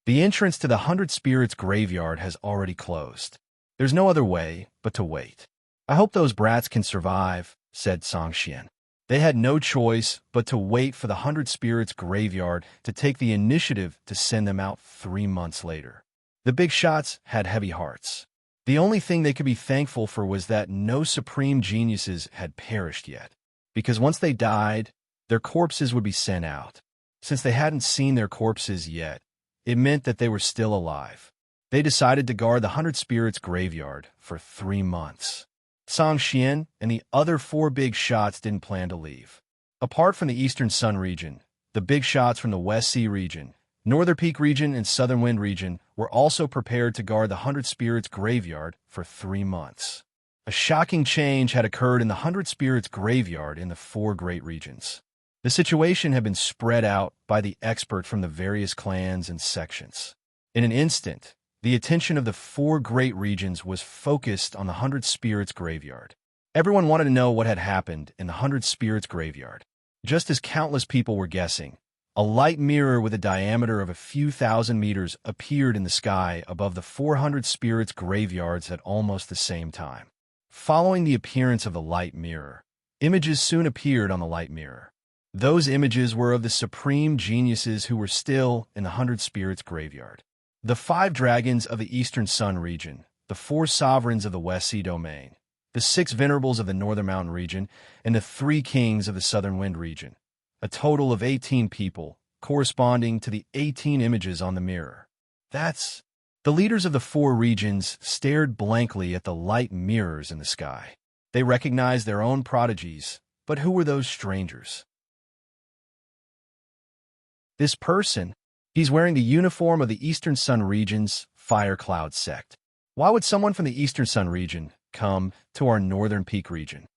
A: The entrance to the Hundred Spirits graveyard has already closed. There's no other way but to wait. I hope those brats can survive, said Song Xian. They had no choice but to wait for the Hundred Spirits graveyard to take the initiative to send them out 3 months later. The big shots had heavy hearts. The only thing they could be thankful for was that no supreme geniuses had perished yet, because once they died, their corpses would be sent out. Since they hadn't seen their corpses yet, it meant that they were still alive. They decided to guard the Hundred Spirits graveyard for 3 months. Song Xian and the other 4 big shots didn't plan to leave. Apart from the Eastern Sun region, the big shots from the West Sea region, Northern Peak region, and Southern Wind region were also prepared to guard the Hundred Spirits graveyard for 3 months. A shocking change had occurred in the Hundred Spirits graveyard in the 4 great regions. The situation had been spread out by the expert from the various clans and sections. In an instant, the attention of the 4 great regions was focused on the Hundred Spirits graveyard. Everyone wanted to know what had happened in the Hundred Spirits graveyard. Just as countless people were guessing, a light mirror with a diameter of a few thousand meters appeared in the sky above the 400 Spirits graveyards at almost the same time. Following the appearance of the light mirror, images soon appeared on the light mirror. Those images were of the supreme geniuses who were still in the Hundred Spirits graveyard. The 5 dragons of the Eastern Sun region, the 4 sovereigns of the West Sea domain, the 6 venerables of the Northern Mountain region, and the 3 kings of the Southern Wind region. a total of 18 people, corresponding to the 18 images on the mirror. The leaders of the 4 regions stared blankly at the light mirrors in the sky. They recognized their own prodigies, but who were those strangers? This person, he's wearing the uniform of the Eastern Sun region's Fire Cloud sect. Why would someone from the Eastern Sun region come to our Northern Peak region?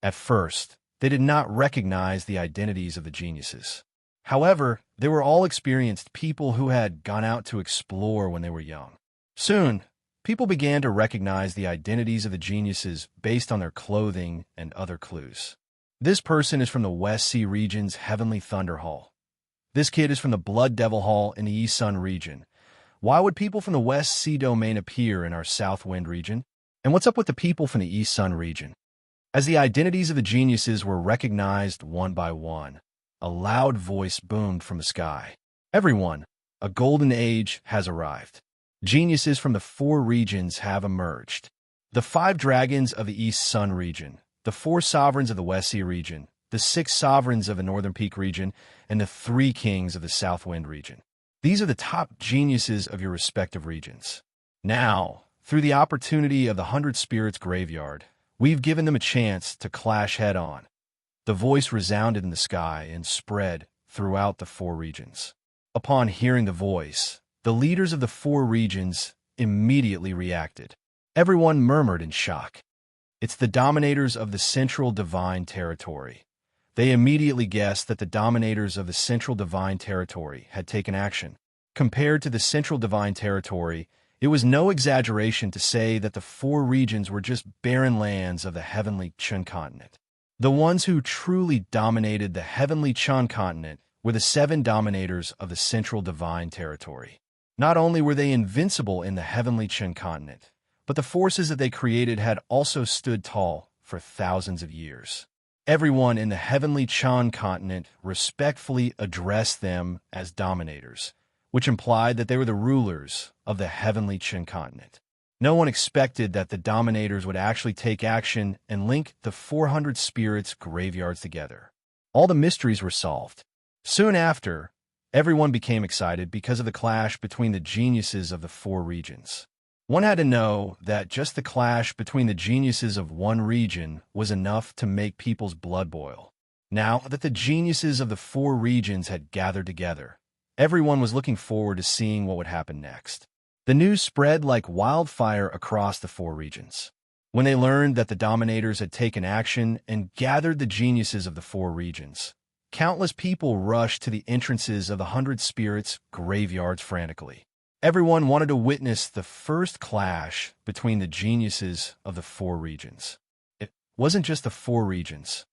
A: At first, they did not recognize the identities of the geniuses. However, they were all experienced people who had gone out to explore when they were young. Soon, people began to recognize the identities of the geniuses based on their clothing and other clues. This person is from the West Sea region's Heavenly Thunder Hall. This kid is from the Blood Devil Hall in the East Sun region. Why would people from the West Sea domain appear in our South Wind region? And what's up with the people from the East Sun region? As the identities of the geniuses were recognized one by one, a loud voice boomed from the sky. Everyone, a golden age has arrived. Geniuses from the 4 regions have emerged. The 5 dragons of the East Sun region, the 4 sovereigns of the West Sea region, the 6 sovereigns of the Northern Peak region, and the 3 kings of the South Wind region. These are the top geniuses of your respective regions. Now, through the opportunity of the 100 Spirits Graveyard, we've given them a chance to clash head-on. The voice resounded in the sky and spread throughout the 4 regions. Upon hearing the voice, the leaders of the 4 regions immediately reacted. Everyone murmured in shock. It's the dominators of the Central Divine Territory. They immediately guessed that the dominators of the Central Divine Territory had taken action. Compared to the Central Divine Territory, it was no exaggeration to say that the 4 regions were just barren lands of the Heavenly Chun continent. The ones who truly dominated the Heavenly Chun continent were the 7 dominators of the Central Divine Territory. Not only were they invincible in the Heavenly Chun continent, but the forces that they created had also stood tall for thousands of years. Everyone in the Heavenly Chun continent respectfully addressed them as dominators, which implied that they were the rulers of the Heavenly Chun continent. No one expected that the dominators would actually take action and link the 400 spirits graveyards together. All the mysteries were solved. Soon after, everyone became excited because of the clash between the geniuses of the 4 regions. One had to know that just the clash between the geniuses of one region was enough to make people's blood boil. Now that the geniuses of the 4 regions had gathered together, everyone was looking forward to seeing what would happen next. The news spread like wildfire across the 4 regions. When they learned that the dominators had taken action and gathered the geniuses of the 4 regions, countless people rushed to the entrances of the 100 Spirits graveyards frantically. Everyone wanted to witness the first clash between the geniuses of the 4 regions. It wasn't just the 4 regions.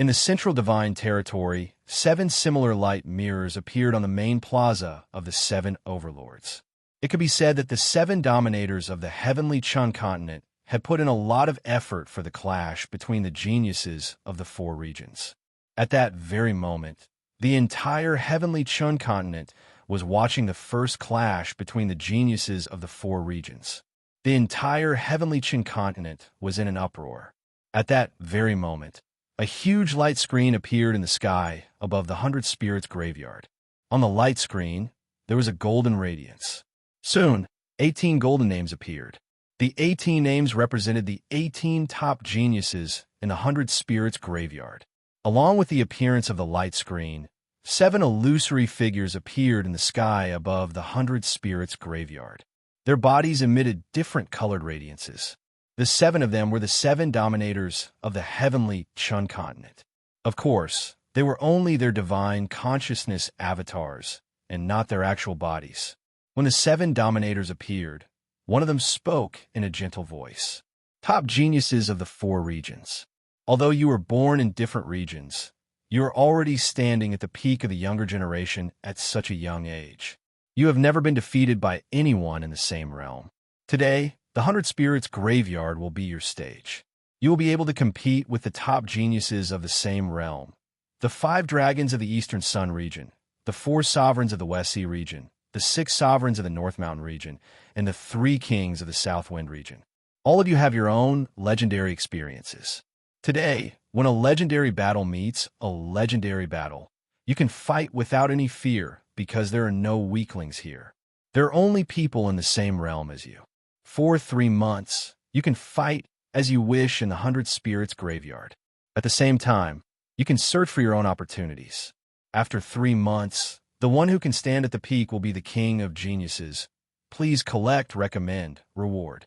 A: In the Central Divine Territory, 7 similar light mirrors appeared on the main plaza of the 7 overlords. It could be said that the 7 dominators of the Heavenly Chun continent had put in a lot of effort for the clash between the geniuses of the 4 regions. At that very moment, the entire Heavenly Chun continent was watching the first clash between the geniuses of the 4 regions. The entire Heavenly Chun continent was in an uproar. At that very moment, a huge light screen appeared in the sky above the 100 Spirits graveyard. On the light screen, there was a golden radiance. Soon, 18 golden names appeared. The 18 names represented the 18 top geniuses in the 100 Spirits graveyard. Along with the appearance of the light screen, 7 illusory figures appeared in the sky above the 100 Spirits graveyard. Their bodies emitted different colored radiances. The 7 of them were the 7 dominators of the Heavenly Chun continent. Of course, they were only their divine consciousness avatars and not their actual bodies. When the 7 dominators appeared, one of them spoke in a gentle voice. Top geniuses of the 4 regions. Although you were born in different regions, you are already standing at the peak of the younger generation at such a young age. You have never been defeated by anyone in the same realm. Today, the 100 Spirits graveyard will be your stage. You will be able to compete with the top geniuses of the same realm. The 5 dragons of the Eastern Sun region, the 4 sovereigns of the West Sea region, the 6 sovereigns of the North Mountain region, and the 3 kings of the South Wind region. All of you have your own legendary experiences. Today, When a legendary battle meets a legendary battle, you can fight without any fear because there are no weaklings here. There are only people in the same realm as you. For 3 months, you can fight as you wish in the 100 Spirits graveyard. At the same time, you can search for your own opportunities. After 3 months, the one who can stand at the peak will be the king of geniuses. Please collect, recommend, reward.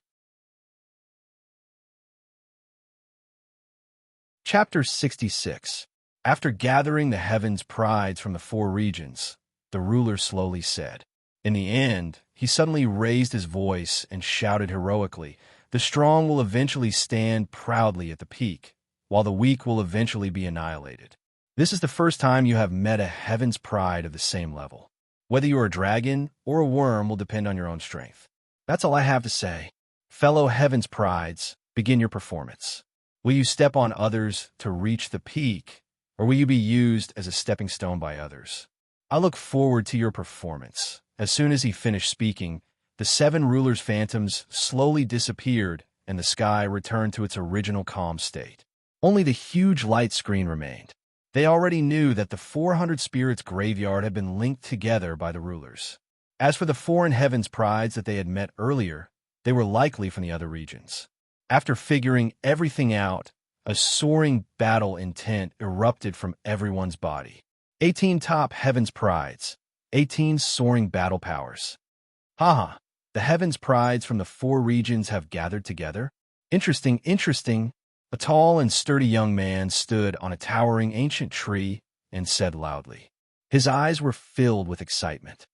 A: Chapter 66. After gathering the heavens' prides from the 4 regions, the ruler slowly said. In the end, he suddenly raised his voice and shouted heroically, "The strong will eventually stand proudly at the peak, while the weak will eventually be annihilated." This is the first time you have met a heaven's pride of the same level. Whether you are a dragon or a worm will depend on your own strength. That's all I have to say. Fellow heaven's prides, begin your performance. Will you step on others to reach the peak, or will you be used as a stepping stone by others? I look forward to your performance. As soon as he finished speaking, the 7 rulers' phantoms slowly disappeared and the sky returned to its original calm state. Only the huge light screen remained. They already knew that the 400 Spirits graveyard had been linked together by the rulers. As for the 4 in heaven's prides that they had met earlier, they were likely from the other regions. After figuring everything out, a soaring battle intent erupted from everyone's body. 18 top heaven's prides, 18 soaring battle powers. Haha, the heaven's prides from the 4 regions have gathered together? Interesting, interesting. A tall and sturdy young man stood on a towering ancient tree and said loudly. His eyes were filled with excitement.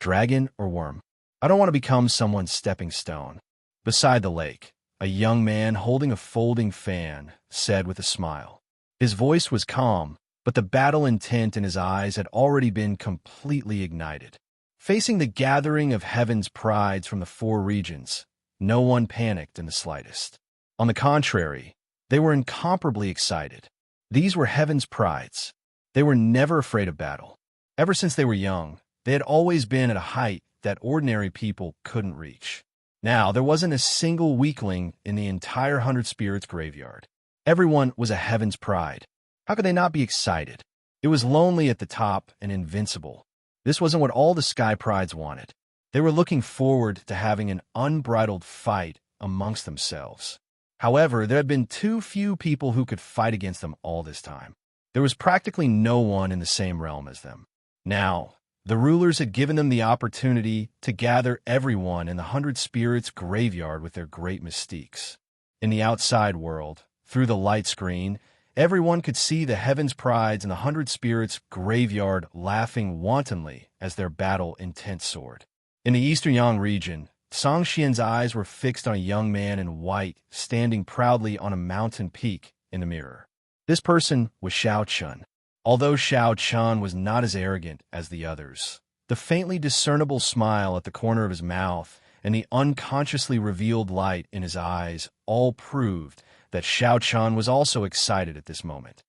A: Dragon or worm? I don't want to become someone's stepping stone. Beside the lake, a young man holding a folding fan said with a smile. His voice was calm, but the battle intent in his eyes had already been completely ignited. Facing the gathering of heaven's prides from the 4 regions, no one panicked in the slightest. On the contrary, they were incomparably excited. These were heaven's prides. They were never afraid of battle. Ever since they were young, they had always been at a height that ordinary people couldn't reach. Now, there wasn't a single weakling in the entire 100 Spirits graveyard. Everyone was a heaven's pride. How could they not be excited? It was lonely at the top and invincible. This wasn't what all the sky prides wanted. They were looking forward to having an unbridled fight amongst themselves. However, there had been too few people who could fight against them all this time. There was practically no one in the same realm as them. Now, the rulers had given them the opportunity to gather everyone in the 100 Spirits graveyard with their great mystiques. In the outside world, through the light screen, everyone could see the heaven's prides in the 100 Spirits graveyard laughing wantonly as their battle intent soared. In the Eastern Yang region, Song Xian's eyes were fixed on a young man in white standing proudly on a mountain peak in the mirror. This person was Xiao Chun. Although Xiao Chun was not as arrogant as the others, the faintly discernible smile at the corner of his mouth and the unconsciously revealed light in his eyes all proved that Xiao Chun was also excited at this moment.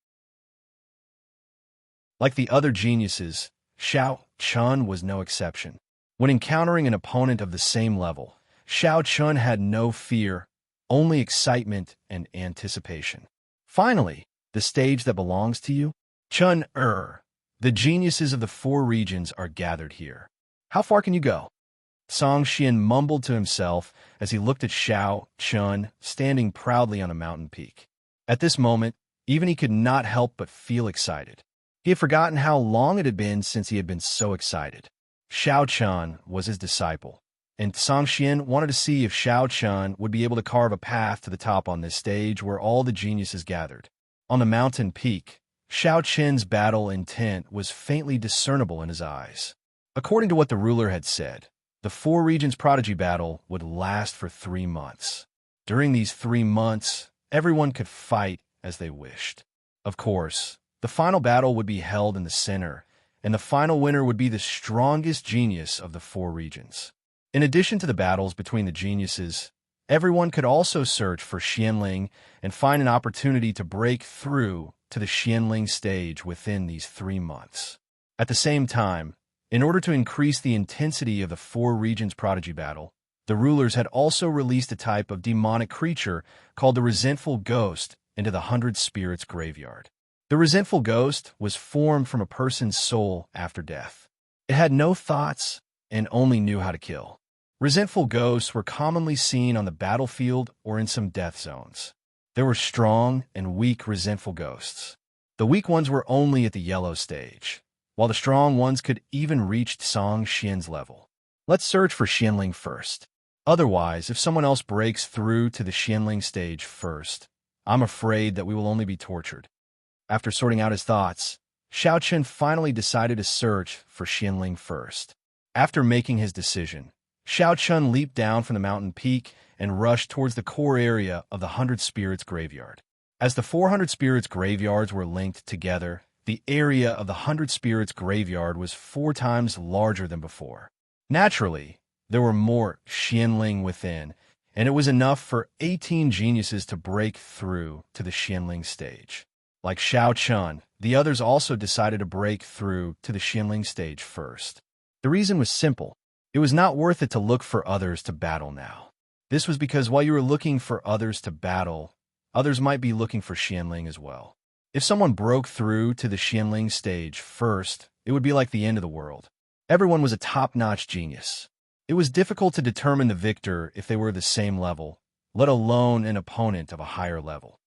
A: Like the other geniuses, Xiao Chun was no exception. When encountering an opponent of the same level, Xiao Chun had no fear, only excitement and anticipation. Finally, the stage that belongs to you? Chun, the geniuses of the 4 regions are gathered here. How far can you go? Song Xian mumbled to himself as he looked at Xiao Chun standing proudly on a mountain peak. At this moment, even he could not help but feel excited. He had forgotten how long it had been since he had been so excited. Xiao Chun was his disciple, and Song Xian wanted to see if Xiao Chun would be able to carve a path to the top on this stage where all the geniuses gathered. On the mountain peak, Xiao Chun's battle intent was faintly discernible in his eyes. According to what the ruler had said, the 4 regions prodigy battle would last for 3 months. During these 3 months, everyone could fight as they wished. Of course, the final battle would be held in the center, and the final winner would be the strongest genius of the 4 regions. In addition to the battles between the geniuses, everyone could also search for Xianling and find an opportunity to break through to the Xianling stage within these 3 months. At the same time, in order to increase the intensity of the 4 regions prodigy battle, the rulers had also released a type of demonic creature called the resentful ghost into the 100 Spirits graveyard. The resentful ghost was formed from a person's soul after death. It had no thoughts and only knew how to kill. Resentful ghosts were commonly seen on the battlefield or in some death zones. There were strong and weak resentful ghosts. The weak ones were only at the yellow stage, while the strong ones could even reach Song Xian's level. Let's search for Xianling first. Otherwise, if someone else breaks through to the Xianling stage first, I'm afraid that we will only be tortured. After sorting out his thoughts, Xiaochen finally decided to search for Xianling first. After making his decision, Xiaochen leaped down from the mountain peak and rushed towards the core area of the 100 Spirits graveyard. As the 400 Spirits graveyards were linked together, the area of the 100 Spirits graveyard was 4 times larger than before. Naturally, there were more Xianling within, and it was enough for 18 geniuses to break through to the Xianling stage. Like Xiaochen, the others also decided to break through to the Xianling stage first. The reason was simple. It was not worth it to look for others to battle now. This was because while you were looking for others to battle, others might be looking for Xianling as well. If someone broke through to the Xianling stage first, it would be like the end of the world. Everyone was a top-notch genius. It was difficult to determine the victor if they were the same level, let alone an opponent of a higher level.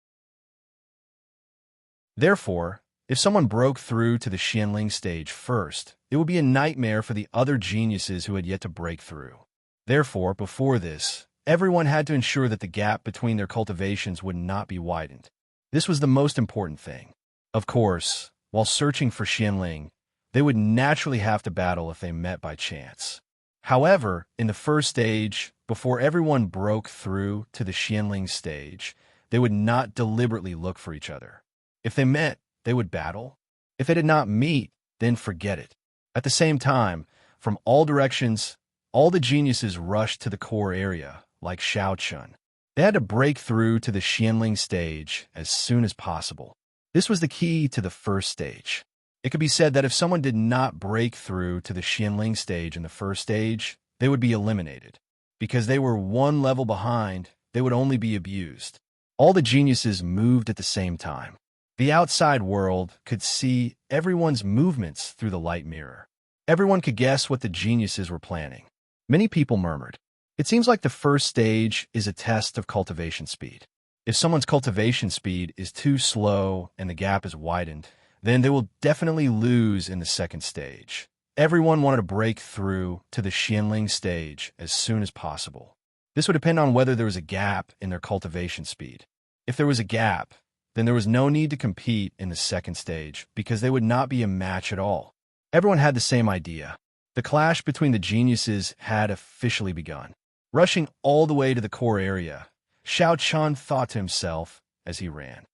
A: Therefore, if someone broke through to the Xianling stage first, it would be a nightmare for the other geniuses who had yet to break through. Therefore, before this, everyone had to ensure that the gap between their cultivations would not be widened. This was the most important thing. Of course, while searching for Xianling, they would naturally have to battle if they met by chance. However, in the first stage, before everyone broke through to the Xianling stage, they would not deliberately look for each other. If they met, they would battle. If they did not meet, then forget it. At the same time, from all directions, all the geniuses rushed to the core area, like Xiaochen. They had to break through to the Xianling stage as soon as possible. This was the key to the first stage. It could be said that if someone did not break through to the Xianling stage in the first stage, they would be eliminated. Because they were one level behind, they would only be abused. All the geniuses moved at the same time. The outside world could see everyone's movements through the light mirror. Everyone could guess what the geniuses were planning. Many people murmured, "It seems like the first stage is a test of cultivation speed. If someone's cultivation speed is too slow and the gap is widened, then they will definitely lose in the second stage." Everyone wanted to break through to the Xianling stage as soon as possible. This would depend on whether there was a gap in their cultivation speed. If there was a gap, then there was no need to compete in the second stage because they would not be a match at all. Everyone had the same idea. The clash between the geniuses had officially begun. Rushing all the way to the core area, Xiaochen thought to himself as he ran.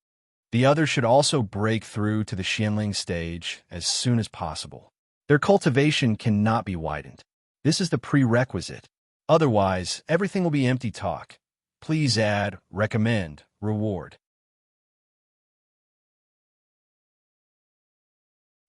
A: The others should also break through to the Xianling stage as soon as possible. Their cultivation cannot be widened. This is the prerequisite. Otherwise, everything will be empty talk. Please add, recommend, reward.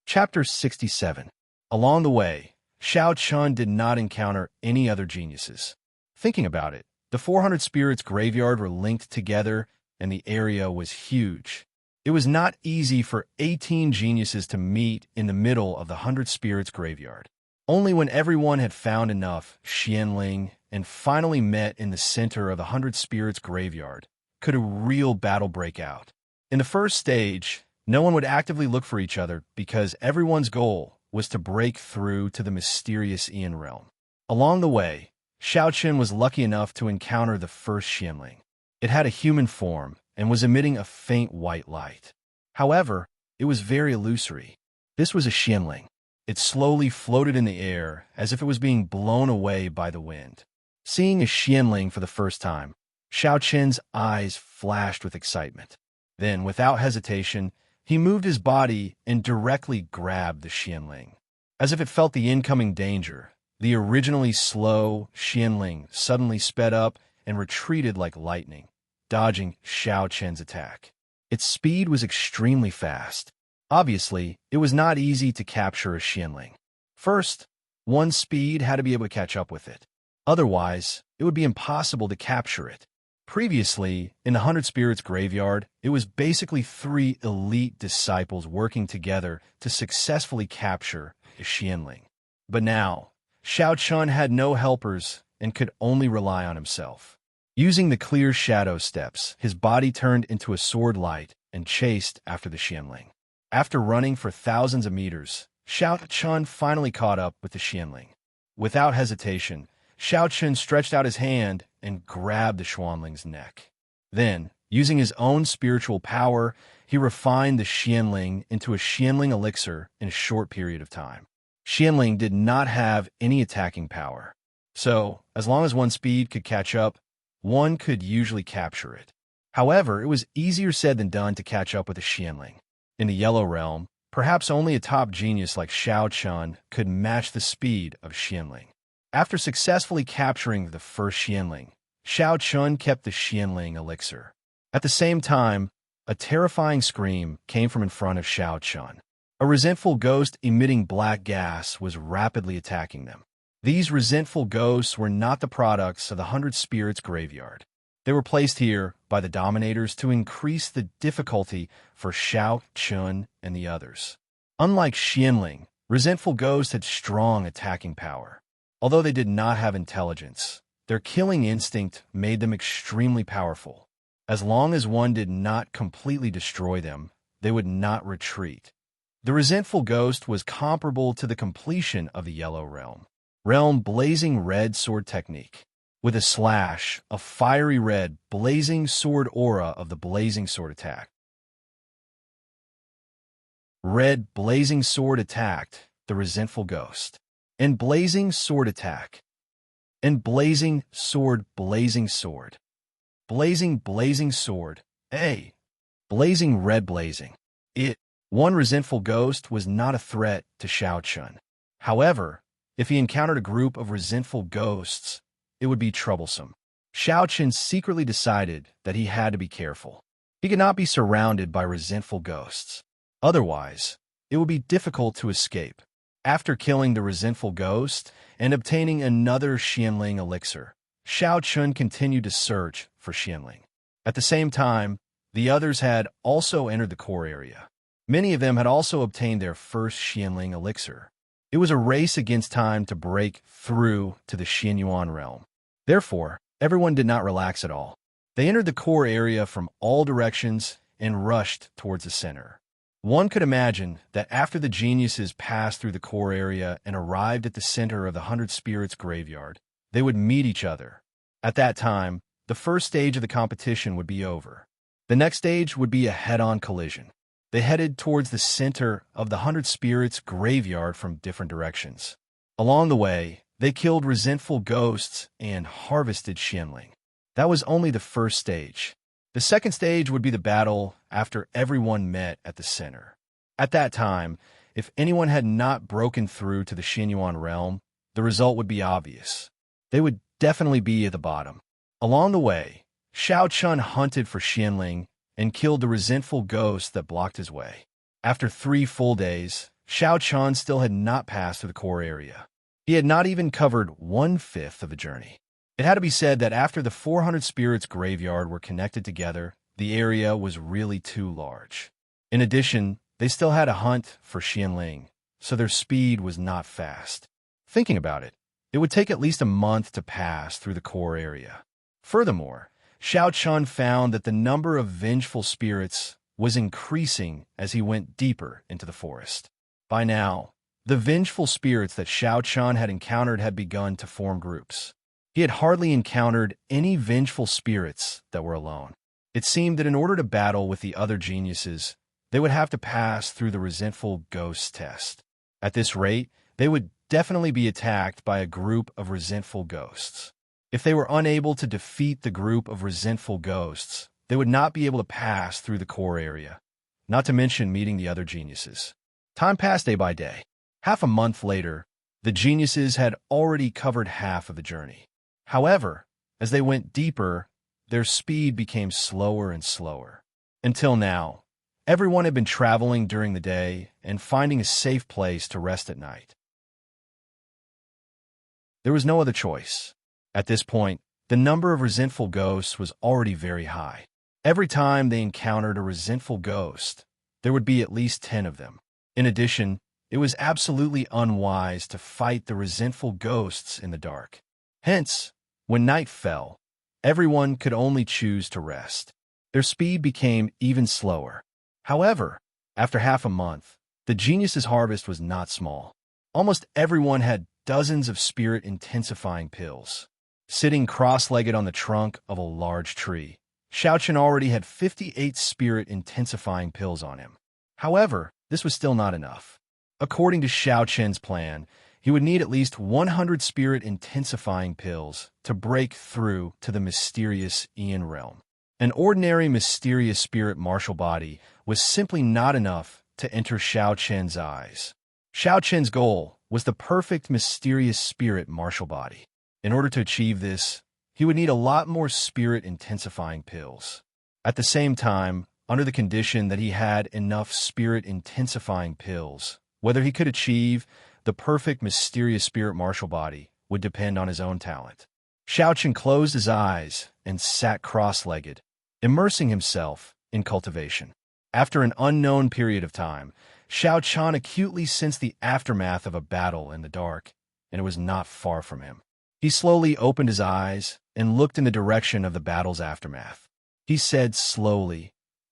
A: Chapter 67. Along the way, Xiaochen did not encounter any other geniuses. Thinking about it, the 400 Spirits graveyard were linked together and the area was huge. It was not easy for 18 geniuses to meet in the middle of the 100 Spirits graveyard. Only when everyone had found enough Xianling and finally met in the center of the 100 Spirits graveyard could a real battle break out. In the first stage, no one would actively look for each other because everyone's goal was to break through to the mysterious Ian realm. Along the way, Xiaochen was lucky enough to encounter the first Xianling. It had a human form and was emitting a faint white light. However, it was very illusory. This was a Xianling. It slowly floated in the air as if it was being blown away by the wind. Seeing a Xianling for the first time, Xiaochen's eyes flashed with excitement. Then, without hesitation, he moved his body and directly grabbed the Xianling. As if it felt the incoming danger, the originally slow Xianling suddenly sped up and retreated like lightning, dodging Xiaochen's attack. Its speed was extremely fast. Obviously, it was not easy to capture a Xianling. First, one's speed had to be able to catch up with it. Otherwise, it would be impossible to capture it. Previously, in the Hundred Spirits graveyard, it was basically 3 elite disciples working together to successfully capture the Xianling. But now, Xiao Chun had no helpers and could only rely on himself. Using the clear shadow steps, his body turned into a sword light and chased after the Xianling. After running for thousands of meters, Xiao Chun finally caught up with the Xianling. Without hesitation, Xiao Chun stretched out his hand and grabbed the Xuanling's neck. Then, using his own spiritual power, he refined the Xianling into a Xianling elixir in a short period of time. Xianling did not have any attacking power, so as long as one's speed could catch up, one could usually capture it. However, it was easier said than done to catch up with a Xianling. In the Yellow Realm, perhaps only a top genius like Xiao Chun could match the speed of Xianling. After successfully capturing the first Xianling, Xiao Chun kept the Xianling elixir. At the same time, a terrifying scream came from in front of Xiao Chun. A resentful ghost emitting black gas was rapidly attacking them. These resentful ghosts were not the products of the Hundred Spirits graveyard. They were placed here by the Dominators to increase the difficulty for Xiao Chun and the others. Unlike Xianling, resentful ghosts had strong attacking power. Although they did not have intelligence, their killing instinct made them extremely powerful. As long as one did not completely destroy them, they would not retreat. The resentful ghost was comparable to the completion of the Yellow Realm blazing red sword technique. With a slash, a fiery red, blazing sword aura of the blazing sword attack. Red blazing sword attacked the resentful ghost. And blazing sword attack. And blazing sword. Blazing sword. A. Blazing red blazing. One resentful ghost was not a threat to Xiao Chun. However, if he encountered a group of resentful ghosts, it would be troublesome. Xiao Chun secretly decided that he had to be careful. He could not be surrounded by resentful ghosts. Otherwise, it would be difficult to escape. After killing the resentful ghost and obtaining another Xianling elixir, Xiao Chun continued to search for Xianling. At the same time, the others had also entered the core area. Many of them had also obtained their first Xianling elixir. It was a race against time to break through to the Xianyuan realm. Therefore, everyone did not relax at all. They entered the core area from all directions and rushed towards the center. One could imagine that after the geniuses passed through the core area and arrived at the center of the Hundred Spirits graveyard, they would meet each other. At that time, the first stage of the competition would be over. The next stage would be a head-on collision. They headed towards the center of the Hundred Spirits graveyard from different directions. Along the way, they killed resentful ghosts and harvested Xianling. That was only the first stage. The second stage would be the battle after everyone met at the center. At that time, if anyone had not broken through to the Xianyuan realm, the result would be obvious. They would definitely be at the bottom. Along the way, Xiao Chun hunted for Xianling and killed the resentful ghost that blocked his way. After 3 full days, Xiao Chun still had not passed through the core area. He had not even covered 1/5 of the journey. It had to be said that after the 400 Spirits graveyard were connected together, the area was really too large. In addition, they still had a hunt for Xianling, so their speed was not fast. Thinking about it, it would take at least a month to pass through the core area. Furthermore, Xiao Chun found that the number of vengeful spirits was increasing as he went deeper into the forest. By now, the vengeful spirits that Xiao Chun had encountered had begun to form groups. He had hardly encountered any vengeful spirits that were alone. It seemed that in order to battle with the other geniuses, they would have to pass through the resentful ghost test. At this rate, they would definitely be attacked by a group of resentful ghosts. If they were unable to defeat the group of resentful ghosts, they would not be able to pass through the core area, not to mention meeting the other geniuses. Time passed day by day. Half a month later, the geniuses had already covered half of the journey. However, as they went deeper, their speed became slower and slower. Until now, everyone had been traveling during the day and finding a safe place to rest at night. There was no other choice. At this point, The number of resentful ghosts was already very high. Every time they encountered a resentful ghost, there would be at least 10 of them. In addition, it was absolutely unwise to fight the resentful ghosts in the dark. Hence, when night fell, everyone could only choose to rest. Their speed became even slower. However, after half a month, the genius's harvest was not small. Almost everyone had dozens of spirit-intensifying pills. Sitting cross-legged on the trunk of a large tree, Xiaochen already had 58 spirit-intensifying pills on him. However, this was still not enough. According to Xiaochen's plan, he would need at least 100 spirit-intensifying pills to break through to the mysterious Ian realm. An ordinary mysterious spirit martial body was simply not enough to enter Xiaochen's eyes. Xiaochen's goal was the perfect mysterious spirit martial body. In order to achieve this, he would need a lot more spirit-intensifying pills. At the same time, under the condition that he had enough spirit-intensifying pills, whether he could achieve the perfect mysterious spirit martial body would depend on his own talent. Xiaochen closed his eyes and sat cross-legged, immersing himself in cultivation. After an unknown period of time, Xiaochen acutely sensed the aftermath of a battle in the dark, and it was not far from him. He slowly opened his eyes and looked in the direction of the battle's aftermath. He said slowly,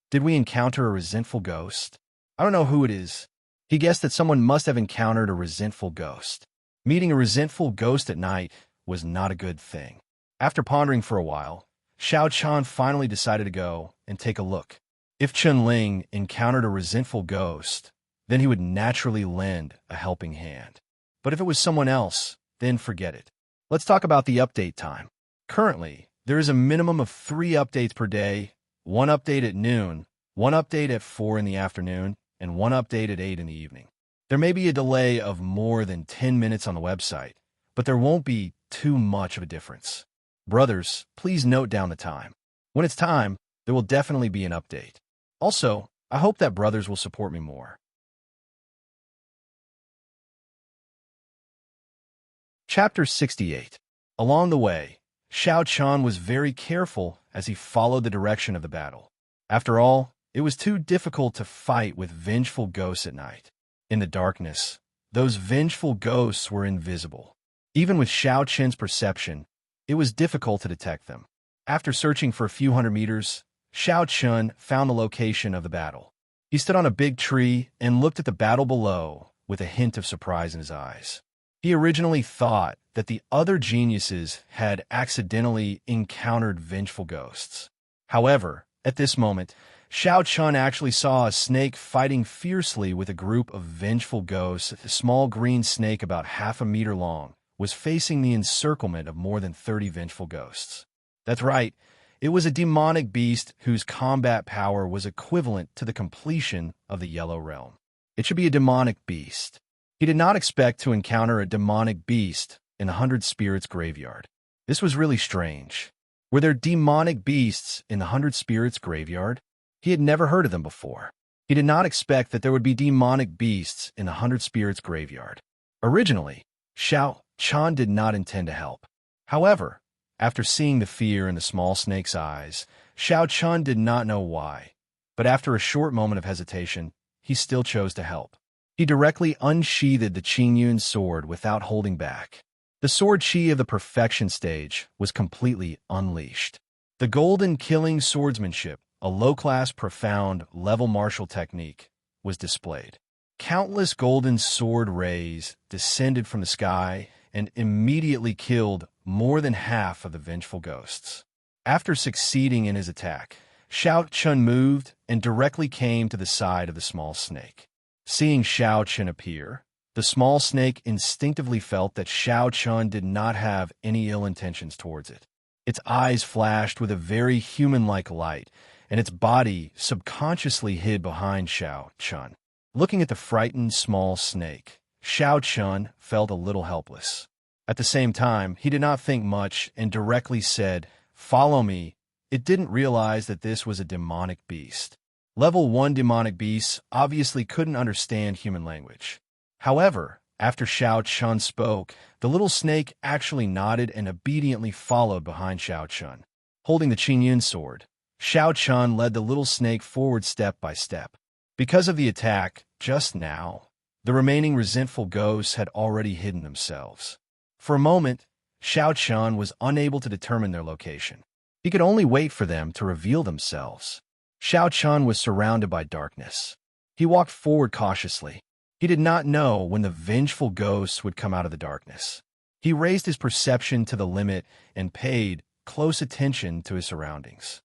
A: "Did we encounter a resentful ghost? I don't know who it is." He guessed that someone must have encountered a resentful ghost. Meeting a resentful ghost at night was not a good thing. After pondering for a while, Xiaochen finally decided to go and take a look. If Chunling encountered a resentful ghost, then he would naturally lend a helping hand. But if it was someone else, then forget it. Let's talk about the update time. Currently, there is a minimum of 3 updates per day, 1 update at noon, 1 update at 4 in the afternoon, and 1 update at 8 in the evening. There may be a delay of more than 10 minutes on the website, but there won't be too much of a difference. Brothers, please note down the time. When it's time, there will definitely be an update. Also, I hope that brothers will support me more. Chapter 68. Along the way, Xiaochen was very careful as he followed the direction of the battle. After all, it was too difficult to fight with vengeful ghosts at night. In the darkness, those vengeful ghosts were invisible. Even with Xiaochen's perception, it was difficult to detect them. After searching for a few hundred meters, Xiaochen found the location of the battle. He stood on a big tree and looked at the battle below with a hint of surprise in his eyes. He originally thought that the other geniuses had accidentally encountered vengeful ghosts. However, at this moment, Xiaochen actually saw a snake fighting fiercely with a group of vengeful ghosts. A small green snake about half a meter long was facing the encirclement of more than 30 vengeful ghosts. That's right, it was a demonic beast whose combat power was equivalent to the completion of the Yellow Realm. It should be a demonic beast. He did not expect to encounter a demonic beast in the 100 Spirits graveyard. This was really strange. Were there demonic beasts in the 100 Spirits graveyard? He had never heard of them before. He did not expect that there would be demonic beasts in the 100 Spirits graveyard. Originally, Xiaochen did not intend to help. However, after seeing the fear in the small snake's eyes, Xiaochen did not know why. But after a short moment of hesitation, he still chose to help. He directly unsheathed the Qingyun's sword without holding back. The sword chi of the perfection stage was completely unleashed. The golden killing swordsmanship, a low-class profound level martial technique, was displayed. Countless golden sword rays descended from the sky and immediately killed more than half of the vengeful ghosts. After succeeding in his attack, Xiaochen moved and directly came to the side of the small snake. Seeing Xiaochen appear, the small snake instinctively felt that Xiaochen did not have any ill intentions towards it. Its eyes flashed with a very human-like light, and its body subconsciously hid behind Xiaochen. Looking at the frightened small snake, Xiaochen felt a little helpless. At the same time, he did not think much and directly said, "Follow me." It didn't realize that this was a demonic beast. Level 1 demonic beasts obviously couldn't understand human language. However, After Xiao Chun spoke, the little snake actually nodded and obediently followed behind Xiao Chun. Holding the Qingyun sword, Xiao Chun led the little snake forward step by step. Because of the attack just now, the remaining resentful ghosts had already hidden themselves. For a moment, Xiao Chun was unable to determine their location. He could only wait for them to reveal themselves. Xiao Chun was surrounded by darkness. He walked forward cautiously. He did not know when the vengeful ghosts would come out of the darkness. He raised his perception to the limit and paid close attention to his surroundings.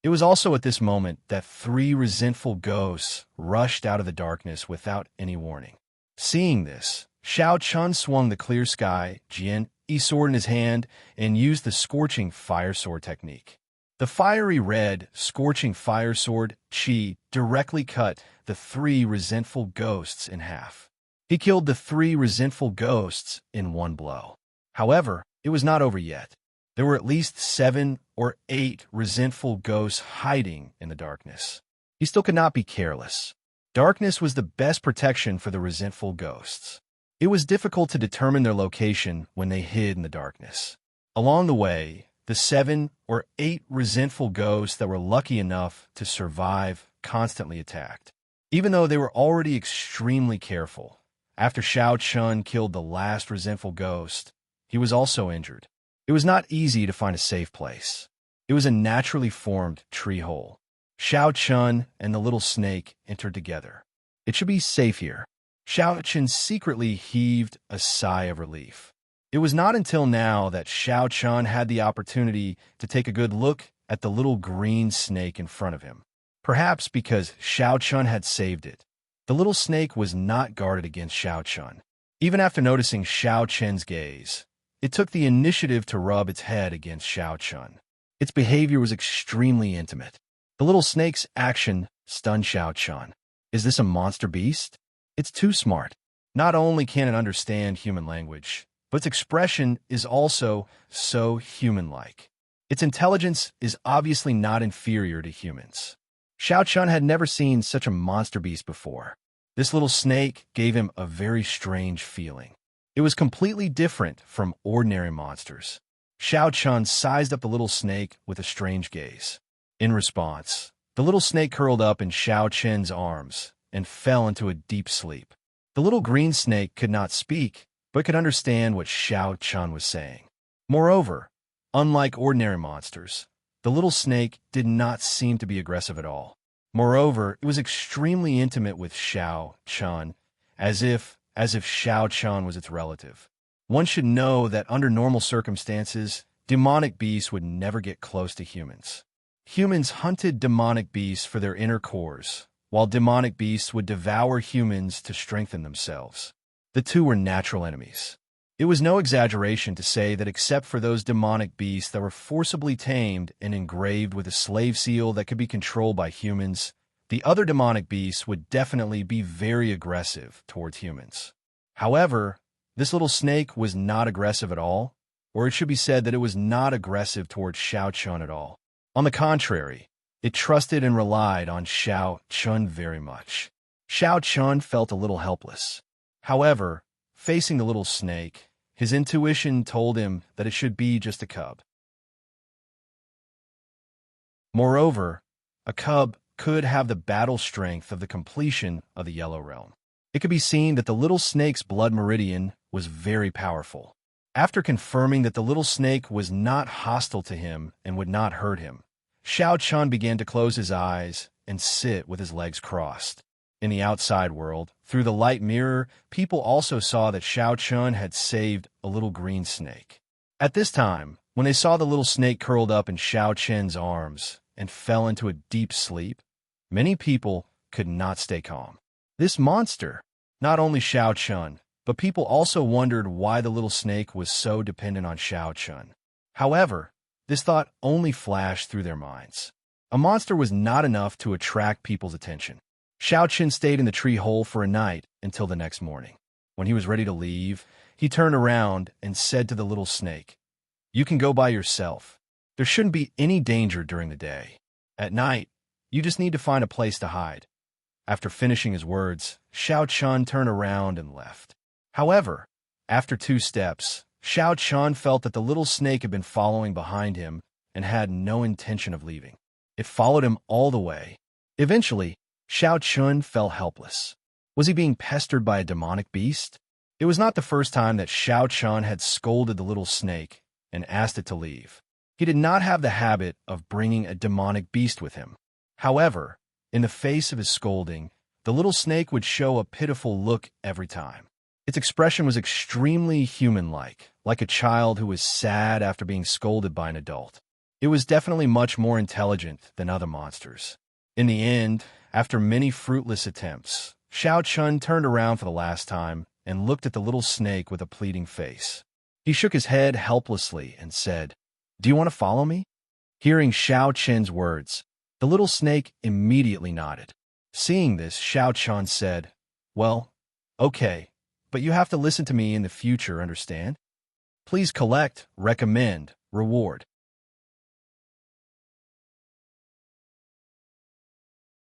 A: It was also at this moment that 3 resentful ghosts rushed out of the darkness without any warning. Seeing this, Xiao Chun swung the clear sky, Jian, sword in his hand, and used the scorching fire sword technique. The fiery red, scorching fire sword, Qi, directly cut the 3 resentful ghosts in half. He killed the 3 resentful ghosts in one blow. However, it was not over yet. There were at least 7 or 8 resentful ghosts hiding in the darkness. He still could not be careless. Darkness was the best protection for the resentful ghosts. It was difficult to determine their location when they hid in the darkness. Along the way, the 7 or 8 resentful ghosts that were lucky enough to survive constantly attacked. Even though they were already extremely careful, after Xiao Chun killed the last resentful ghost, he was also injured. It was not easy to find a safe place. It was a naturally formed tree hole. Xiao Chun and the little snake entered together. It should be safe here. Xiao Chun secretly heaved a sigh of relief. It was not until now that Xiao Chun had the opportunity to take a good look at the little green snake in front of him. Perhaps because Xiao Chun had saved it, the little snake was not guarded against Xiao Chun. Even after noticing Xiao Chun's gaze, it took the initiative to rub its head against Xiao Chun. Its behavior was extremely intimate. The little snake's action stunned Xiao Chun. Is this a monster beast? It's too smart. Not only can it understand human language, but its expression is also so human-like. Its intelligence is obviously not inferior to humans. Xiao Chun had never seen such a monster beast before. This little snake gave him a very strange feeling. It was completely different from ordinary monsters. Xiao Chun sized up the little snake with a strange gaze. In response, the little snake curled up in Xiao Chun's arms and fell into a deep sleep. The little green snake could not speak, but could understand what Xiao Chun was saying. Moreover, unlike ordinary monsters, the little snake did not seem to be aggressive at all. Moreover, it was extremely intimate with Xiao Chun, as if Xiao Chun was its relative. One should know that under normal circumstances, demonic beasts would never get close to humans. Humans hunted demonic beasts for their inner cores, while demonic beasts would devour humans to strengthen themselves. The two were natural enemies. It was no exaggeration to say that except for those demonic beasts that were forcibly tamed and engraved with a slave seal that could be controlled by humans, the other demonic beasts would definitely be very aggressive towards humans. However, this little snake was not aggressive at all, or it should be said that it was not aggressive towards Xiao Chun at all. On the contrary, it trusted and relied on Xiao Chun very much. Xiao Chun felt a little helpless. However, facing the little snake, his intuition told him that it should be just a cub. Moreover, a cub could have the battle strength of the completion of the Yellow Realm. It could be seen that the little snake's blood meridian was very powerful. After confirming that the little snake was not hostile to him and would not hurt him, Xiao Chun began to close his eyes and sit with his legs crossed. In the outside world, through the light mirror, people also saw that Xiao Chun had saved a little green snake. At this time, when they saw the little snake curled up in Xiao Chun's arms and fell into a deep sleep, many people could not stay calm. This monster, not only Xiao Chun, but people also wondered why the little snake was so dependent on Xiao Chun. However, this thought only flashed through their minds. A monster was not enough to attract people's attention. Xiao Chun stayed in the tree hole for a night until the next morning. When he was ready to leave, he turned around and said to the little snake, "You can go by yourself. There shouldn't be any danger during the day. At night, you just need to find a place to hide." After finishing his words, Xiao Chun turned around and left. However, after 2 steps, Xiao Chun felt that the little snake had been following behind him and had no intention of leaving. It followed him all the way. Eventually, Xiao Chun felt helpless. Was he being pestered by a demonic beast? It was not the first time that Xiao Chun had scolded the little snake and asked it to leave. He did not have the habit of bringing a demonic beast with him. However, in the face of his scolding, the little snake would show a pitiful look every time. Its expression was extremely human-like a child who was sad after being scolded by an adult. It was definitely much more intelligent than other monsters. In the end, after many fruitless attempts, Xiao Chun turned around for the last time and looked at the little snake with a pleading face. He shook his head helplessly and said, "Do you want to follow me?" Hearing Xiao Chun's words, the little snake immediately nodded. Seeing this, Xiao Chun said, "Well, okay, but you have to listen to me in the future, understand? Please collect, recommend, reward."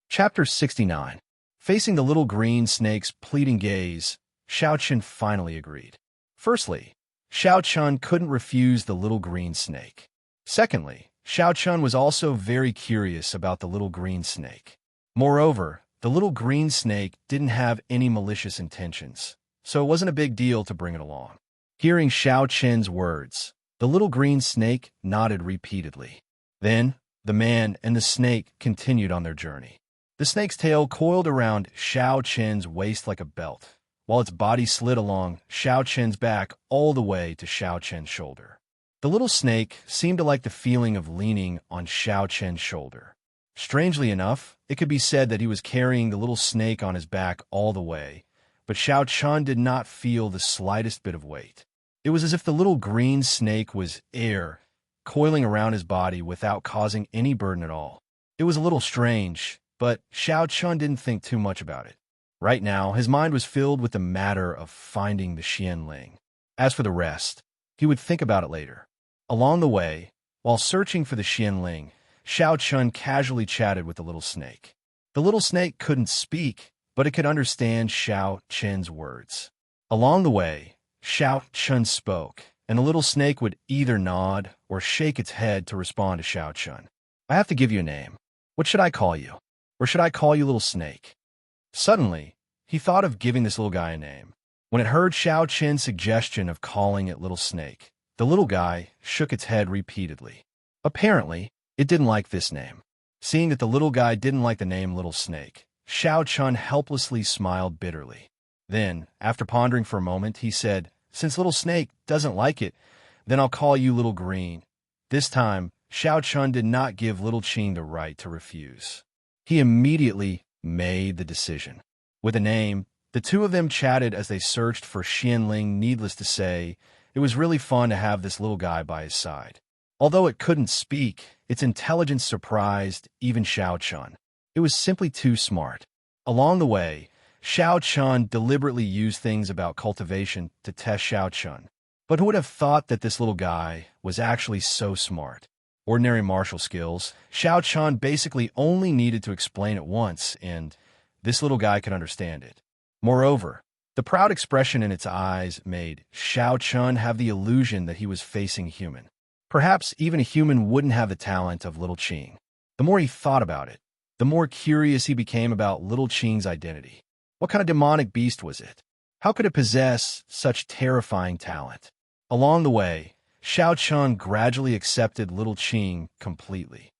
A: Chapter 69. Facing the little green snake's pleading gaze, Xiao Chun finally agreed. Firstly, Xiao Chun couldn't refuse the little green snake. Secondly, Xiao Chun was also very curious about the little green snake. Moreover, the little green snake didn't have any malicious intentions, so it wasn't a big deal to bring it along. Hearing Xiao Chun's words, the little green snake nodded repeatedly. Then, the man and the snake continued on their journey. The snake's tail coiled around Xiao Chun's waist like a belt, while its body slid along Xiao Chun's back all the way to Xiao Chun's shoulder. The little snake seemed to like the feeling of leaning on Xiao Chun's shoulder. Strangely enough, it could be said that he was carrying the little snake on his back all the way, but Xiao Chun did not feel the slightest bit of weight. It was as if the little green snake was air, coiling around his body without causing any burden at all. It was a little strange, but Xiao Chun didn't think too much about it. Right now, his mind was filled with the matter of finding the Xianling. As for the rest, he would think about it later. Along the way, while searching for the Xianling, Xiao Chun casually chatted with the little snake. The little snake couldn't speak, but it could understand Xiao Chun's words. Along the way, Xiao Chun spoke, and the little snake would either nod or shake its head to respond to Xiao Chun. "I have to give you a name. What should I call you? Or should I call you Little Snake?" Suddenly, he thought of giving this little guy a name. When it heard Xiao Chun's suggestion of calling it Little Snake, the little guy shook its head repeatedly. Apparently, it didn't like this name. Seeing that the little guy didn't like the name Little Snake, Xiao Chun helplessly smiled bitterly. Then, after pondering for a moment, he said, "Since Little Snake doesn't like it, then I'll call you Little Green." This time, Xiao Chun did not give Little Qing the right to refuse. He immediately made the decision. With a name, the two of them chatted as they searched for Xianling. Needless to say, it was really fun to have this little guy by his side. Although it couldn't speak, its intelligence surprised even Xiao Chun. It was simply too smart. Along the way, Xiao Chun deliberately used things about cultivation to test Xiao Chun. But who would have thought that this little guy was actually so smart? Ordinary martial skills, Xiao Chun basically only needed to explain it once, and this little guy could understand it. Moreover, the proud expression in its eyes made Xiao Chun have the illusion that he was facing a human. Perhaps even a human wouldn't have the talent of Little Qing. The more he thought about it, the more curious he became about Little Qing's identity. What kind of demonic beast was it? How could it possess such terrifying talent? Along the way, Xiao Chun gradually accepted Little Qing completely.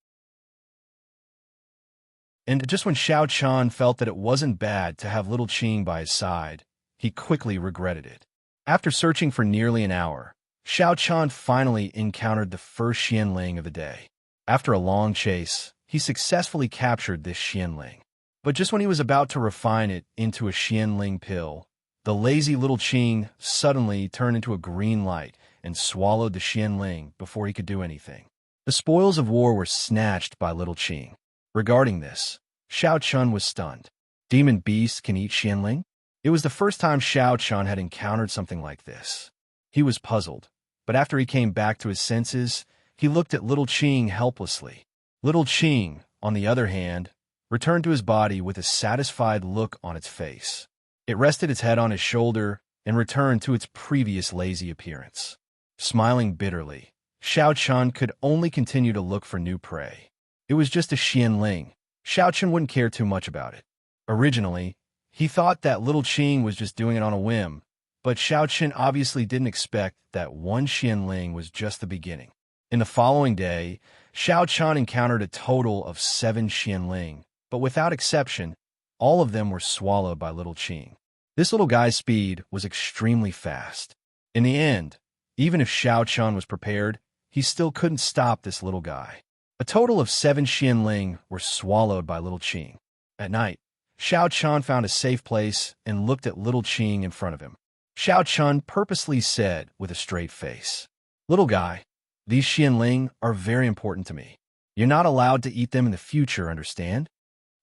A: And just when Xiao Chun felt that it wasn't bad to have Little Qing by his side, he quickly regretted it. After searching for nearly an hour, Xiao Chun finally encountered the first Xianling of the day. After a long chase, he successfully captured this Xianling. But just when he was about to refine it into a Xianling pill, the lazy Little Qing suddenly turned into a green light and swallowed the Xianling before he could do anything. The spoils of war were snatched by Little Qing. Regarding this, Xiao Chun was stunned. Demon beasts can eat Xianling? It was the first time Xiao Chun had encountered something like this. He was puzzled, but after he came back to his senses, he looked at Little Qing helplessly. Little Qing, on the other hand, returned to his body with a satisfied look on its face. It rested its head on his shoulder and returned to its previous lazy appearance. Smiling bitterly, Xiao Chun could only continue to look for new prey. It was just a Xianling. Xiao Chun wouldn't care too much about it. Originally, he thought that little Qing was just doing it on a whim, but Xiao Chun obviously didn't expect that one Xianling was just the beginning. In the following day, Xiao Chun encountered a total of 7 Xianling, but without exception, all of them were swallowed by little Qing. This little guy's speed was extremely fast. In the end, even if Xiao Chun was prepared, he still couldn't stop this little guy. A total of 7 Xianling were swallowed by little Qing. At night, Xiao Chun found a safe place and looked at little Qing in front of him. Xiao Chun purposely said with a straight face, "Little guy, these Xianling are very important to me. You're not allowed to eat them in the future, understand?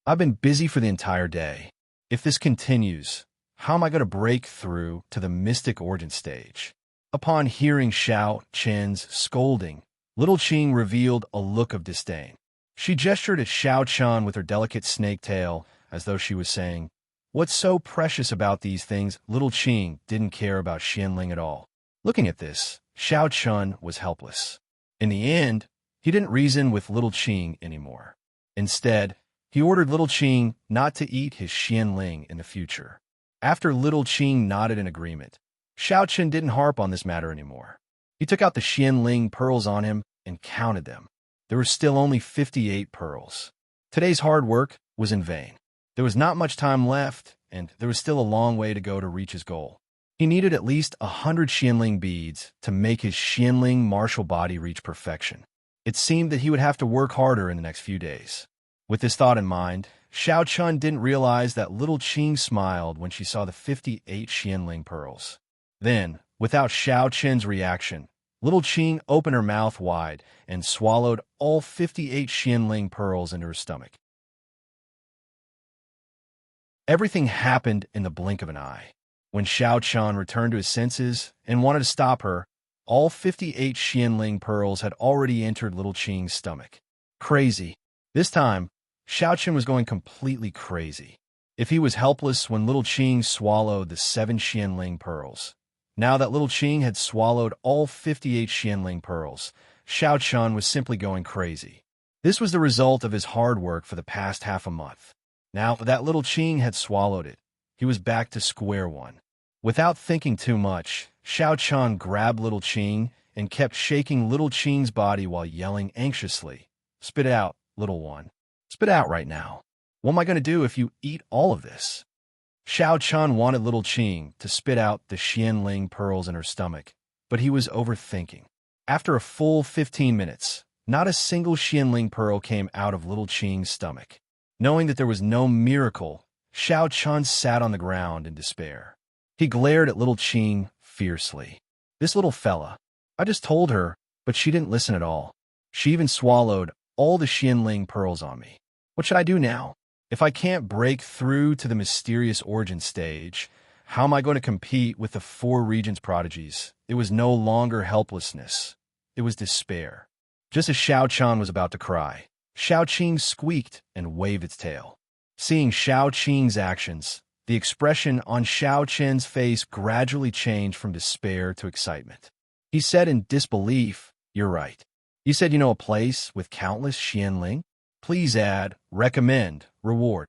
A: I've been busy for the entire day. If this continues, how am I going to break through to the mystic origin stage?" Upon hearing Xiao Chen's scolding, little Qing revealed a look of disdain. She gestured at Xiao Chun with her delicate snake tail, as though she was saying, "What's so precious about these things?" Little Qing didn't care about Xianling at all. Looking at this, Xiao Chun was helpless. In the end, he didn't reason with little Qing anymore. Instead, he ordered little Qing not to eat his Xianling in the future. After little Qing nodded in agreement, Xiao Chun didn't harp on this matter anymore. He took out the Xianling pearls on him and counted them. There were still only 58 pearls. Today's hard work was in vain. There was not much time left, and there was still a long way to go to reach his goal. He needed at least 100 Xianling beads to make his Xianling martial body reach perfection. It seemed that he would have to work harder in the next few days. With this thought in mind, Xiao Chun didn't realize that little Qing smiled when she saw the 58 Xianling pearls. Then, without Xiao Chen's reaction, little Qing opened her mouth wide and swallowed all 58 Xianling pearls into her stomach. Everything happened in the blink of an eye. When Xiao Chun returned to his senses and wanted to stop her, all 58 Xianling pearls had already entered little Qing's stomach. Crazy. This time, Xiao Chun was going completely crazy. If he was helpless when little Qing swallowed the 7 Xianling pearls, now that little Qing had swallowed all 58 Xianling pearls, Xiao Chun was simply going crazy. This was the result of his hard work for the past half a month. Now that little Qing had swallowed it, he was back to square one. Without thinking too much, Xiao Chun grabbed little Qing and kept shaking little Qing's body while yelling anxiously, "Spit out, little one. Spit out right now. What am I going to do if you eat all of this?" Xiao Chun wanted little Qing to spit out the Xianling pearls in her stomach, but he was overthinking. After a full 15 minutes, not a single Xianling pearl came out of little Qing's stomach. Knowing that there was no miracle, Xiao Chun sat on the ground in despair. He glared at little Qing fiercely. "This little fella. I just told her, but she didn't listen at all. She even swallowed all the Xianling pearls on me. What should I do now? If I can't break through to the mysterious origin stage, how am I going to compete with the 4 Regents prodigies?" It was no longer helplessness. It was despair. Just as Xiao Chun was about to cry, Xiao Qing squeaked and waved its tail. Seeing Xiao Qing's actions, the expression on Xiao Chen's face gradually changed from despair to excitement. He said in disbelief, "You're right. You said you know a place with countless Xianling? Please add, recommend, reward."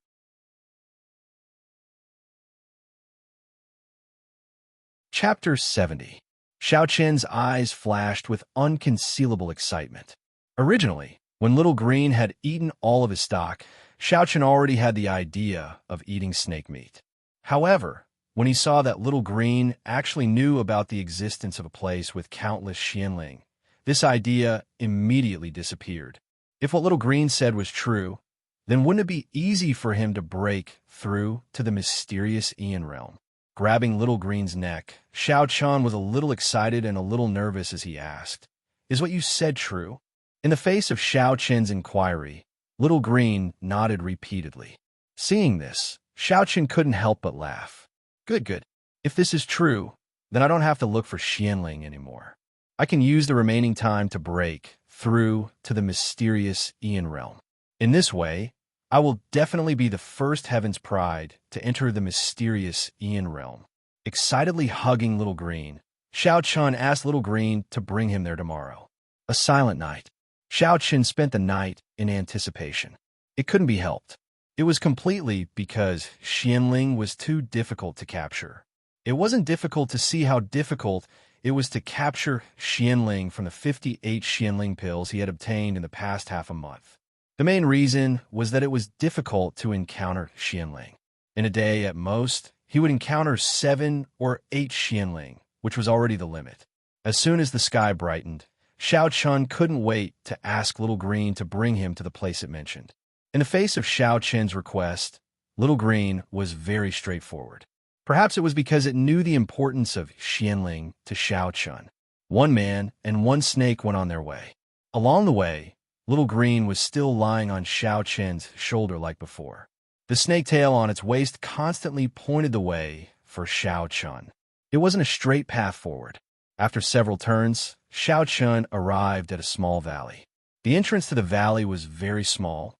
A: Chapter 70. Xiao Chen's eyes flashed with unconcealable excitement. Originally, when Little Green had eaten all of his stock, Xiao Chen already had the idea of eating snake meat. However, when he saw that Little Green actually knew about the existence of a place with countless Xianling, this idea immediately disappeared. If what Little Green said was true, then wouldn't it be easy for him to break through to the mysterious Ian realm? Grabbing Little Green's neck, Xiao Chun was a little excited and a little nervous as he asked, "Is what you said true?" In the face of Xiao Chen's inquiry, Little Green nodded repeatedly. Seeing this, Xiao Chen couldn't help but laugh. Good. If this is true, then I don't have to look for Xianling anymore. I can use the remaining time to break through to the mysterious Ian realm. In this way, I will definitely be the first Heaven's Pride to enter the mysterious Ian realm. Excitedly hugging Little Green, Xiao Chun asked Little Green to bring him there tomorrow. A silent night. Xiao Chun spent the night in anticipation. It couldn't be helped. It was completely because Xianling was too difficult to capture. It wasn't difficult to see how difficult it was to capture Xianling from the 58 Xianling pills he had obtained in the past half a month. The main reason was that it was difficult to encounter Xianling. In a day at most, he would encounter 7 or 8 Xianling, which was already the limit. As soon as the sky brightened, Xiao Chun couldn't wait to ask Little Green to bring him to the place it mentioned. In the face of Xiao Chen's request, Little Green was very straightforward. Perhaps it was because it knew the importance of Xianling to Xiao Chun. One man and one snake went on their way. Along the way, Little Green was still lying on Xiao Chen's shoulder like before. The snake tail on its waist constantly pointed the way for Xiao Chun. It wasn't a straight path forward. After several turns, Xiao Chun arrived at a small valley. The entrance to the valley was very small,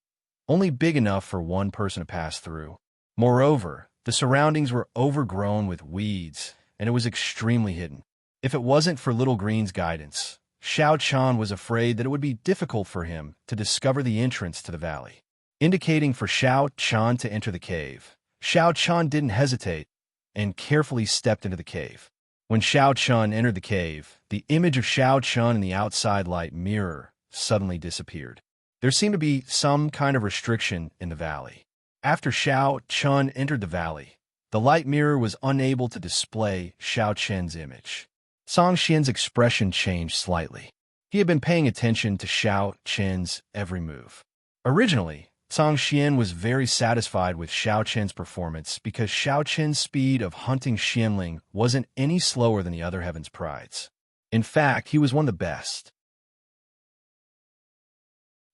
A: only big enough for one person to pass through. Moreover, the surroundings were overgrown with weeds, and it was extremely hidden. If it wasn't for Little Green's guidance, Xiao Chun was afraid that it would be difficult for him to discover the entrance to the valley. Indicating for Xiao Chun to enter the cave, Xiao Chun didn't hesitate and carefully stepped into the cave. When Xiao Chun entered the cave, the image of Xiao Chun in the outside light mirror suddenly disappeared. There seemed to be some kind of restriction in the valley. After Xiao Chun entered the valley, the light mirror was unable to display Xiao Chen's image. Song Xian's expression changed slightly. He had been paying attention to Xiao Chen's every move. Originally, Song Xian was very satisfied with Xiao Chen's performance because Xiao Chen's speed of hunting Xianling wasn't any slower than the other Heaven's Prides. In fact, he was one of the best.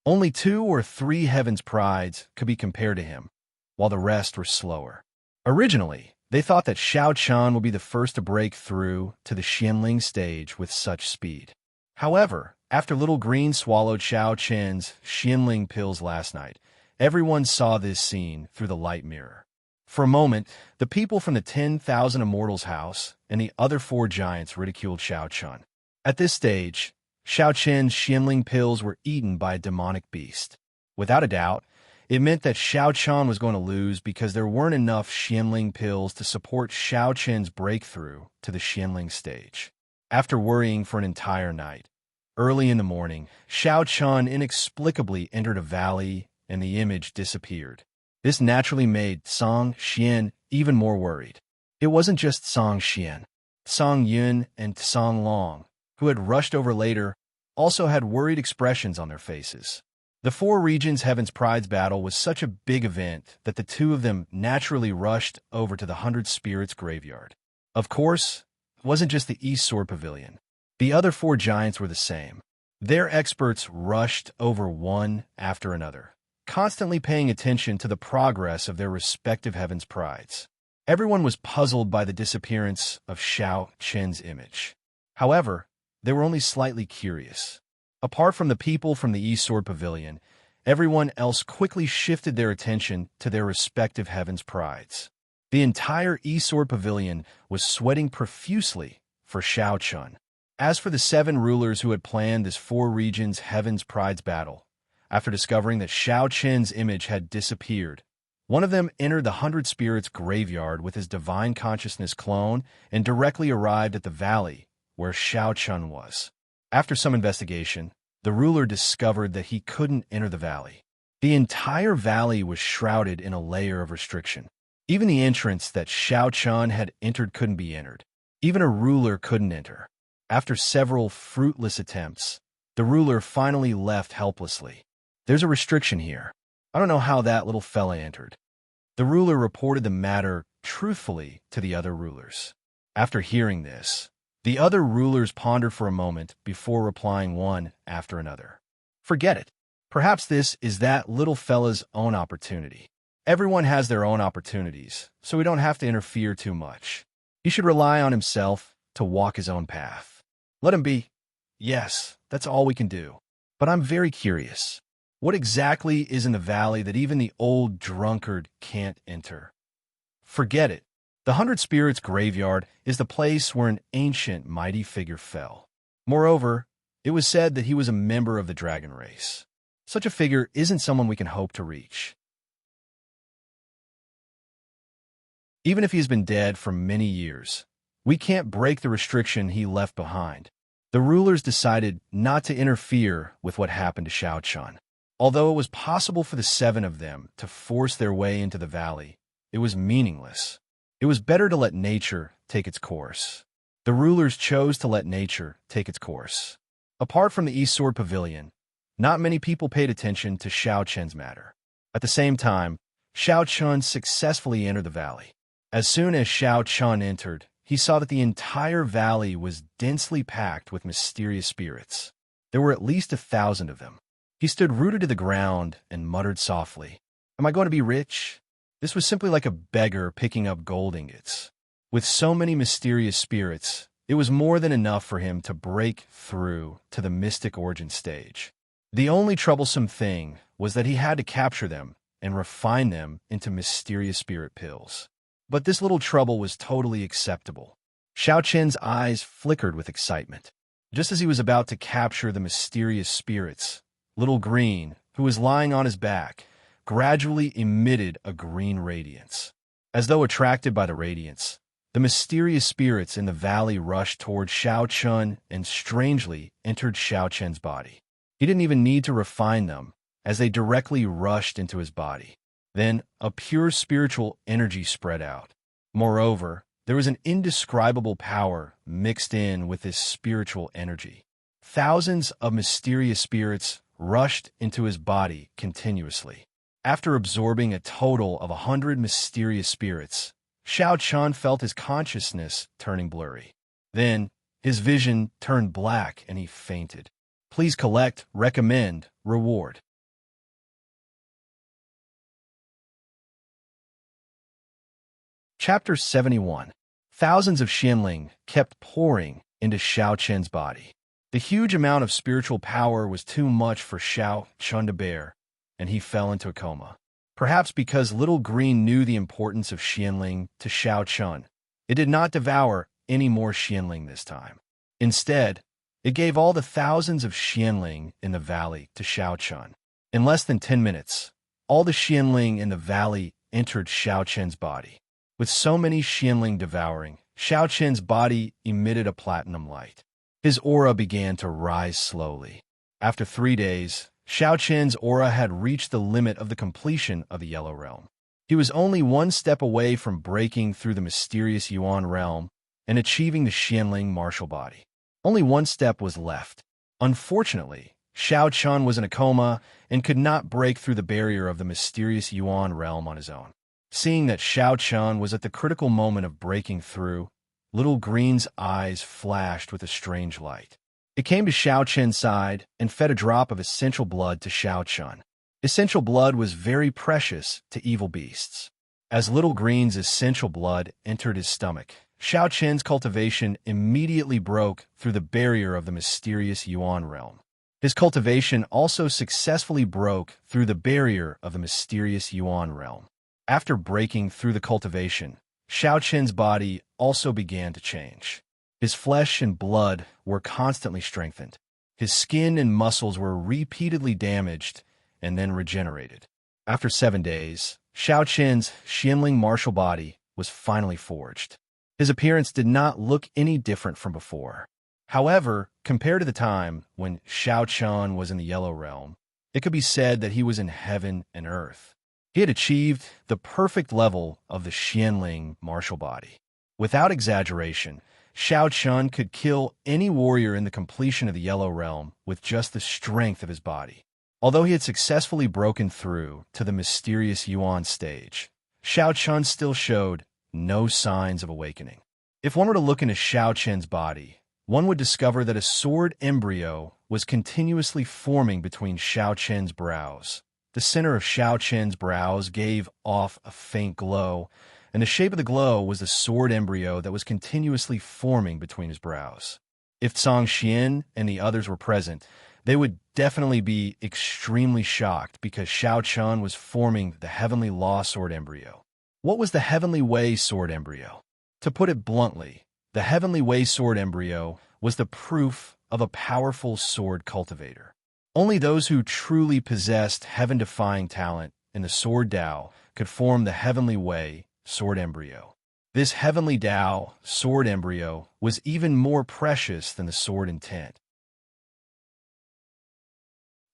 A: Only 2 or 3 Heaven's Prides could be compared to him, while the rest were slower. Originally, they thought that Xiao Chun would be the first to break through to the Xianling stage with such speed. However, after Little Green swallowed Xiao Chen's Xianling pills last night, everyone saw this scene through the light mirror. For a moment, the people from the 10,000 Immortals house and the other 4 giants ridiculed Xiao Chun. At this stage, Xiao Chen's Xianling pills were eaten by a demonic beast. Without a doubt, it meant that Xiao Chun was going to lose because there weren't enough Xianling pills to support Xiao Chen's breakthrough to the Xianling stage. After worrying for an entire night, early in the morning, Xiao Chun inexplicably entered a valley and the image disappeared. This naturally made Song Xian even more worried. It wasn't just Song Xian. Song Yun and Song Long, who had rushed over later, also had worried expressions on their faces. The 4 regions' Heaven's Prides battle was such a big event that the 2 of them naturally rushed over to the 100 Spirits graveyard. Of course, it wasn't just the East Sword Pavilion. The other 4 giants were the same. Their experts rushed over one after another, constantly paying attention to the progress of their respective Heaven's Prides. Everyone was puzzled by the disappearance of Xiao Chen's image. However, they were only slightly curious. Apart from the people from the East Sword Pavilion, everyone else quickly shifted their attention to their respective Heaven's Prides. The entire East Sword Pavilion was sweating profusely for Xiao Chun. As for the 7 rulers who had planned this 4 regions' Heaven's Prides battle, after discovering that Xiao Chen's image had disappeared, one of them entered the 100 Spirits graveyard with his Divine Consciousness clone and directly arrived at the valley where Xiao Chun was. After some investigation, the ruler discovered that he couldn't enter the valley. The entire valley was shrouded in a layer of restriction. Even the entrance that Xiao Chun had entered couldn't be entered. Even a ruler couldn't enter. After several fruitless attempts, the ruler finally left helplessly. There's a restriction here. I don't know how that little fella entered. The ruler reported the matter truthfully to the other rulers. After hearing this, the other rulers pondered for a moment before replying one after another. Forget it. Perhaps this is that little fella's own opportunity. Everyone has their own opportunities, so we don't have to interfere too much. He should rely on himself to walk his own path. Let him be. Yes, that's all we can do. But I'm very curious. What exactly is in the valley that even the old drunkard can't enter? Forget it. The Hundred Spirits graveyard is the place where an ancient, mighty figure fell. Moreover, it was said that he was a member of the dragon race. Such a figure isn't someone we can hope to reach. Even if he has been dead for many years, we can't break the restriction he left behind. The rulers decided not to interfere with what happened to Shao Chun. Although it was possible for the 7 of them to force their way into the valley, it was meaningless. It was better to let nature take its course. The rulers chose to let nature take its course. Apart from the East Sword Pavilion, not many people paid attention to Shao Chun's matter. At the same time, Shao Chun successfully entered the valley. As soon as Shao Chun entered, he saw that the entire valley was densely packed with mysterious spirits. There were at least 1,000 of them. He stood rooted to the ground and muttered softly, "Am I going to be rich?" This was simply like a beggar picking up gold ingots. With so many mysterious spirits, it was more than enough for him to break through to the mystic origin stage. The only troublesome thing was that he had to capture them and refine them into mysterious spirit pills. But this little trouble was totally acceptable. Shao Chen's eyes flickered with excitement. Just as he was about to capture the mysterious spirits, Little Green, who was lying on his back, gradually emitted a green radiance. As though attracted by the radiance, the mysterious spirits in the valley rushed toward Shao Chun and strangely entered Shao Chen's body. He didn't even need to refine them, as they directly rushed into his body. Then a pure spiritual energy spread out. Moreover, there was an indescribable power mixed in with this spiritual energy. Thousands of mysterious spirits rushed into his body continuously. After absorbing a total of 100 mysterious spirits, Shao Chun felt his consciousness turning blurry. Then, his vision turned black and he fainted. Please collect, recommend, reward. Chapter 71. Thousands of Xianling kept pouring into Shao Chen's body. The huge amount of spiritual power was too much for Shao Chun to bear, and he fell into a coma. Perhaps because Little Green knew the importance of Xianling to Shao Chun, it did not devour any more Xianling this time. Instead, it gave all the thousands of Xianling in the valley to Shao Chun. In less than 10 minutes, all the Xianling in the valley entered Shao Chen's body. With so many Xianling devouring, Shao Chen's body emitted a platinum light. His aura began to rise slowly. After 3 days, Shao Chen's aura had reached the limit of the completion of the Yellow Realm. He was only 1 step away from breaking through the mysterious Yuan realm and achieving the Xianling martial body. Only 1 step was left. Unfortunately, Shao Chun was in a coma and could not break through the barrier of the mysterious Yuan realm on his own. Seeing that Shao Chun was at the critical moment of breaking through, Little Green's eyes flashed with a strange light. It came to Shao Chen's side and fed a drop of essential blood to Shao Chun. Essential blood was very precious to evil beasts. As Little Green's essential blood entered his stomach, Shao Chen's cultivation immediately broke through the barrier of the mysterious Yuan realm. His cultivation also successfully broke through the barrier of the mysterious Yuan realm. After breaking through the cultivation, Shao Chen's body also began to change. His flesh and blood were constantly strengthened. His skin and muscles were repeatedly damaged and then regenerated. After 7 days, Shao Chen's Xianling martial body was finally forged. His appearance did not look any different from before. However, compared to the time when Shao Chun was in the Yellow Realm, it could be said that he was in heaven and earth. He had achieved the perfect level of the Xianling martial body. Without exaggeration, Shao Chun could kill any warrior in the completion of the Yellow Realm with just the strength of his body. Although he had successfully broken through to the mysterious Yuan stage, Shao Chun still showed no signs of awakening. If one were to look into Shao Chen's body, one would discover that a sword embryo was continuously forming between Shao Chen's brows. The center of Shao Chen's brows gave off a faint glow, and the shape of the glow was the sword embryo that was continuously forming between his brows. If Tsang Xian and the others were present, they would definitely be extremely shocked because Shao Chun was forming the Heavenly Law Sword embryo. What was the Heavenly Way Sword embryo? To put it bluntly, the Heavenly Way Sword embryo was the proof of a powerful sword cultivator. Only those who truly possessed heaven-defying talent in the Sword Tao could form the Heavenly Way Sword embryo. This Heavenly Tao Sword embryo was even more precious than the sword intent.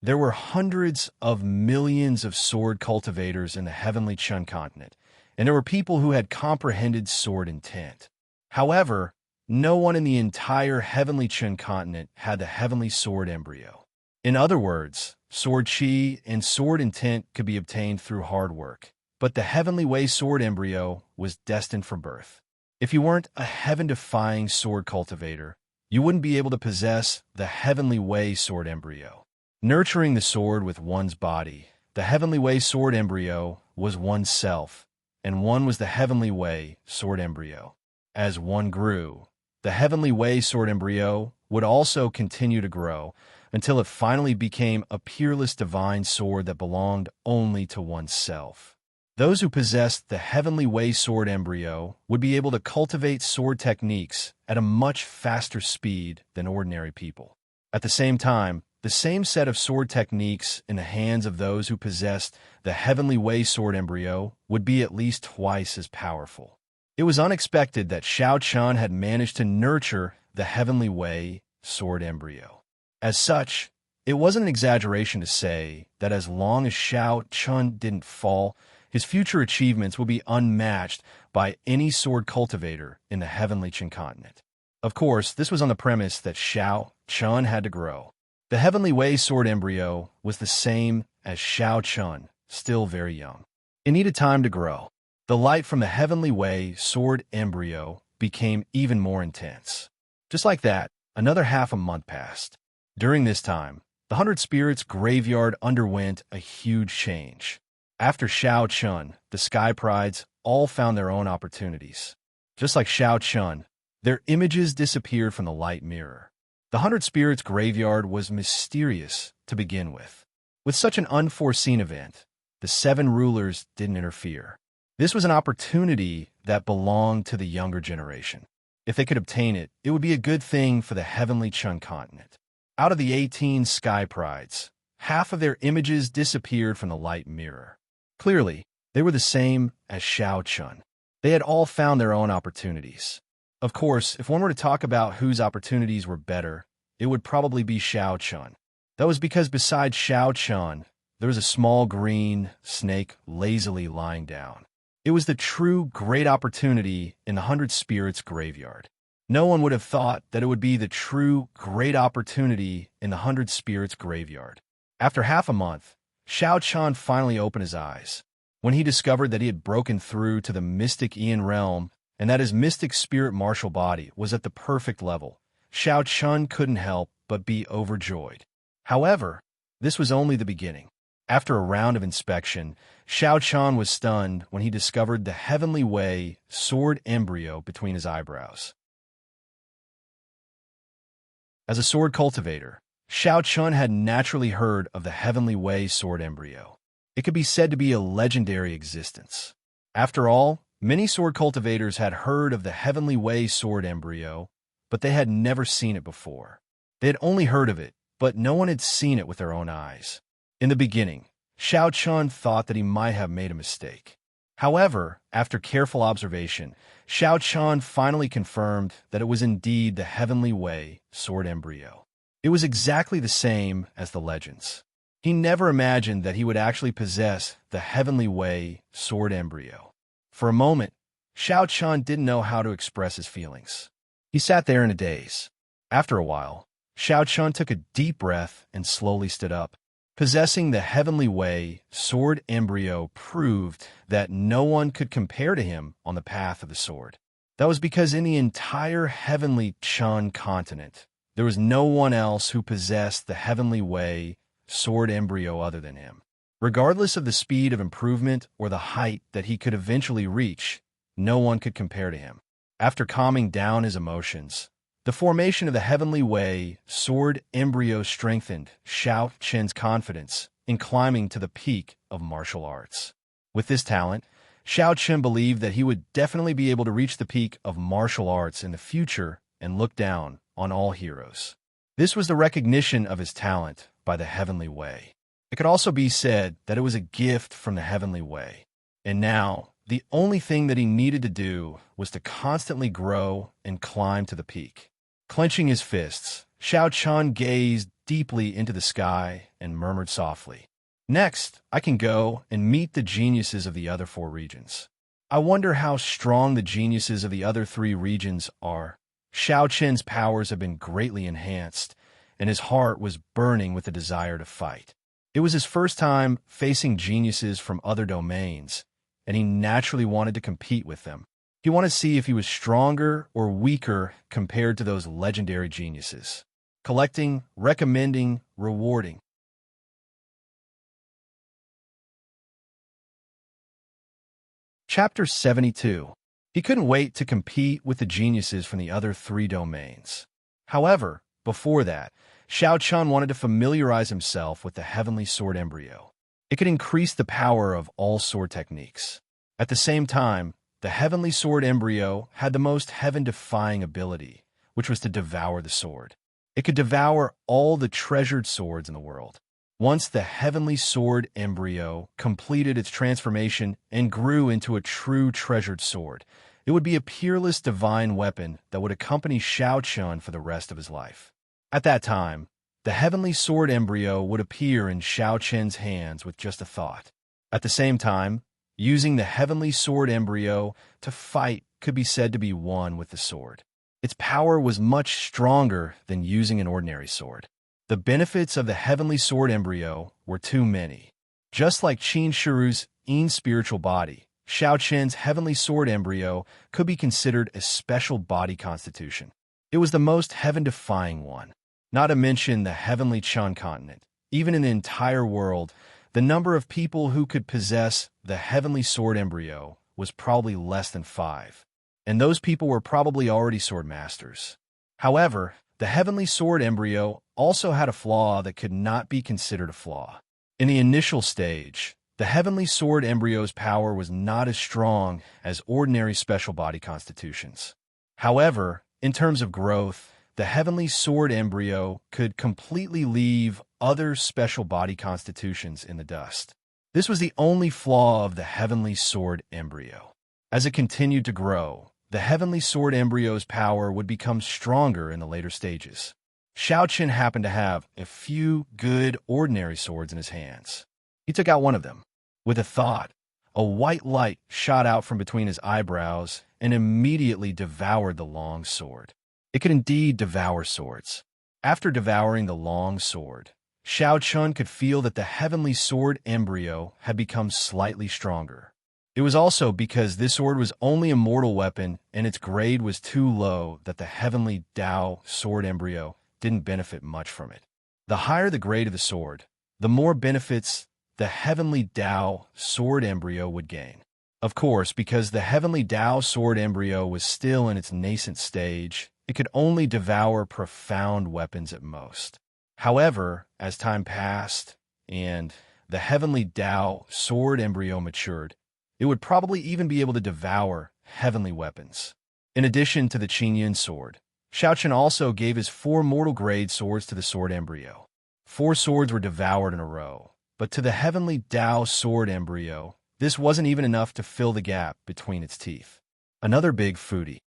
A: There were hundreds of millions of sword cultivators in the Heavenly Chun continent, and there were people who had comprehended sword intent. However, no one in the entire Heavenly Chun continent had the Heavenly Sword embryo. In other words, sword chi and sword intent could be obtained through hard work, but the Heavenly Way Sword embryo was destined for birth. If you weren't a heaven-defying sword cultivator, you wouldn't be able to possess the Heavenly Way Sword embryo. Nurturing the sword with one's body, the Heavenly Way Sword embryo was one's self, and one was the Heavenly Way Sword embryo. As one grew, the Heavenly Way Sword embryo would also continue to grow until it finally became a peerless divine sword that belonged only to oneself. Those who possessed the Heavenly Way Sword embryo would be able to cultivate sword techniques at a much faster speed than ordinary people. At the same time, the same set of sword techniques in the hands of those who possessed the Heavenly Way Sword embryo would be at least twice as powerful. It was unexpected that Shao Chun had managed to nurture the Heavenly Way Sword embryo. As such, it wasn't an exaggeration to say that as long as Shao Chun didn't fall, his future achievements would be unmatched by any sword cultivator in the Heavenly Chun continent. Of course, this was on the premise that Shao Chun had to grow. The Heavenly Way Sword embryo was the same as Shao Chun, still very young. It needed time to grow. The light from the Heavenly Way Sword embryo became even more intense. Just like that, another half a month passed. During this time, the 100 Spirits graveyard underwent a huge change. After Shao Chun, the Sky Prides all found their own opportunities. Just like Shao Chun, their images disappeared from the light mirror. The 100 Spirits graveyard was mysterious to begin with. With such an unforeseen event, the 7 rulers didn't interfere. This was an opportunity that belonged to the younger generation. If they could obtain it, it would be a good thing for the Heavenly Chun continent. Out of the 18 Sky Prides, half of their images disappeared from the light mirror. Clearly, they were the same as Shao Chun. They had all found their own opportunities. Of course, if one were to talk about whose opportunities were better, it would probably be Shao Chun. That was because beside Shao Chun, there was a small green snake lazily lying down. It was the true great opportunity in the 100 Spirits graveyard. No one would have thought that it would be the true great opportunity in the 100 Spirits graveyard. After half a month, Shao Chun finally opened his eyes. When he discovered that he had broken through to the mystic Ian realm and that his mystic spirit martial body was at the perfect level, Shao Chun couldn't help but be overjoyed. However, this was only the beginning. After a round of inspection, Shao Chun was stunned when he discovered the Heavenly Way Sword embryo between his eyebrows. As a sword cultivator, Shao Chun had naturally heard of the Heavenly Way Sword embryo. It could be said to be a legendary existence. After all, many sword cultivators had heard of the Heavenly Way Sword embryo, but they had never seen it before. They had only heard of it, but no one had seen it with their own eyes. In the beginning, Shao Chun thought that he might have made a mistake. However, after careful observation, Shao Chun finally confirmed that it was indeed the Heavenly Way Sword embryo. It was exactly the same as the legends. He never imagined that he would actually possess the Heavenly Way Sword embryo. For a moment, Shao Chun didn't know how to express his feelings. He sat there in a daze. After a while, Shao Chun took a deep breath and slowly stood up. Possessing the Heavenly Way Sword embryo proved that no one could compare to him on the path of the sword. That was because in the entire Heavenly Chun continent, there was no one else who possessed the Heavenly Way Sword embryo other than him. Regardless of the speed of improvement or the height that he could eventually reach, no one could compare to him. After calming down his emotions, The formation of the Heavenly Way sword embryo strengthened Xiao Chen's confidence in climbing to the peak of martial arts. With this talent, Xiao Chen believed that he would definitely be able to reach the peak of martial arts in the future and look down on all heroes. This was the recognition of his talent by the Heavenly Way. It could also be said that it was a gift from the Heavenly Way. And now, the only thing that he needed to do was to constantly grow and climb to the peak. Clenching his fists, Xiao Chen gazed deeply into the sky and murmured softly, "Next, I can go and meet the geniuses of the other 4 regions. I wonder how strong the geniuses of the other 3 regions are." Xiao Chen's powers had been greatly enhanced, and his heart was burning with the desire to fight. It was his first time facing geniuses from other domains, and he naturally wanted to compete with them. He wanted to see if he was stronger or weaker compared to those legendary geniuses. Collecting, recommending, rewarding. Chapter 72. He couldn't wait to compete with the geniuses from the other 3 domains. However, before that, Xiao Chen wanted to familiarize himself with the Heavenly Sword Embryo. It could increase the power of all sword techniques. At the same time, the Heavenly Sword Embryo had the most heaven-defying ability, which was to devour the sword. It could devour all the treasured swords in the world. Once the Heavenly Sword Embryo completed its transformation and grew into a true treasured sword, it would be a peerless divine weapon that would accompany Xiao Chen for the rest of his life. At that time, the Heavenly Sword Embryo would appear in Xiao Chen's hands with just a thought. At the same time, using the Heavenly Sword Embryo to fight could be said to be one with the sword. Its power was much stronger than using an ordinary sword. The benefits of the Heavenly Sword Embryo were too many. Just like Qin Shiru's spiritual body, Xiao Chen's Heavenly Sword Embryo could be considered a special body constitution. It was the most heaven-defying one. Not to mention the Heavenly Chen continent. Even in the entire world, the number of people who could possess the Heavenly Sword Embryo was probably less than 5. And those people were probably already sword masters. However, the Heavenly Sword Embryo also had a flaw that could not be considered a flaw. In the initial stage, the Heavenly Sword Embryo's power was not as strong as ordinary special body constitutions. However, in terms of growth, the Heavenly Sword Embryo could completely leave other special body constitutions in the dust. This was the only flaw of the Heavenly Sword Embryo. As it continued to grow, the Heavenly Sword Embryo's power would become stronger in the later stages. Xiao Chen happened to have a few good ordinary swords in his hands. He took out one of them. With a thought, a white light shot out from between his eyebrows and immediately devoured the long sword. It could indeed devour swords. After devouring the long sword, Xiao Chen could feel that the Heavenly Sword Embryo had become slightly stronger. It was also because this sword was only a mortal weapon and its grade was too low that the Heavenly Dao Sword Embryo didn't benefit much from it. The higher the grade of the sword, the more benefits the Heavenly Dao Sword Embryo would gain. Of course, because the Heavenly Dao Sword Embryo was still in its nascent stage, it could only devour profound weapons at most. However, as time passed and the Heavenly Dao Sword Embryo matured, it would probably even be able to devour heavenly weapons. In addition to the Qingyun sword, Xiao Chen also gave his 4 mortal grade swords to the Sword Embryo. 4 swords were devoured in a row, but to the Heavenly Dao Sword Embryo, this wasn't even enough to fill the gap between its teeth. Another big foodie.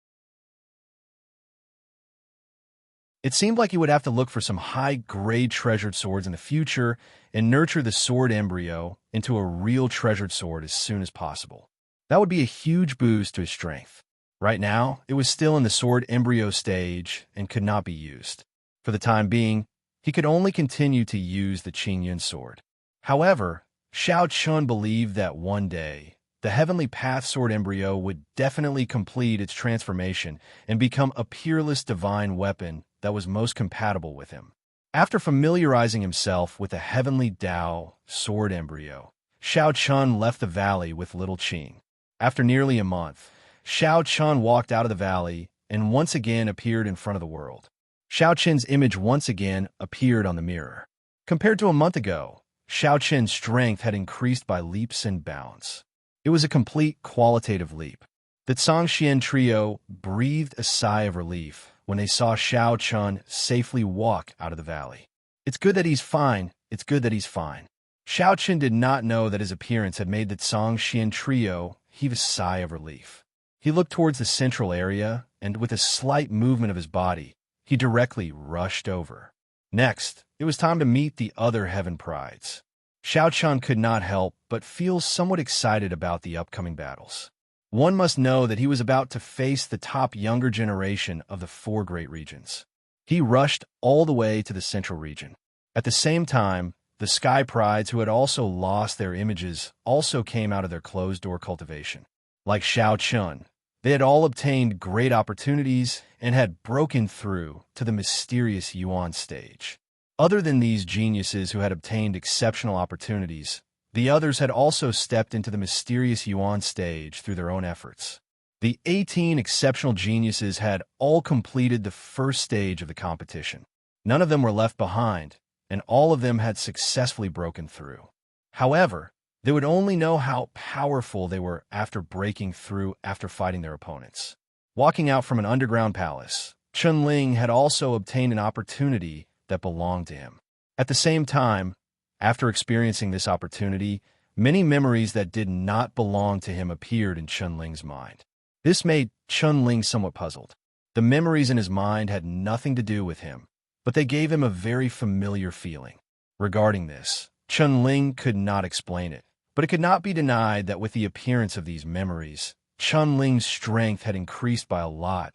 A: It seemed like he would have to look for some high-grade treasured swords in the future and nurture the Sword Embryo into a real treasured sword as soon as possible. That would be a huge boost to his strength. Right now, it was still in the Sword Embryo stage and could not be used. For the time being, he could only continue to use the Qingyun sword. However, Xiao Chen believed that one day, the Heavenly Path Sword Embryo would definitely complete its transformation and become a peerless divine weapon that was most compatible with him. After familiarizing himself with the Heavenly Dao Sword Embryo, Xiao Chen left the valley with little Qing. After nearly a month, Xiao Chen walked out of the valley and once again appeared in front of the world. Xiao Qin's image once again appeared on the mirror. Compared to a month ago, Xiao Qin's strength had increased by leaps and bounds. It was a complete qualitative leap. The Zhangxian trio breathed a sigh of relief when they saw Xiao Qin safely walk out of the valley. It's good that he's fine. It's good that he's fine. Xiao Qin did not know that his appearance had made the Zhangxian trio heave a sigh of relief. He looked towards the central area, and with a slight movement of his body, he directly rushed over. Next, it was time to meet the other Heaven Prides. Xiao Qin could not help but feel somewhat excited about the upcoming battles. One must know that he was about to face the top younger generation of the 4 great regions. He rushed all the way to the central region. At the same time, the Sky Prides, who had also lost their images, also came out of their closed-door cultivation. Like Xiao Qin, they had all obtained great opportunities and had broken through to the mysterious Yuan stage. Other than these geniuses who had obtained exceptional opportunities, the others had also stepped into the mysterious Yuan stage through their own efforts. The 18 exceptional geniuses had all completed the first stage of the competition. None of them were left behind, and all of them had successfully broken through. However, they would only know how powerful they were after breaking through after fighting their opponents. Walking out from an underground palace, Chunling had also obtained an opportunity that belonged to him. At the same time, after experiencing this opportunity, many memories that did not belong to him appeared in Chunling's mind. This made Chunling somewhat puzzled. The memories in his mind had nothing to do with him, but they gave him a very familiar feeling. Regarding this, Chunling could not explain it, but it could not be denied that with the appearance of these memories, Chunling's strength had increased by a lot.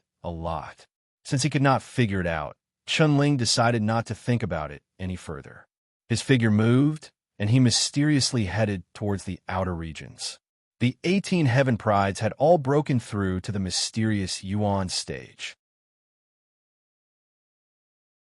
A: Since he could not figure it out, Chunling decided not to think about it any further. His figure moved, and he mysteriously headed towards the outer regions. The 18 Heaven Prides had all broken through to the mysterious Yuan stage.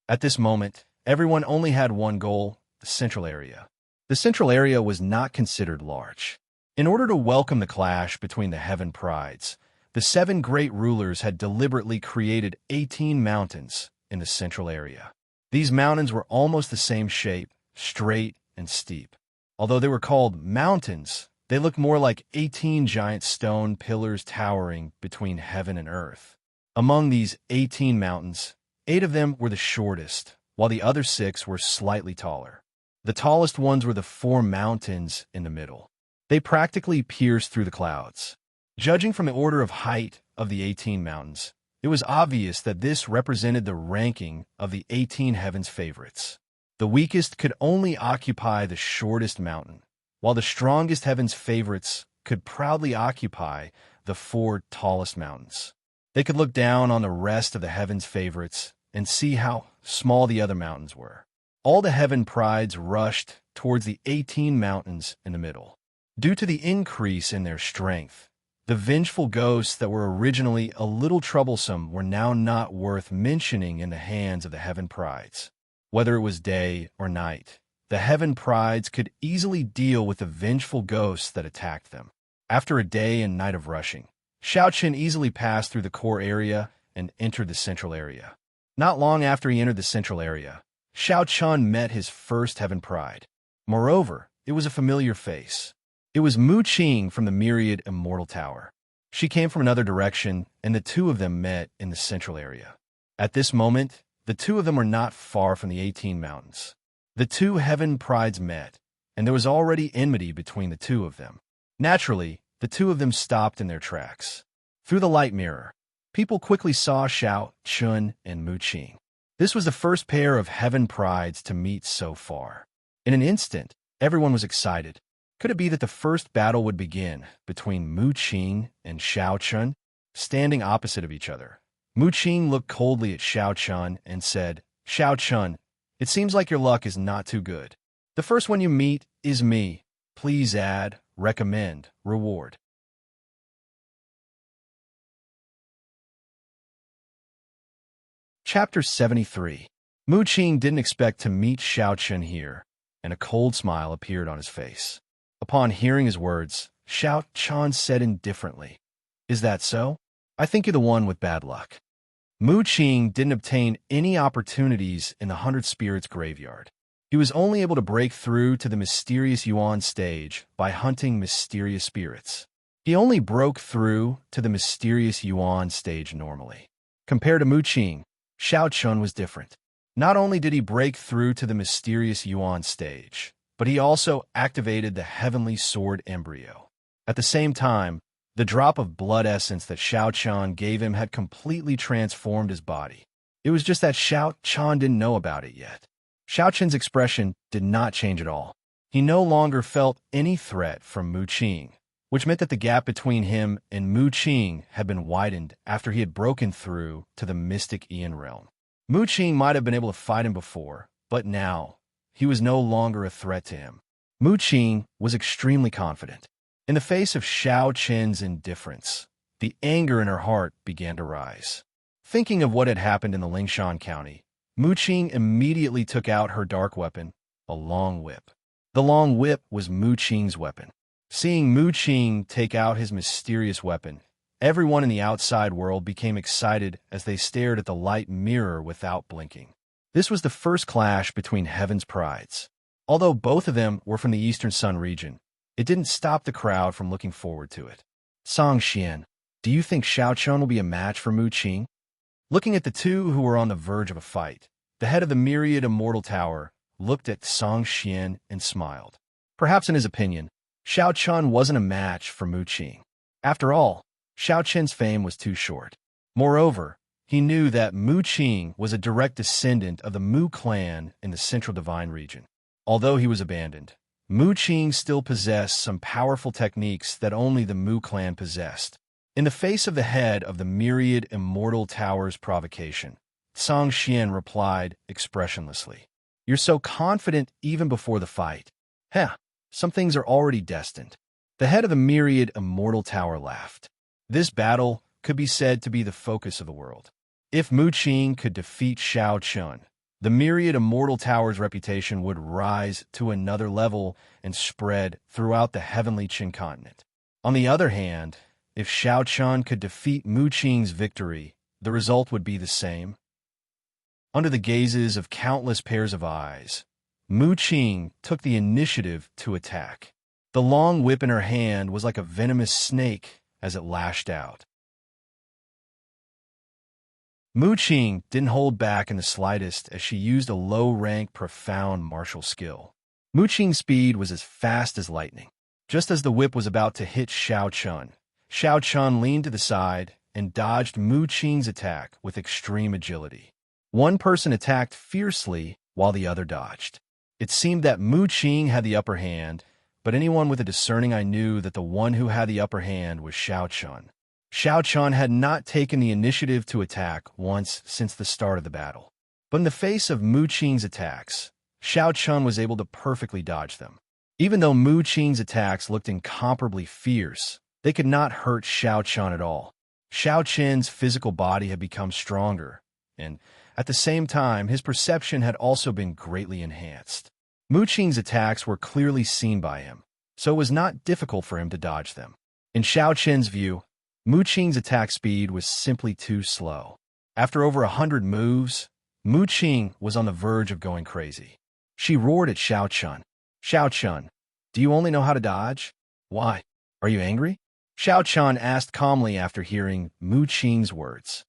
A: At this moment, everyone only had one goal: the central area. The central area was not considered large. In order to welcome the clash between the Heaven Prides, the 7 great rulers had deliberately created 18 mountains in the central area. These mountains were almost the same shape, straight and steep. Although they were called mountains, they looked more like 18 giant stone pillars towering between heaven and earth. Among these 18 mountains, 8 of them were the shortest, while the other 6 were slightly taller. The tallest ones were the 4 mountains in the middle. They practically pierced through the clouds. Judging from the order of height of the 18 mountains, it was obvious that this represented the ranking of the 18 heavens' favorites. The weakest could only occupy the shortest mountain, while the strongest heavens' favorites could proudly occupy the 4 tallest mountains. They could look down on the rest of the heavens' favorites and see how small the other mountains were. All the Heaven Prides rushed towards the 18 mountains in the middle. Due to the increase in their strength, the vengeful ghosts that were originally a little troublesome were now not worth mentioning in the hands of the Heaven Prides. Whether it was day or night, the Heaven Prides could easily deal with the vengeful ghosts that attacked them. After a day and night of rushing, Xiao Qin easily passed through the core area and entered the central area. Not long after he entered the central area, Xiao Qin met his first Heaven Pride. Moreover, it was a familiar face. It was Mu Qing from the Myriad Immortal Tower. She came from another direction, and the two of them met in the central area. At this moment, the two of them were not far from the 18 mountains. The 2 Heaven Prides met, and there was already enmity between the two of them. Naturally, the two of them stopped in their tracks. Through the light mirror, people quickly saw Xiao Qin and Mu Qing. This was the first pair of Heaven Prides to meet so far. In an instant, everyone was excited. Could it be that the first battle would begin between Mu Qing and Xiao Qin? Standing opposite of each other, Mu Qing looked coldly at Xiao Qin and said, "Xiao Qin, it seems like your luck is not too good. The first one you meet is me. Please add, recommend, reward." Chapter 73. Mu Qing didn't expect to meet Xiao Qin here, and a cold smile appeared on his face. Upon hearing his words, Xiao Qin said indifferently, "Is that so? I think you're the one with bad luck." Mu Qing didn't obtain any opportunities in the Hundred Spirits graveyard. He was only able to break through to the mysterious Yuan stage by hunting mysterious spirits. He only broke through to the mysterious Yuan stage normally. Compared to Mu Qing, Xiao Chun was different. Not only did he break through to the mysterious Yuan stage, but he also activated the Heavenly Sword embryo. At the same time, the drop of blood essence that Xiao Chun gave him had completely transformed his body. It was just that Xiao Chun didn't know about it yet. Xiao Chun's expression did not change at all. He no longer felt any threat from Mu Qing, which meant that the gap between him and Mu Qing had been widened after he had broken through to the mystic Ian realm. Mu Qing might have been able to fight him before, but now, he was no longer a threat to him. Mu Qing was extremely confident. In the face of Xiao Chen's indifference, the anger in her heart began to rise. Thinking of what had happened in the Lingshan County, Mu Qing immediately took out her dark weapon, a long whip. The long whip was Mu Qing's weapon. Seeing Mu Qing take out his mysterious weapon, everyone in the outside world became excited as they stared at the light mirror without blinking. This was the first clash between Heaven's Prides. Although both of them were from the Eastern Sun region, it didn't stop the crowd from looking forward to it. Song Xian, do you think Xiao Chun will be a match for Mu Qing? Looking at the two who were on the verge of a fight, the head of the Myriad Immortal Tower looked at Song Xian and smiled. Perhaps in his opinion, Xiao Chun wasn't a match for Mu Qing. After all, Xiao Chen's fame was too short. Moreover, he knew that Mu Qing was a direct descendant of the Mu clan in the Central Divine region. Although he was abandoned, Mu Qing still possessed some powerful techniques that only the Mu clan possessed. In the face of the head of the Myriad Immortal Tower's provocation, Song Xian replied expressionlessly, "You're so confident even before the fight. Heh, some things are already destined." The head of the Myriad Immortal Tower laughed. This battle could be said to be the focus of the world. If Mu Qing could defeat Xiao Chun, the Myriad Immortal Tower's reputation would rise to another level and spread throughout the heavenly Qin continent. On the other hand, if Xiao Chun could defeat Mu Qing's victory, the result would be the same. Under the gazes of countless pairs of eyes, Mu Qing took the initiative to attack. The long whip in her hand was like a venomous snake as it lashed out. Mu Qing didn't hold back in the slightest as she used a low-rank, profound martial skill. Mu Qing's speed was as fast as lightning. Just as the whip was about to hit Xiao Chun leaned to the side and dodged Mu Qing's attack with extreme agility. One person attacked fiercely while the other dodged. It seemed that Mu Qing had the upper hand, but anyone with a discerning eye knew that the one who had the upper hand was Xiao Chun. Xiao Chun had not taken the initiative to attack once since the start of the battle. But in the face of Mu Qing's attacks, Xiao Chun was able to perfectly dodge them. Even though Mu Qing's attacks looked incomparably fierce, they could not hurt Xiao Chun at all. Xiao Chen's physical body had become stronger, and at the same time, his perception had also been greatly enhanced. Mu Qing's attacks were clearly seen by him, so it was not difficult for him to dodge them. In Xiao Chen's view, Mu Qing's attack speed was simply too slow. After over 100 moves, Mu Qing was on the verge of going crazy. She roared at Xiao Chun. "Xiao Chun, do you only know how to dodge? Why? Are you angry?" Xiao Chun asked calmly after hearing Mu Qing's words.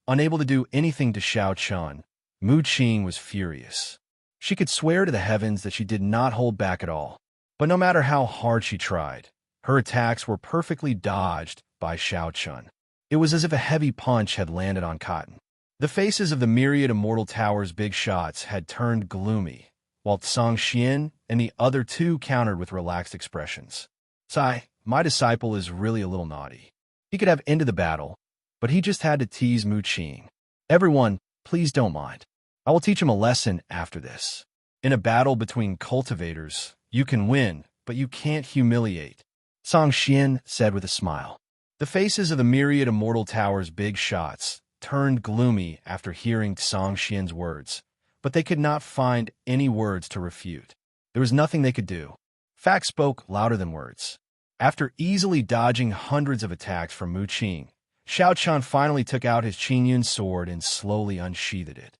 A: Unable to do anything to Xiao Chun, Mu Qing was furious. She could swear to the heavens that she did not hold back at all. But no matter how hard she tried, her attacks were perfectly dodged by Xiao Chun. It was as if a heavy punch had landed on cotton. The faces of the Myriad Immortal Tower's big shots had turned gloomy, while Song Xian and the other two countered with relaxed expressions. "Sai, my disciple is really a little naughty. He could have ended the battle, but he just had to tease Mu Qing. Everyone, please don't mind. I will teach him a lesson after this. In a battle between cultivators, you can win, but you can't humiliate," Song Xian said with a smile. The faces of the Myriad Immortal Tower's big shots turned gloomy after hearing Song Xian's words, but they could not find any words to refute. There was nothing they could do. Facts spoke louder than words. After easily dodging hundreds of attacks from Mu Qing, Xiao Chun finally took out his Qingyun's sword and slowly unsheathed it.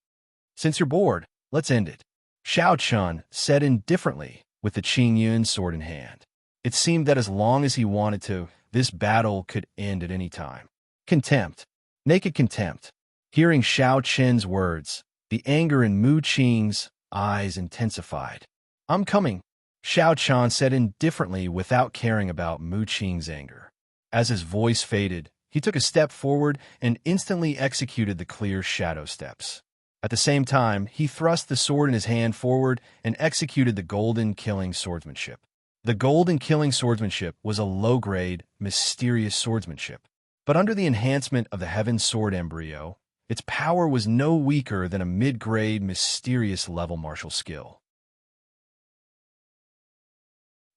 A: "Since you're bored, let's end it," Xiao Chun said indifferently with the Qingyun sword in hand. It seemed that as long as he wanted to, this battle could end at any time. Contempt. Naked contempt. Hearing Xiao Chen's words, the anger in Mu Qing's eyes intensified. "I'm coming," Xiao Chun said indifferently without caring about Mu Qing's anger. As his voice faded, he took a step forward and instantly executed the clear shadow steps. At the same time, he thrust the sword in his hand forward and executed the golden killing swordsmanship. The golden killing swordsmanship was a low-grade, mysterious swordsmanship. But under the enhancement of the Heaven Sword embryo, its power was no weaker than a mid-grade, mysterious level martial skill.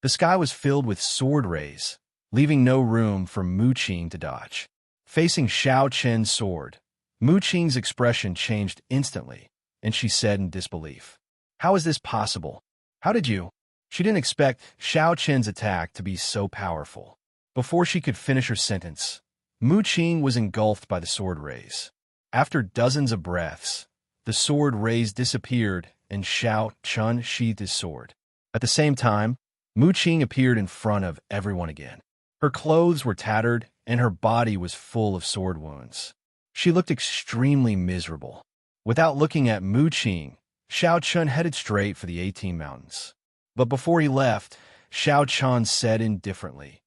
A: The sky was filled with sword rays, leaving no room for Mu Qing to dodge. Facing Xiao Chen's sword, Mu Qing's expression changed instantly, and she said in disbelief, "How is this possible? How did you—" She didn't expect Xiao Chen's attack to be so powerful. Before she could finish her sentence, Mu Qing was engulfed by the sword rays. After dozens of breaths, the sword rays disappeared and Xiao Chun sheathed his sword. At the same time, Mu Qing appeared in front of everyone again. Her clothes were tattered and her body was full of sword wounds. She looked extremely miserable. Without looking at Mu Qing, Xiao Chun headed straight for the 18 mountains. But before he left, Xiao Chun said indifferently,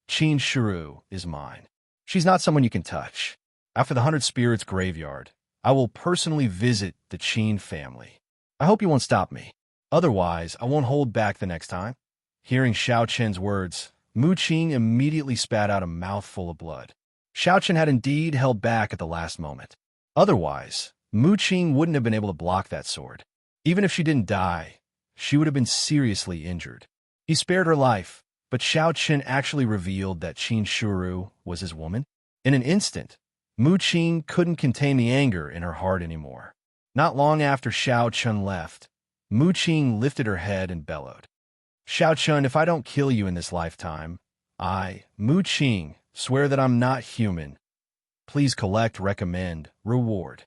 A: "Qin Shiru is mine. She's not someone you can touch. After the 100 Spirits graveyard, I will personally visit the Qin family. I hope you won't stop me. Otherwise, I won't hold back the next time." Hearing Xiao Chen's words, Mu Qing immediately spat out a mouthful of blood. Xiao Chen had indeed held back at the last moment. Otherwise, Mu Qing wouldn't have been able to block that sword. Even if she didn't die, she would have been seriously injured. He spared her life, but Xiao Chen actually revealed that Qin Shiru was his woman. In an instant, Mu Qing couldn't contain the anger in her heart anymore. Not long after Xiao Chen left, Mu Qing lifted her head and bellowed, "Xiao Chun, if I don't kill you in this lifetime, I, Mu Qing, swear that I'm not human. Please collect, recommend, reward."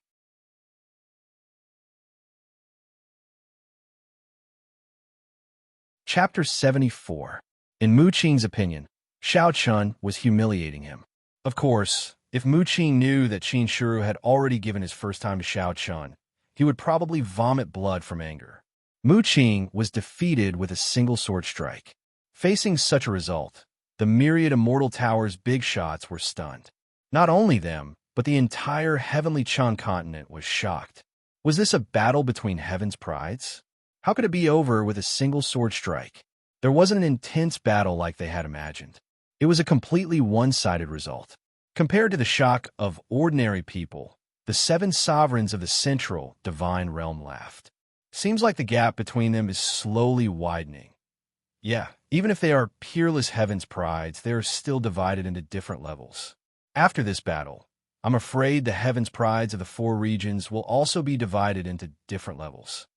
A: Chapter 74. In Mu Qing's opinion, Xiao Chun was humiliating him. Of course, if Mu Qing knew that Qin Shiru had already given his first time to Xiao Chun, he would probably vomit blood from anger. Mu Qing was defeated with a single sword strike. Facing such a result, the myriad Immortal Tower's big shots were stunned. Not only them, but the entire Heavenly Chan continent was shocked. Was this a battle between Heaven's prides? How could it be over with a single sword strike? There wasn't an intense battle like they had imagined. It was a completely one-sided result. Compared to the shock of ordinary people, the 7 sovereigns of the central divine realm laughed. Seems like the gap between them is slowly widening. Yeah, even if they are peerless Heaven's prides, they are still divided into different levels. After this battle, I'm afraid the Heaven's prides of the 4 regions will also be divided into different levels.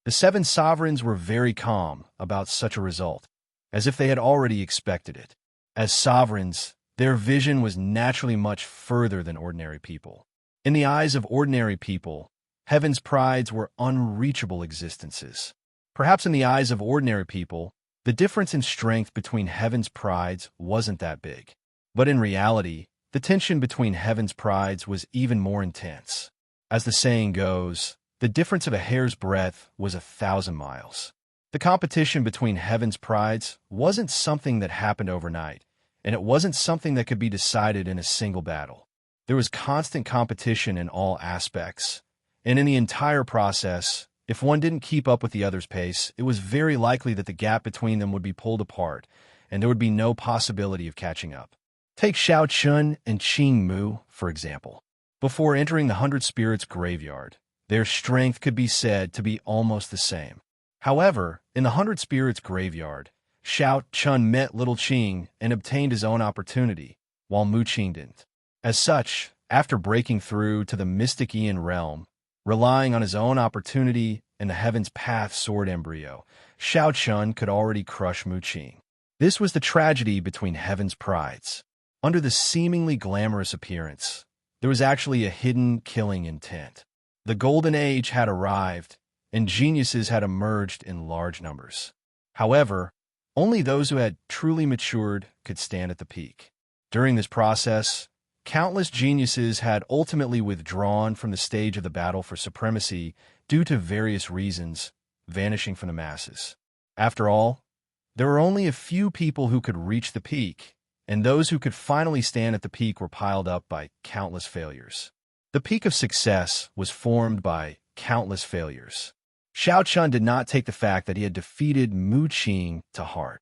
A: The 7 sovereigns were very calm about such a result, as if they had already expected it. As sovereigns, their vision was naturally much further than ordinary people. In the eyes of ordinary people, Heaven's prides were unreachable existences. Perhaps in the eyes of ordinary people, the difference in strength between Heaven's prides wasn't that big. But in reality, the tension between Heaven's prides was even more intense. As the saying goes, the difference of a hair's breadth was 1,000 miles. The competition between Heaven's prides wasn't something that happened overnight, and it wasn't something that could be decided in a single battle. There was constant competition in all aspects, and in the entire process, if one didn't keep up with the other's pace, it was very likely that the gap between them would be pulled apart, and there would be no possibility of catching up. Take Xiao Chun and Qing Mu, for example. Before entering the 100 Spirits graveyard, their strength could be said to be almost the same. However, in the 100 Spirits graveyard, Xiao Chun met Little Qing and obtained his own opportunity, while Mu Qing didn't. As such, after breaking through to the mystic Ian realm, relying on his own opportunity and the Heaven's Path sword embryo, Xiao Chun could already crush Mu Qing. This was the tragedy between Heaven's prides. Under the seemingly glamorous appearance, there was actually a hidden killing intent. The Golden Age had arrived, and geniuses had emerged in large numbers. However, only those who had truly matured could stand at the peak. During this process, countless geniuses had ultimately withdrawn from the stage of the battle for supremacy due to various reasons, vanishing from the masses. After all, there were only a few people who could reach the peak, and those who could finally stand at the peak were piled up by countless failures. The peak of success was formed by countless failures. Xiao Chun did not take the fact that he had defeated Mu Qing to heart.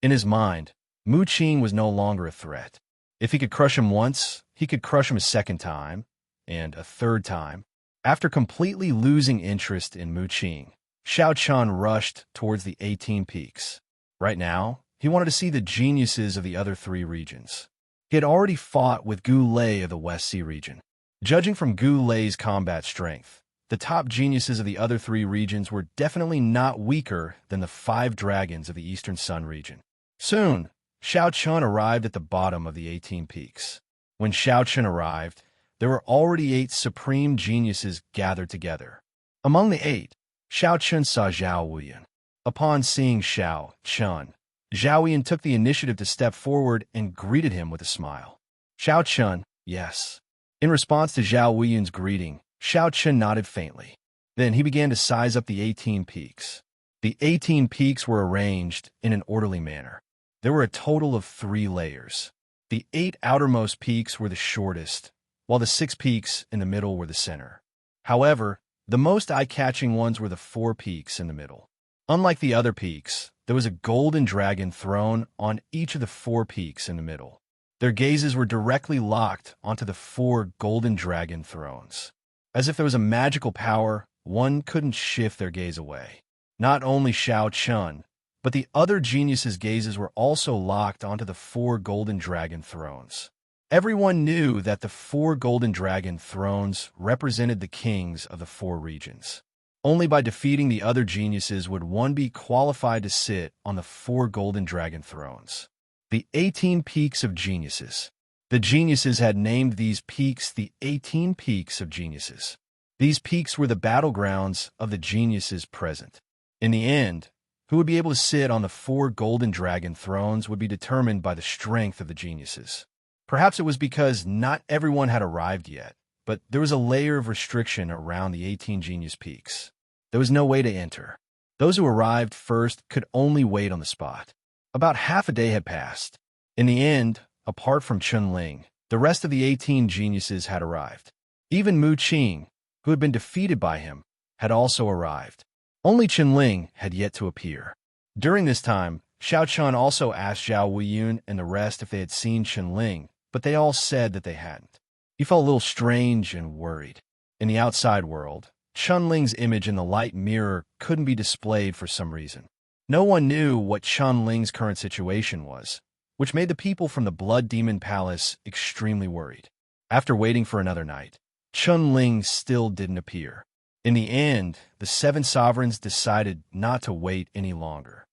A: In his mind, Mu Qing was no longer a threat. If he could crush him once, he could crush him a second time, and a third time. After completely losing interest in Mu Qing, Xiao Chun rushed towards the 18 peaks. Right now, he wanted to see the geniuses of the other 3 regions. He had already fought with Gu Lei of the West Sea region. Judging from Gu Lei's combat strength, the top geniuses of the other 3 regions were definitely not weaker than the 5 dragons of the Eastern Sun region. Soon, Xiao Chun arrived at the bottom of the 18 peaks. When Xiao Chun arrived, there were already 8 supreme geniuses gathered together. Among the 8, Xiao Chun saw Zhao Wuyan. Upon seeing Xiao Chun, Zhao Wuyan took the initiative to step forward and greeted him with a smile. Xiao Chun, yes. In response to Zhao Wuyan's greeting, Xiao Chun nodded faintly. Then he began to size up the 18 peaks. The 18 peaks were arranged in an orderly manner. There were a total of 3 layers. The 8 outermost peaks were the shortest, while the 6 peaks in the middle were the center. However, the most eye-catching ones were the 4 peaks in the middle. Unlike the other peaks, there was a golden dragon throne on each of the 4 peaks in the middle. Their gazes were directly locked onto the 4 golden dragon thrones. As if there was a magical power, one couldn't shift their gaze away. Not only Xiao Chun, but the other geniuses' gazes were also locked onto the 4 golden dragon thrones. Everyone knew that the 4 golden dragon thrones represented the kings of the 4 regions. Only by defeating the other geniuses would one be qualified to sit on the 4 golden dragon thrones. The 18 peaks of geniuses. The geniuses had named these peaks the 18 peaks of geniuses. These peaks were the battlegrounds of the geniuses present. In the end, who would be able to sit on the 4 golden dragon thrones would be determined by the strength of the geniuses. Perhaps it was because not everyone had arrived yet, but there was a layer of restriction around the 18 genius peaks. There was no way to enter. Those who arrived first could only wait on the spot. About half a day had passed. In the end, apart from Chunling, the rest of the 18 geniuses had arrived. Even Mu Qing, who had been defeated by him, had also arrived. Only Chunling had yet to appear. During this time, Xiao Chun also asked Zhao Wuyan and the rest if they had seen Chunling, but they all said that they hadn't. He felt a little strange and worried. In the outside world, Chunling's image in the light mirror couldn't be displayed for some reason. No one knew what Chunling's current situation was, which made the people from the Blood Demon Palace extremely worried. After waiting for another night, Chunling still didn't appear. In the end, the 7 sovereigns decided not to wait any longer.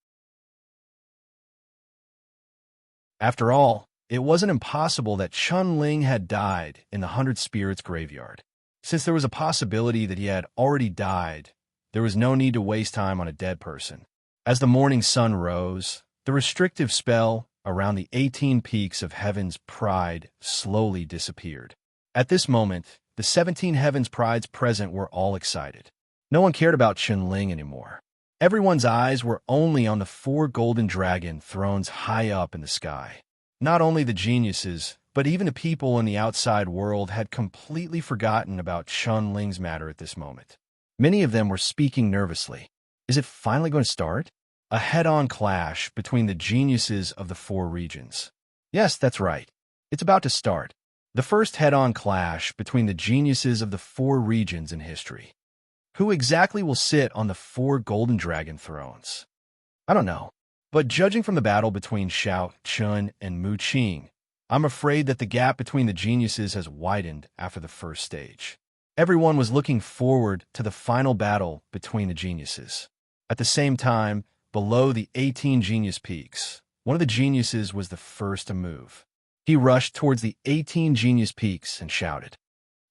A: After all, it wasn't impossible that Chunling had died in the 100 Spirits graveyard. Since there was a possibility that he had already died, there was no need to waste time on a dead person. As the morning sun rose, the restrictive spell around the 18 peaks of Heaven's Pride slowly disappeared. At this moment, the 17 Heaven's Prides present were all excited. No one cared about Chunling anymore. Everyone's eyes were only on the 4 golden dragon thrones high up in the sky. Not only the geniuses, but even the people in the outside world had completely forgotten about Chunling's matter at this moment. Many of them were speaking nervously. Is it finally going to start? A head-on clash between the geniuses of the 4 regions. Yes, that's right. It's about to start. The first head-on clash between the geniuses of the 4 regions in history. Who exactly will sit on the 4 golden dragon thrones? I don't know. But judging from the battle between Xiao Chun and Mu Qing, I'm afraid that the gap between the geniuses has widened after the first stage. Everyone was looking forward to the final battle between the geniuses. At the same time, below the 18 genius peaks, one of the geniuses was the first to move. He rushed towards the 18 genius peaks and shouted,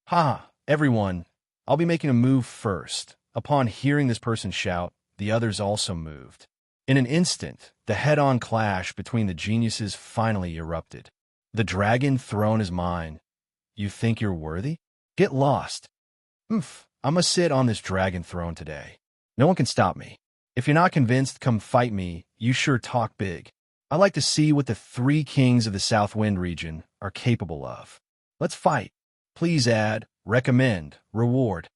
A: "Ha, everyone, I'll be making a move first." Upon hearing this person shout, the others also moved. In an instant, the head-on clash between the geniuses finally erupted. "The dragon throne is mine. You think you're worthy? Get lost. I'ma sit on this dragon throne today. No one can stop me. If you're not convinced, come fight me. You sure talk big. I like to see what the three kings of the South Wind region are capable of. Let's fight. Please add, recommend, reward."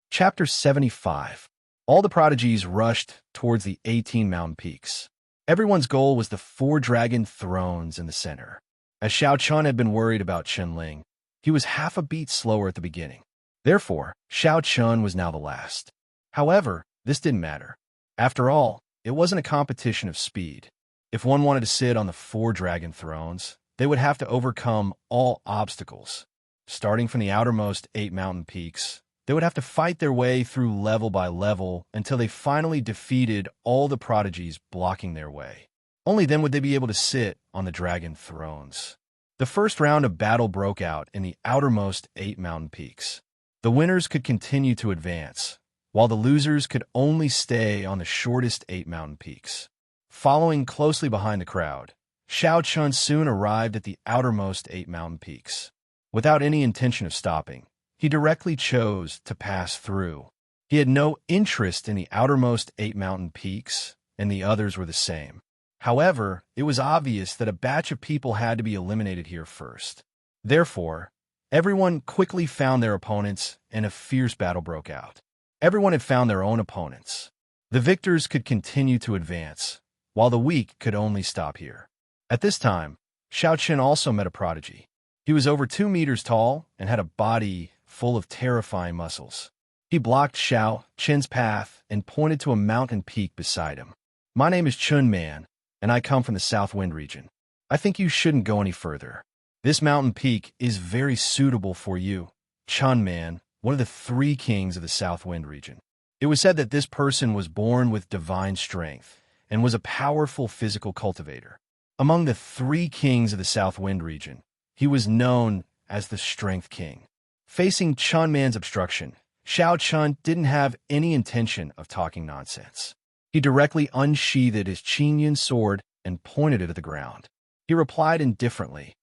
A: Chapter 75. All the prodigies rushed towards the 18 mountain peaks. Everyone's goal was the 4 dragon thrones in the center. As Xiao Chun had been worried about Chen, he was half a beat slower at the beginning. Therefore, Xiao Chun was now the last. However, this didn't matter. After all, it wasn't a competition of speed. If one wanted to sit on the 4 dragon thrones, they would have to overcome all obstacles. Starting from the outermost 8 mountain peaks, they would have to fight their way through level by level until they finally defeated all the prodigies blocking their way. Only then would they be able to sit on the dragon thrones. The first round of battle broke out in the outermost 8 mountain peaks. The winners could continue to advance, while the losers could only stay on the shortest 8 mountain peaks. Following closely behind the crowd, Xiao Chun soon arrived at the outermost 8 mountain peaks. Without any intention of stopping, he directly chose to pass through. He had no interest in the outermost 8 mountain peaks, and the others were the same. However, it was obvious that a batch of people had to be eliminated here first. Therefore, everyone quickly found their opponents, and a fierce battle broke out. Everyone had found their own opponents. The victors could continue to advance, while the weak could only stop here. At this time, Xiao Chen also met a prodigy. He was over 2 meters tall and had a body full of terrifying muscles. He blocked Xiao Chen's path and pointed to a mountain peak beside him. "My name is Chun Man, and I come from the South Wind region. I think you shouldn't go any further. This mountain peak is very suitable for you." Chun Man, one of the 3 kings of the South Wind region. It was said that this person was born with divine strength and was a powerful physical cultivator. Among the 3 kings of the South Wind region, he was known as the Strength King. Facing Chun Man's obstruction, Xiao Chun didn't have any intention of talking nonsense. He directly unsheathed his Qingyun sword and pointed it at the ground. He replied indifferently,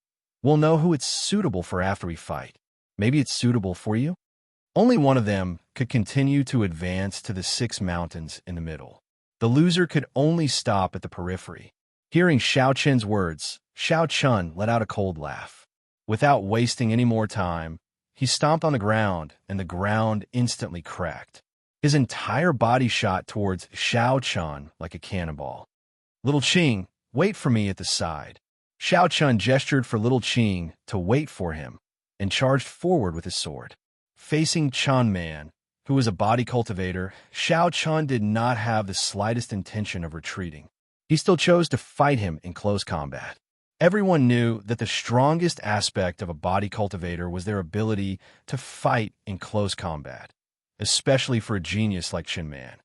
A: "We'll know who it's suitable for after we fight. Maybe it's suitable for you?" Only one of them could continue to advance to the 6 mountains in the middle. The loser could only stop at the periphery. Hearing Xiao Chen's words, Xiao Chun let out a cold laugh. Without wasting any more time, he stomped on the ground, and the ground instantly cracked. His entire body shot towards Xiao Chun like a cannonball. "Little Qing, wait for me at the side." Xiao Chun gestured for Little Qing to wait for him and charged forward with his sword. Facing Chun Man, who was a body cultivator, Xiao Chun did not have the slightest intention of retreating. He still chose to fight him in close combat. Everyone knew that the strongest aspect of a body cultivator was their ability to fight in close combat, especially for a genius like Chen Man.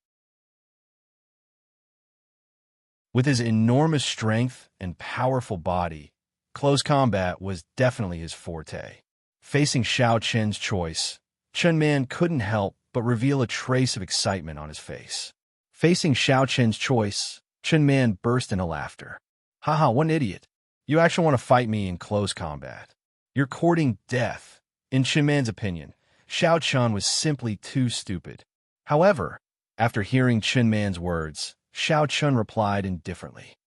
A: With his enormous strength and powerful body, close combat was definitely his forte. Facing Xiao Chen's choice, Chen Man couldn't help but reveal a trace of excitement on his face. Facing Xiao Chen's choice, Chen Man burst into laughter. "Haha, what an idiot. You actually want to fight me in close combat. You're courting death." In Chen Man's opinion, Xiao Chun was simply too stupid. However, after hearing Chen Man's words, Xiao Chun replied indifferently.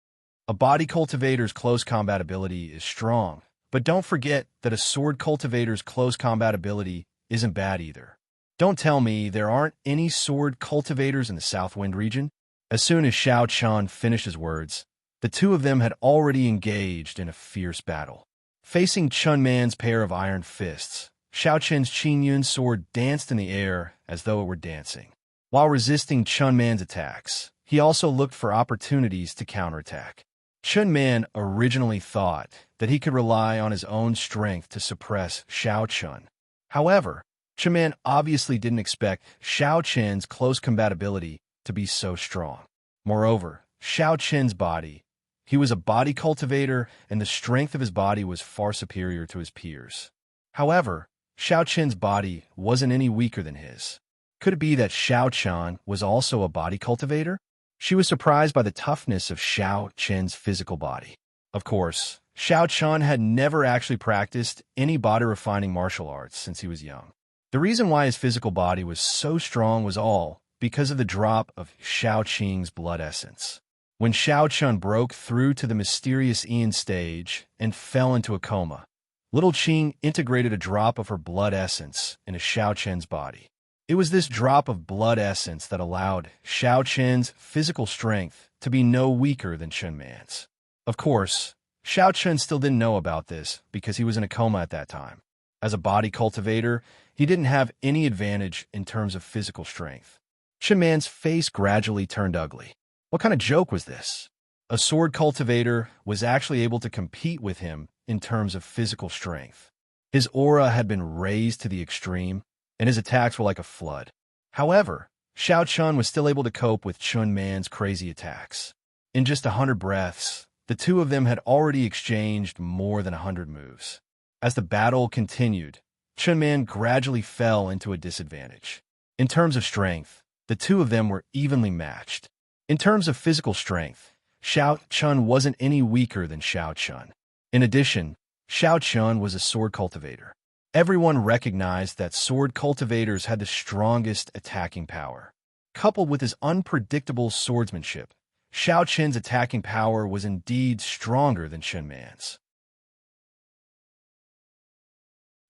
A: "A body cultivator's close combat ability is strong, but don't forget that a sword cultivator's close combat ability isn't bad either. Don't tell me there aren't any sword cultivators in the South Wind region." As soon as Xiao Chun finished his words, the 2 of them had already engaged in a fierce battle. Facing Chun Man's pair of iron fists, Xiao Chen's Qingyun sword danced in the air as though it were dancing. While resisting Chun Man's attacks, he also looked for opportunities to counterattack. Chun Man originally thought that he could rely on his own strength to suppress Xiao Chun. However, Chen Man obviously didn't expect Xiao Chen's close compatibility to be so strong. Moreover, Xiao Chen's body, he was a body cultivator, and the strength of his body was far superior to his peers. However, Xiao Chen's body wasn't any weaker than his. Could it be that Xiao Chen was also a body cultivator? She was surprised by the toughness of Xiao Chen's physical body. Of course, Xiao Chen had never actually practiced any body-refining martial arts since he was young. The reason why his physical body was so strong was all because of the drop of Xiao Qing's blood essence. When Xiao Chen broke through to the mysterious Ian stage and fell into a coma, little Qing integrated a drop of her blood essence into Xiao Chen's body. It was this drop of blood essence that allowed Xiao Chen's physical strength to be no weaker than Chen Man's. Of course, Xiao Chen still didn't know about this because he was in a coma at that time. As a body cultivator, he didn't have any advantage in terms of physical strength. Chen Man's face gradually turned ugly. What kind of joke was this? A sword cultivator was actually able to compete with him in terms of physical strength. His aura had been raised to the extreme, and his attacks were like a flood. However, Xiao Chen was still able to cope with Chen Man's crazy attacks. In just 100 breaths, the two of them had already exchanged more than 100 moves. As the battle continued, Chen Man gradually fell into a disadvantage. In terms of strength, the two of them were evenly matched. In terms of physical strength, Xiao Chen wasn't any weaker than Xiao Chen. In addition, Xiao Chen was a sword cultivator. Everyone recognized that sword cultivators had the strongest attacking power. Coupled with his unpredictable swordsmanship, Xiao Chen's attacking power was indeed stronger than Chen Man's.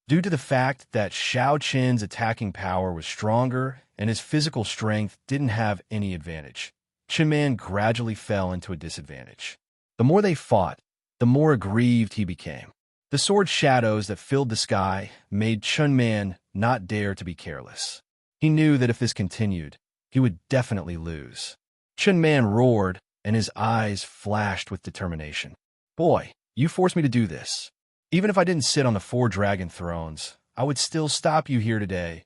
A: Due to the fact that Xiao Chen's attacking power was stronger and his physical strength didn't have any advantage, Chen Man gradually fell into a disadvantage. The more they fought, the more aggrieved he became. The sword shadows that filled the sky made Chen Man not dare to be careless. He knew that if this continued, he would definitely lose. Chen Man roared, and his eyes flashed with determination. "Boy, you forced me to do this. Even if I didn't sit on the 4 dragon thrones, I would still stop you here today."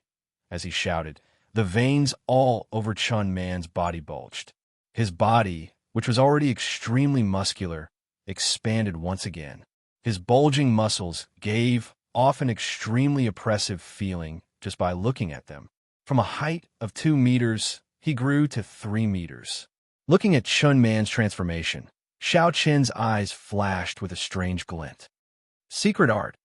A: As he shouted, the veins all over Chen Man's body bulged. His body, which was already extremely muscular, expanded once again. His bulging muscles gave off an extremely oppressive feeling just by looking at them. From a height of 2 meters, he grew to 3 meters. Looking at Chen Man's transformation, Xiao Chen's eyes flashed with a strange glint. Secret art.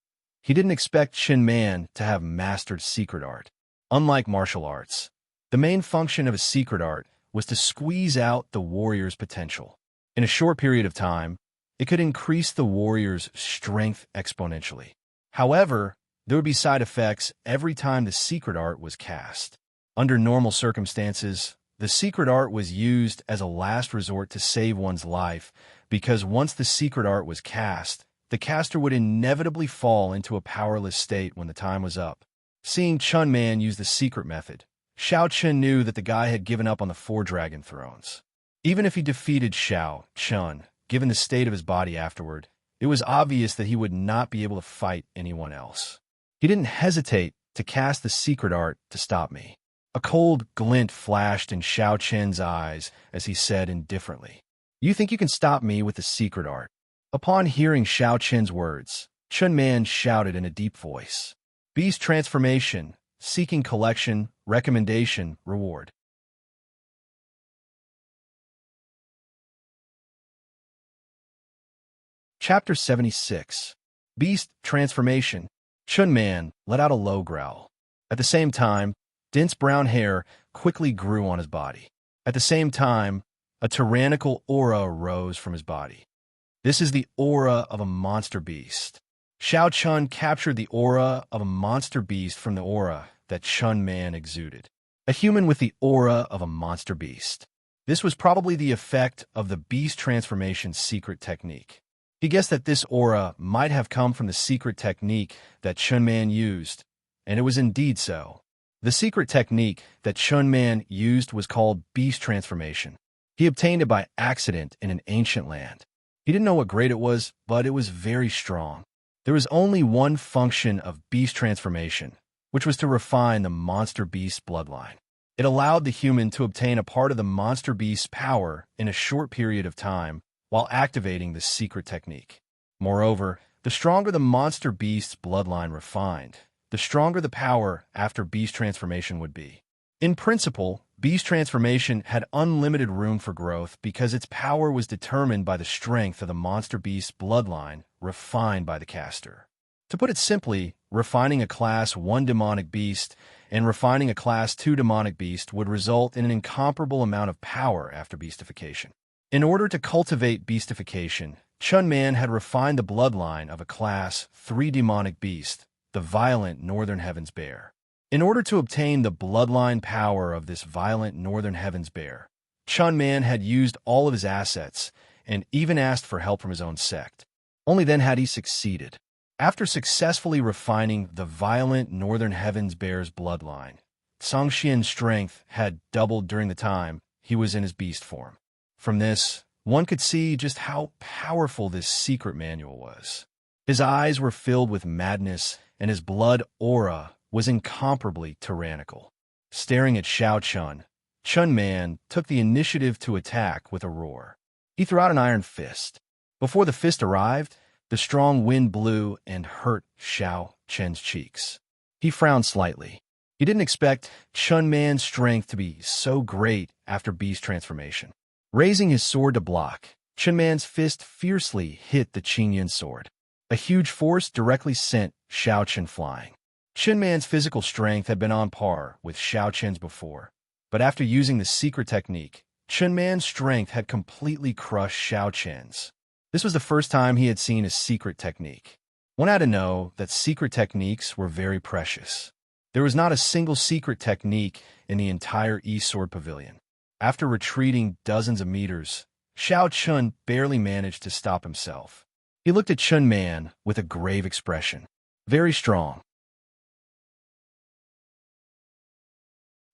A: He didn't expect Chen Man to have mastered secret art. Unlike martial arts, the main function of a secret art was to squeeze out the warrior's potential. In a short period of time, it could increase the warrior's strength exponentially. However, there would be side effects every time the secret art was cast. Under normal circumstances, the secret art was used as a last resort to save one's life, because once the secret art was cast, the caster would inevitably fall into a powerless state when the time was up. Seeing Chen Man use the secret method, Xiao Chen knew that the guy had given up on the 4 dragon thrones. Even if he defeated Xiao Chen, given the state of his body afterward, it was obvious that he would not be able to fight anyone else. He didn't hesitate to cast the secret art to stop me. A cold glint flashed in Xiao Chen's eyes as he said indifferently, "You think you can stop me with the secret art?" Upon hearing Xiao Chen's words, Chen Man shouted in a deep voice, "Beast transformation, seeking collection, recommendation, reward." Chapter 76. Beast Transformation. Chen Man let out a low growl. At the same time, dense brown hair quickly grew on his body. At the same time, a tyrannical aura arose from his body. This is the aura of a monster beast. Xiao Chen captured the aura of a monster beast from the aura that Chen Man exuded. A human with the aura of a monster beast. This was probably the effect of the beast transformation secret technique. He guessed that this aura might have come from the secret technique that Chen Man used, and it was indeed so. The secret technique that Chen Man used was called beast transformation. He obtained it by accident in an ancient land. He didn't know what grade it was, but it was very strong. There was only one function of beast transformation, which was to refine the monster beast bloodline. It allowed the human to obtain a part of the monster beast's power in a short period of time while activating the secret technique. Moreover, the stronger the monster beast's bloodline refined, the stronger the power after beast transformation would be. In principle, beast transformation had unlimited room for growth because its power was determined by the strength of the monster beast's bloodline refined by the caster. To put it simply, refining a Class 1 demonic beast and refining a Class 2 demonic beast would result in an incomparable amount of power after beastification. In order to cultivate beastification, Chun Man had refined the bloodline of a Class 3 demonic beast, the violent Northern Heavens Bear. In order to obtain the bloodline power of this violent Northern Heavens Bear, Chun Man had used all of his assets and even asked for help from his own sect. Only then had he succeeded. After successfully refining the violent Northern Heavens Bear's bloodline, Song Xian's strength had doubled during the time he was in his beast form. From this, one could see just how powerful this secret manual was. His eyes were filled with madness, and his blood aura was incomparably tyrannical. Staring at Xiao Chun, Chun Man took the initiative to attack with a roar. He threw out an iron fist. Before the fist arrived, the strong wind blew and hurt Xiao Chen's cheeks. He frowned slightly. He didn't expect Chun Man's strength to be so great after beast transformation. Raising his sword to block, Chun Man's fist fiercely hit the Qingyun sword. A huge force directly sent Xiao Chen flying. Chun Man's physical strength had been on par with Xiao Chen's before, but after using the secret technique, Chun Man's strength had completely crushed Xiao Chen's. This was the first time he had seen a secret technique. One had to know that secret techniques were very precious. There was not a single secret technique in the entire East Sword Pavilion. After retreating dozens of meters, Xiao Chun barely managed to stop himself. He looked at Chun Man with a grave expression. Very strong.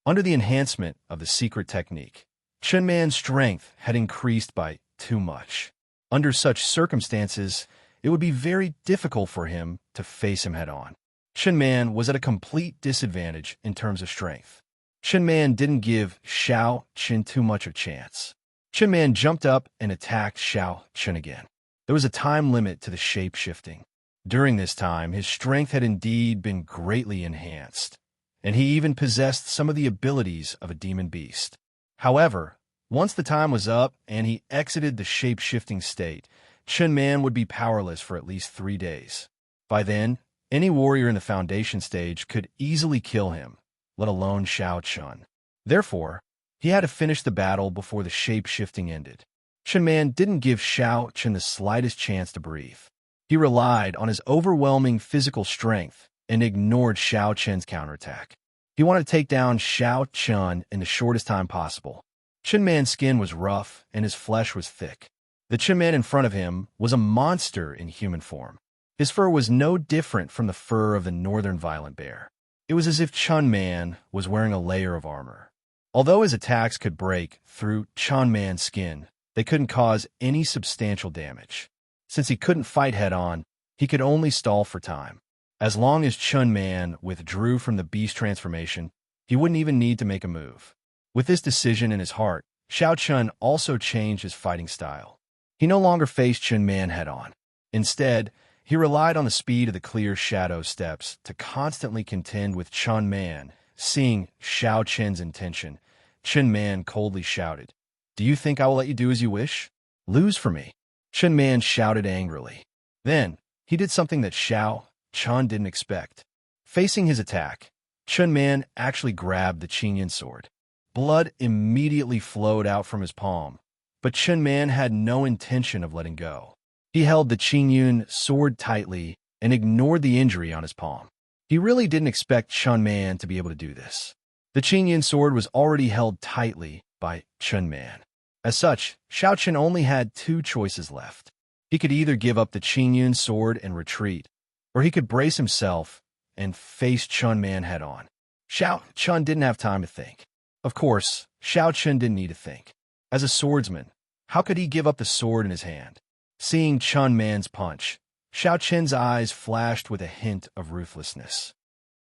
A: Under the enhancement of the secret technique, Chun Man's strength had increased by too much. Under such circumstances, it would be very difficult for him to face him head-on. Chun Man was at a complete disadvantage in terms of strength. Chun Man didn't give Xiao Chen too much of a chance. Chun Man jumped up and attacked Xiao Chen again. There was a time limit to the shape-shifting. During this time, his strength had indeed been greatly enhanced, and he even possessed some of the abilities of a demon beast. However, once the time was up and he exited the shape-shifting state, Chun Man would be powerless for at least 3 days. By then, any warrior in the foundation stage could easily kill him, let alone Xiao Chun. Therefore, he had to finish the battle before the shape-shifting ended. Chun Man didn't give Xiao Chun the slightest chance to breathe. He relied on his overwhelming physical strength and ignored Xiao Chen's counterattack. He wanted to take down Xiao Chun in the shortest time possible. Chun Man's skin was rough and his flesh was thick. The Chun Man in front of him was a monster in human form. His fur was no different from the fur of the northern violent bear. It was as if Chun Man was wearing a layer of armor. Although his attacks could break through Chun Man's skin, they couldn't cause any substantial damage. Since he couldn't fight head-on, he could only stall for time. As long as Chun Man withdrew from the beast transformation, he wouldn't even need to make a move. With this decision in his heart, Xiao Chun also changed his fighting style. He no longer faced Chun Man head-on. Instead, he relied on the speed of the clear shadow steps to constantly contend with Chun Man. Seeing Xiao Chen's intention, Chun Man coldly shouted, "Do you think I will let you do as you wish? Lose for me." Chun Man shouted angrily. Then, he did something that Xiao Chun didn't expect. Facing his attack, Chun Man actually grabbed the Qingyun sword. Blood immediately flowed out from his palm, but Chun Man had no intention of letting go. He held the Qingyun sword tightly and ignored the injury on his palm. He really didn't expect Chun Man to be able to do this. The Qingyun sword was already held tightly by Chun Man. As such, Xiao Chen only had 2 choices left. He could either give up the Qingyun sword and retreat, or he could brace himself and face Chun Man head-on. Xiao Chun didn't have time to think. Of course, Xiao Chen didn't need to think. As a swordsman, how could he give up the sword in his hand? Seeing Chun Man's punch, Xiao Chen's eyes flashed with a hint of ruthlessness.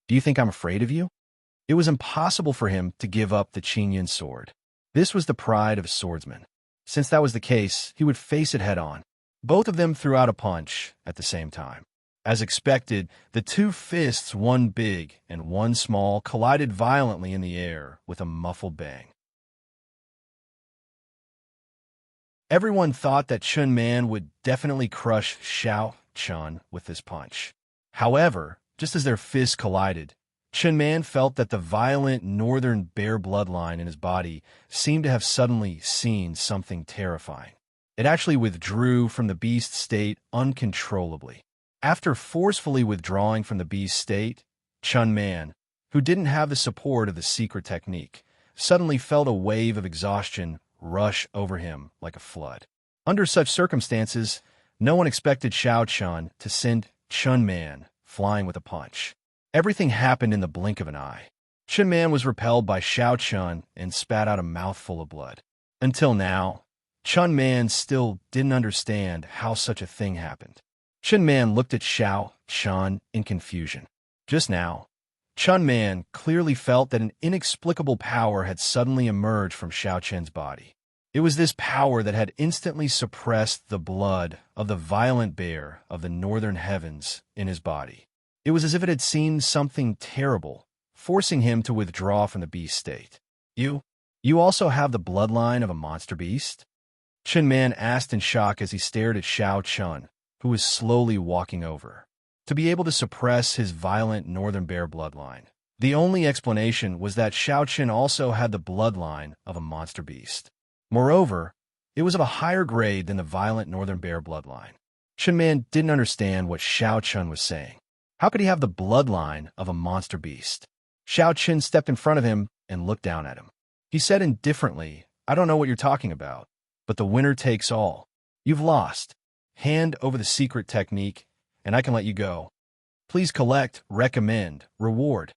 A: Do you think I'm afraid of you? It was impossible for him to give up the Qinyan sword. This was the pride of a swordsman. Since that was the case, he would face it head-on. Both of them threw out a punch at the same time. As expected, the two fists, one big and one small, collided violently in the air with a muffled bang. Everyone thought that Chun Man would definitely crush Xiao Chun with this punch. However, just as their fists collided, Chun Man felt that the violent northern bear bloodline in his body seemed to have suddenly seen something terrifying. It actually withdrew from the beast state uncontrollably. After forcefully withdrawing from the beast state, Chun Man, who didn't have the support of the secret technique, suddenly felt a wave of exhaustion rush over him like a flood. Under such circumstances, no one expected Xiao Chun to send Chun Man flying with a punch. Everything happened in the blink of an eye. Chun Man was repelled by Xiao Chun and spat out a mouthful of blood. Until now, Chun Man still didn't understand how such a thing happened. Chun Man looked at Xiao Chun in confusion. Just now, Chun Man clearly felt that an inexplicable power had suddenly emerged from Xiao Chun's body. It was this power that had instantly suppressed the blood of the violent bear of the northern heavens in his body. It was as if it had seen something terrible, forcing him to withdraw from the beast state. You also have the bloodline of a monster beast? Chun Man asked in shock as he stared at Xiao Chun, who was slowly walking over. To be able to suppress his violent northern bear bloodline, the only explanation was that Xiao Chun also had the bloodline of a monster beast. Moreover, it was of a higher grade than the violent northern bear bloodline. Chun Man didn't understand what Xiao Chun was saying. How could he have the bloodline of a monster beast? Xiao Chun stepped in front of him and looked down at him. He said indifferently, "I don't know what you're talking about, but the winner takes all. You've lost. Hand over the secret technique, and I can let you go. Please collect, recommend, reward."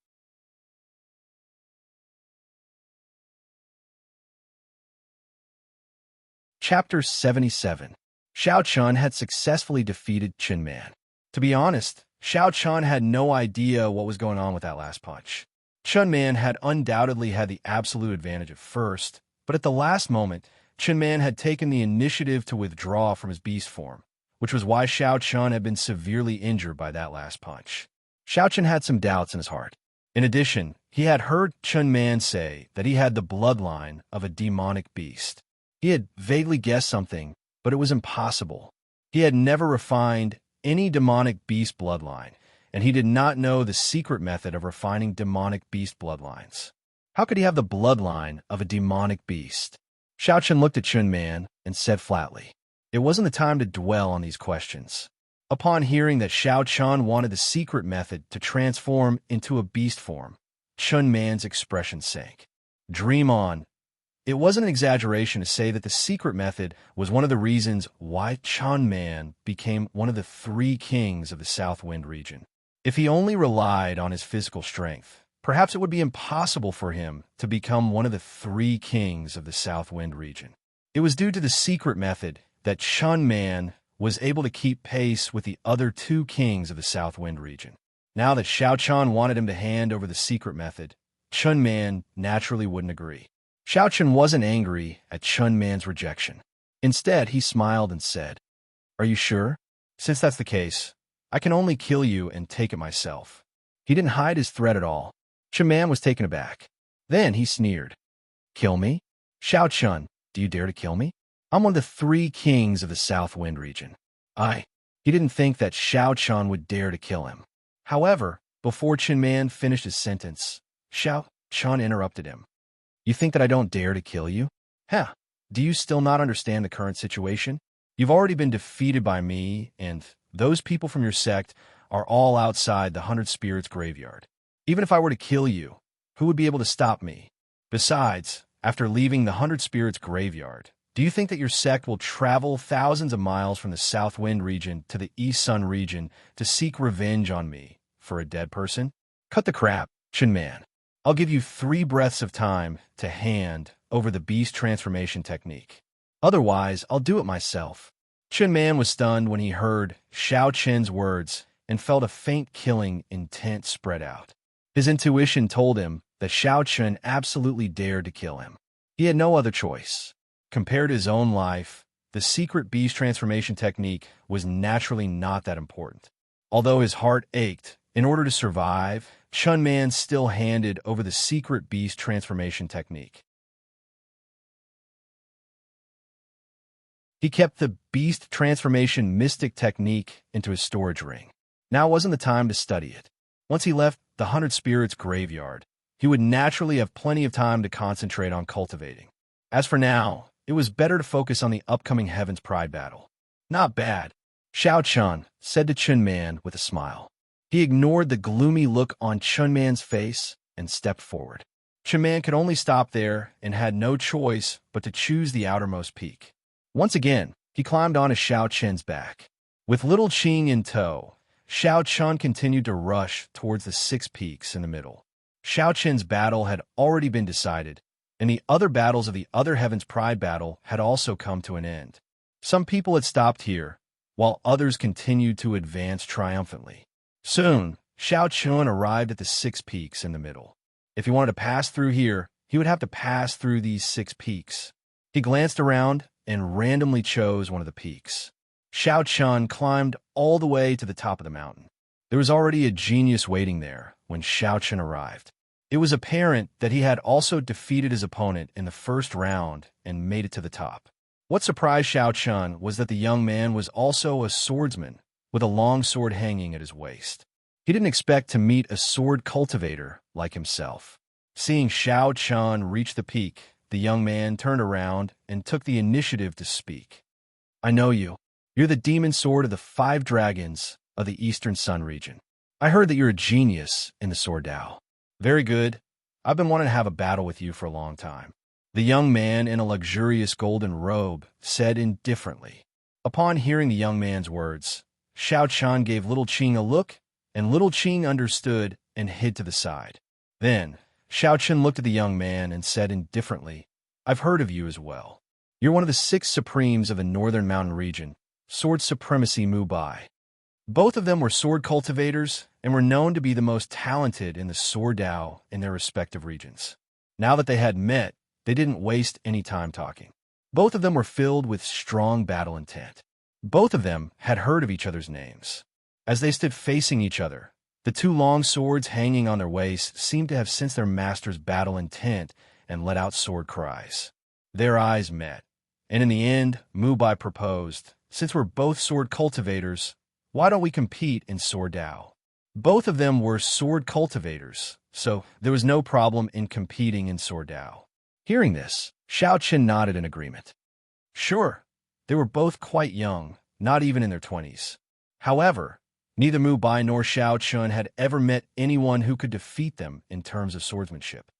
A: Chapter 77. Xiao Chun had successfully defeated Chun Man. To be honest, Xiao Chun had no idea what was going on with that last punch. Chun Man had undoubtedly had the absolute advantage at first, but at the last moment, Chun Man had taken the initiative to withdraw from his beast form, which was why Xiao Chun had been severely injured by that last punch. Xiao Chun had some doubts in his heart. In addition, he had heard Chun Man say that he had the bloodline of a demonic beast. He had vaguely guessed something, but it was impossible. He had never refined any demonic beast bloodline, and he did not know the secret method of refining demonic beast bloodlines. How could he have the bloodline of a demonic beast? Xiao Chun looked at Chun Man and said flatly, "It wasn't the time to dwell on these questions." Upon hearing that Xiao Chun wanted the secret method to transform into a beast form, Chun Man's expression sank. Dream on. It wasn't an exaggeration to say that the secret method was one of the reasons why Chun Man became one of the 3 kings of the South Wind region. If he only relied on his physical strength, perhaps it would be impossible for him to become one of the 3 kings of the South Wind region. It was due to the secret method that Chun Man was able to keep pace with the other 2 kings of the South Wind region. Now that Xiao Chun wanted him to hand over the secret method, Chun Man naturally wouldn't agree. Xiao Chun wasn't angry at Chun Man's rejection. Instead, he smiled and said, "Are you sure? Since that's the case, I can only kill you and take it myself." He didn't hide his threat at all. Chun Man was taken aback. Then he sneered. "Kill me? Xiao Chun, do you dare to kill me? I'm one of the 3 kings of the South Wind region." He didn't think that Xiao Chun would dare to kill him. However, before Chun Man finished his sentence, Xiao Chun interrupted him. "You think that I don't dare to kill you? Do you still not understand the current situation? You've already been defeated by me, and those people from your sect are all outside the 100 Spirits graveyard. Even if I were to kill you, who would be able to stop me? Besides, after leaving the 100 Spirits graveyard, do you think that your sect will travel thousands of miles from the South Wind region to the East Sun region to seek revenge on me for a dead person? Cut the crap, Chun Man. I'll give you 3 breaths of time to hand over the beast transformation technique. Otherwise, I'll do it myself." Chun Man was stunned when he heard Xiao Chun's words and felt a faint killing intent spread out. His intuition told him that Xiao Chun absolutely dared to kill him. He had no other choice. Compared to his own life, the secret beast transformation technique was naturally not that important. Although his heart ached, in order to survive, Chun Man still handed over the secret beast transformation technique. He kept the beast transformation mystic technique into his storage ring. Now wasn't the time to study it. Once he left the 100 Spirits graveyard, he would naturally have plenty of time to concentrate on cultivating. As for now, it was better to focus on the upcoming Heaven's Pride battle. Not bad, Xiao Chun said to Chun Man with a smile. He ignored the gloomy look on Chun Man's face and stepped forward. Chun Man could only stop there and had no choice but to choose the outermost peak. Once again, he climbed onto Xiao Chun's back. With little Qing in tow, Xiao Chun continued to rush towards the 6 peaks in the middle. Xiao Chun's battle had already been decided, and the other battles of the other Heaven's Pride battle had also come to an end. Some people had stopped here, while others continued to advance triumphantly. Soon, Xiao Chun arrived at the 6 peaks in the middle. If he wanted to pass through here, he would have to pass through these 6 peaks. He glanced around and randomly chose one of the peaks. Xiao Chun climbed all the way to the top of the mountain. There was already a genius waiting there when Xiao Chun arrived. It was apparent that he had also defeated his opponent in the first round and made it to the top. What surprised Xiao Chun was that the young man was also a swordsman, with a long sword hanging at his waist. He didn't expect to meet a sword cultivator like himself. Seeing Xiao Chun reach the peak, the young man turned around and took the initiative to speak. I know you. You're the demon sword of the 5 dragons of the Eastern Sun region. I heard that you're a genius in the sword Dao. Very good. I've been wanting to have a battle with you for a long time. The young man in a luxurious golden robe said indifferently. Upon hearing the young man's words, Xiao Chun gave little Qing a look, and little Qing understood and hid to the side. Then, Xiao Chun looked at the young man and said indifferently, I've heard of you as well. You're one of the 6 supremes of the Northern Mountain region, Sword Supremacy Mubai. Both of them were sword cultivators and were known to be the most talented in the sword Dao in their respective regions. Now that they had met, they didn't waste any time talking. Both of them were filled with strong battle intent. Both of them had heard of each other's names. As they stood facing each other, the 2 long swords hanging on their waists seemed to have sensed their master's battle intent and let out sword cries. Their eyes met, and in the end, Mubai proposed, since we're both sword cultivators, why don't we compete in sword Dao? Both of them were sword cultivators, so there was no problem in competing in sword Dao. Hearing this, Xiao Chun nodded in agreement. Sure, they were both quite young, not even in their 20s. However, neither Mubai nor Xiao Chun had ever met anyone who could defeat them in terms of swordsmanship.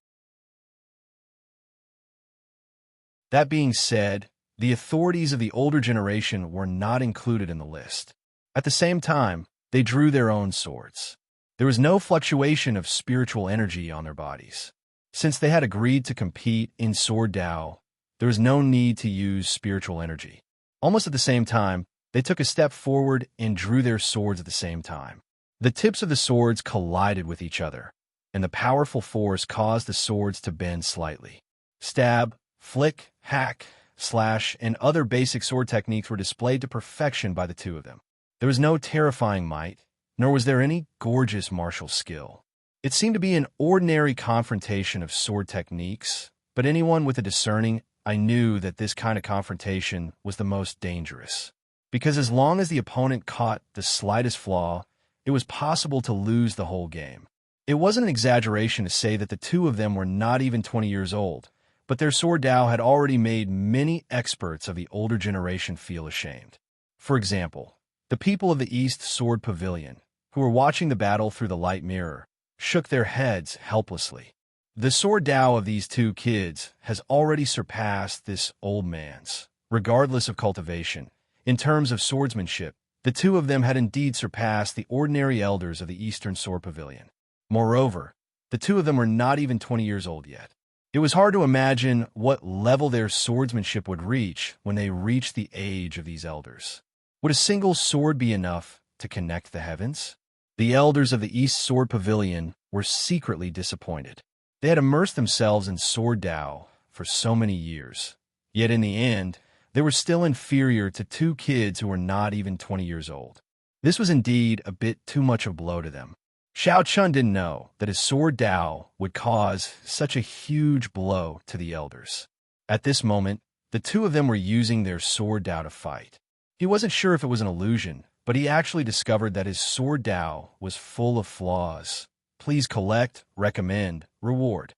A: That being said, the authorities of the older generation were not included in the list. At the same time, they drew their own swords. There was no fluctuation of spiritual energy on their bodies. Since they had agreed to compete in sword Dao, there was no need to use spiritual energy. Almost at the same time, they took a step forward and drew their swords at the same time. The tips of the swords collided with each other, and the powerful force caused the swords to bend slightly. Stab, flick, hack, slash, and other basic sword techniques were displayed to perfection by the 2 of them. There was no terrifying might, nor was there any gorgeous martial skill. It seemed to be an ordinary confrontation of sword techniques, but anyone with a discerning eye knew that this kind of confrontation was the most dangerous. Because as long as the opponent caught the slightest flaw, it was possible to lose the whole game. It wasn't an exaggeration to say that the 2 of them were not even 20 years old, but their sword Dao had already made many experts of the older generation feel ashamed. For example, the people of the East Sword Pavilion, who were watching the battle through the light mirror, shook their heads helplessly. The sword Dao of these 2 kids has already surpassed this old man's. Regardless of cultivation, in terms of swordsmanship, the 2 of them had indeed surpassed the ordinary elders of the Eastern Sword Pavilion. Moreover, the 2 of them were not even 20 years old yet. It was hard to imagine what level their swordsmanship would reach when they reached the age of these elders. Would a single sword be enough to connect the heavens? The elders of the East Sword Pavilion were secretly disappointed. They had immersed themselves in sword Tao for so many years, yet in the end, they were still inferior to two kids who were not even 20 years old. This was indeed a bit too much of a blow to them. Xiao Chun didn't know that his sword Tao would cause such a huge blow to the elders. At this moment, the two of them were using their sword Tao to fight. He wasn't sure if it was an illusion, but he actually discovered that his sword Tao was full of flaws. Please collect, recommend, reward.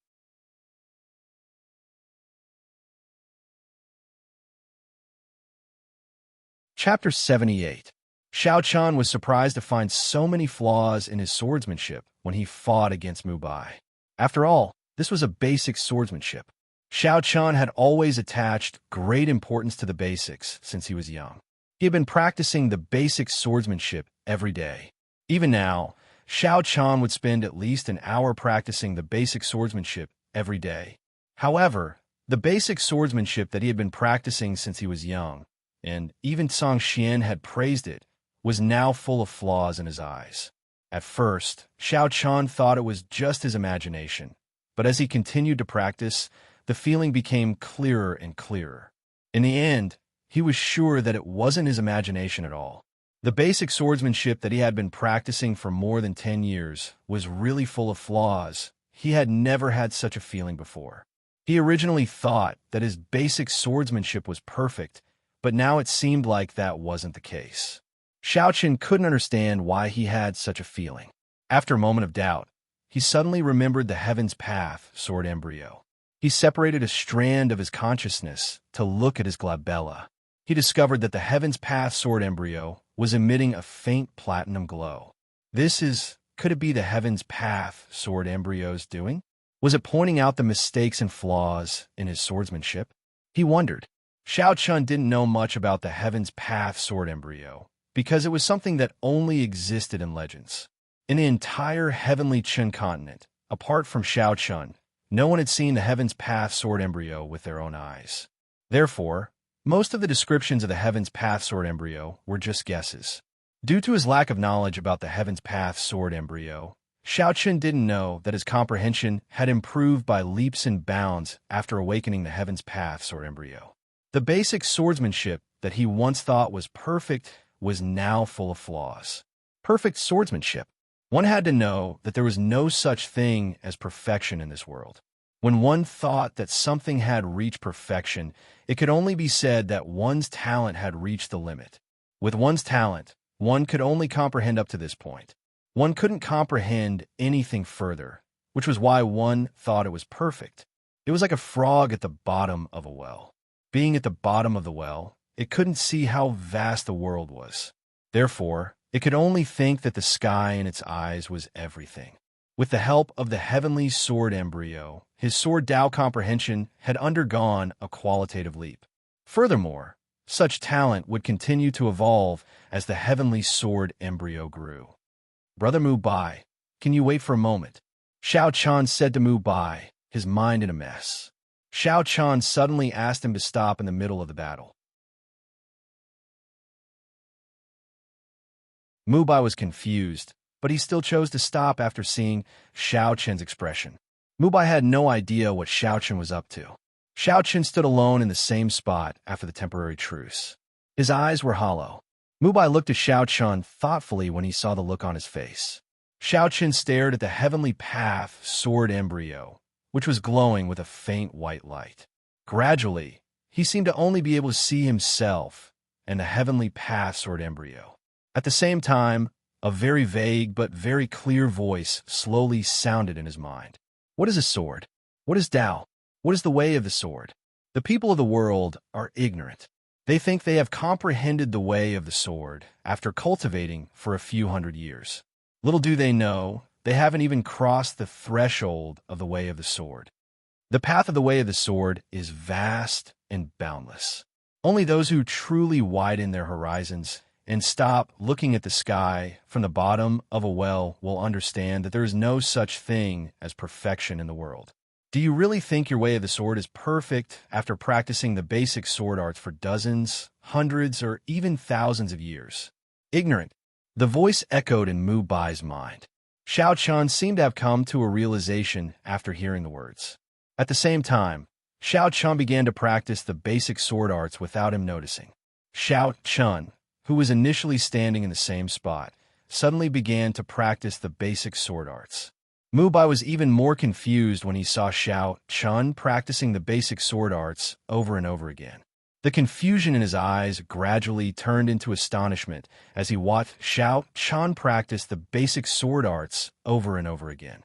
A: Chapter 78. Xiao Chun was surprised to find so many flaws in his swordsmanship when he fought against Mu Bai. After all, this was a basic swordsmanship. Xiao Chun had always attached great importance to the basics since he was young. He had been practicing the basic swordsmanship every day. Even now, Xiao Chun would spend at least an hour practicing the basic swordsmanship every day. However, the basic swordsmanship that he had been practicing since he was young, and even Song Xian had praised it, was now full of flaws in his eyes. At first, Xiao Chun thought it was just his imagination, but as he continued to practice, the feeling became clearer and clearer. In the end, he was sure that it wasn't his imagination at all. The basic swordsmanship that he had been practicing for more than 10 years was really full of flaws. He had never had such a feeling before. He originally thought that his basic swordsmanship was perfect, but now it seemed like that wasn't the case. Xiao Chun couldn't understand why he had such a feeling. After a moment of doubt, he suddenly remembered the Heaven's Path sword embryo. He separated a strand of his consciousness to look at his glabella. He discovered that the Heaven's Path sword embryo was emitting a faint platinum glow. Could it be the Heaven's Path sword embryo's doing? Was it pointing out the mistakes and flaws in his swordsmanship? He wondered. Xiao Chun didn't know much about the Heaven's Path sword embryo, because it was something that only existed in legends. In the entire heavenly Chen continent, apart from Xiao Chun, no one had seen the Heaven's Path sword embryo with their own eyes. Therefore, most of the descriptions of the Heaven's Path sword embryo were just guesses. Due to his lack of knowledge about the Heaven's Path sword embryo, Xiao Chun didn't know that his comprehension had improved by leaps and bounds after awakening the Heaven's Path sword embryo. The basic swordsmanship that he once thought was perfect was now full of flaws. Perfect swordsmanship. One had to know that there was no such thing as perfection in this world. When one thought that something had reached perfection, it could only be said that one's talent had reached the limit. With one's talent, one could only comprehend up to this point. One couldn't comprehend anything further, which was why one thought it was perfect. It was like a frog at the bottom of a well. Being at the bottom of the well, it couldn't see how vast the world was. Therefore, it could only think that the sky in its eyes was everything. With the help of the heavenly sword embryo, his sword Tao comprehension had undergone a qualitative leap. Furthermore, such talent would continue to evolve as the heavenly sword embryo grew. Brother Mu Bai, can you wait for a moment? Xiao Chun said to Mu Bai, his mind in a mess. Xiao Chun suddenly asked him to stop in the middle of the battle. Mu Bai was confused, but he still chose to stop after seeing Xiao Chun's expression. Mu Bai had no idea what Xiao Chun was up to. Xiao Chun stood alone in the same spot after the temporary truce. His eyes were hollow. Mu Bai looked at Xiao Chun thoughtfully when he saw the look on his face. Xiao Chun stared at the heavenly path sword embryo, which was glowing with a faint white light. Gradually, he seemed to only be able to see himself and the heavenly path sword embryo. At the same time, a very vague but very clear voice slowly sounded in his mind. What is a sword? What is Tao? What is the way of the sword? The people of the world are ignorant. They think they have comprehended the way of the sword after cultivating for a few hundred years. Little do they know, they haven't even crossed the threshold of the way of the sword. The path of the way of the sword is vast and boundless. Only those who truly widen their horizons and stop looking at the sky from the bottom of a well will understand that there is no such thing as perfection in the world. Do you really think your way of the sword is perfect after practicing the basic sword arts for dozens, hundreds, or even thousands of years? Ignorant. The voice echoed in Mu Bai's mind. Xiao Chun seemed to have come to a realization after hearing the words. At the same time, Xiao Chun began to practice the basic sword arts without him noticing. Xiao Chun, who was initially standing in the same spot, suddenly began to practice the basic sword arts. Mu Bai was even more confused when he saw Xiao Chun practicing the basic sword arts over and over again. The confusion in his eyes gradually turned into astonishment as he watched Xiao Chun practice the basic sword arts over and over again.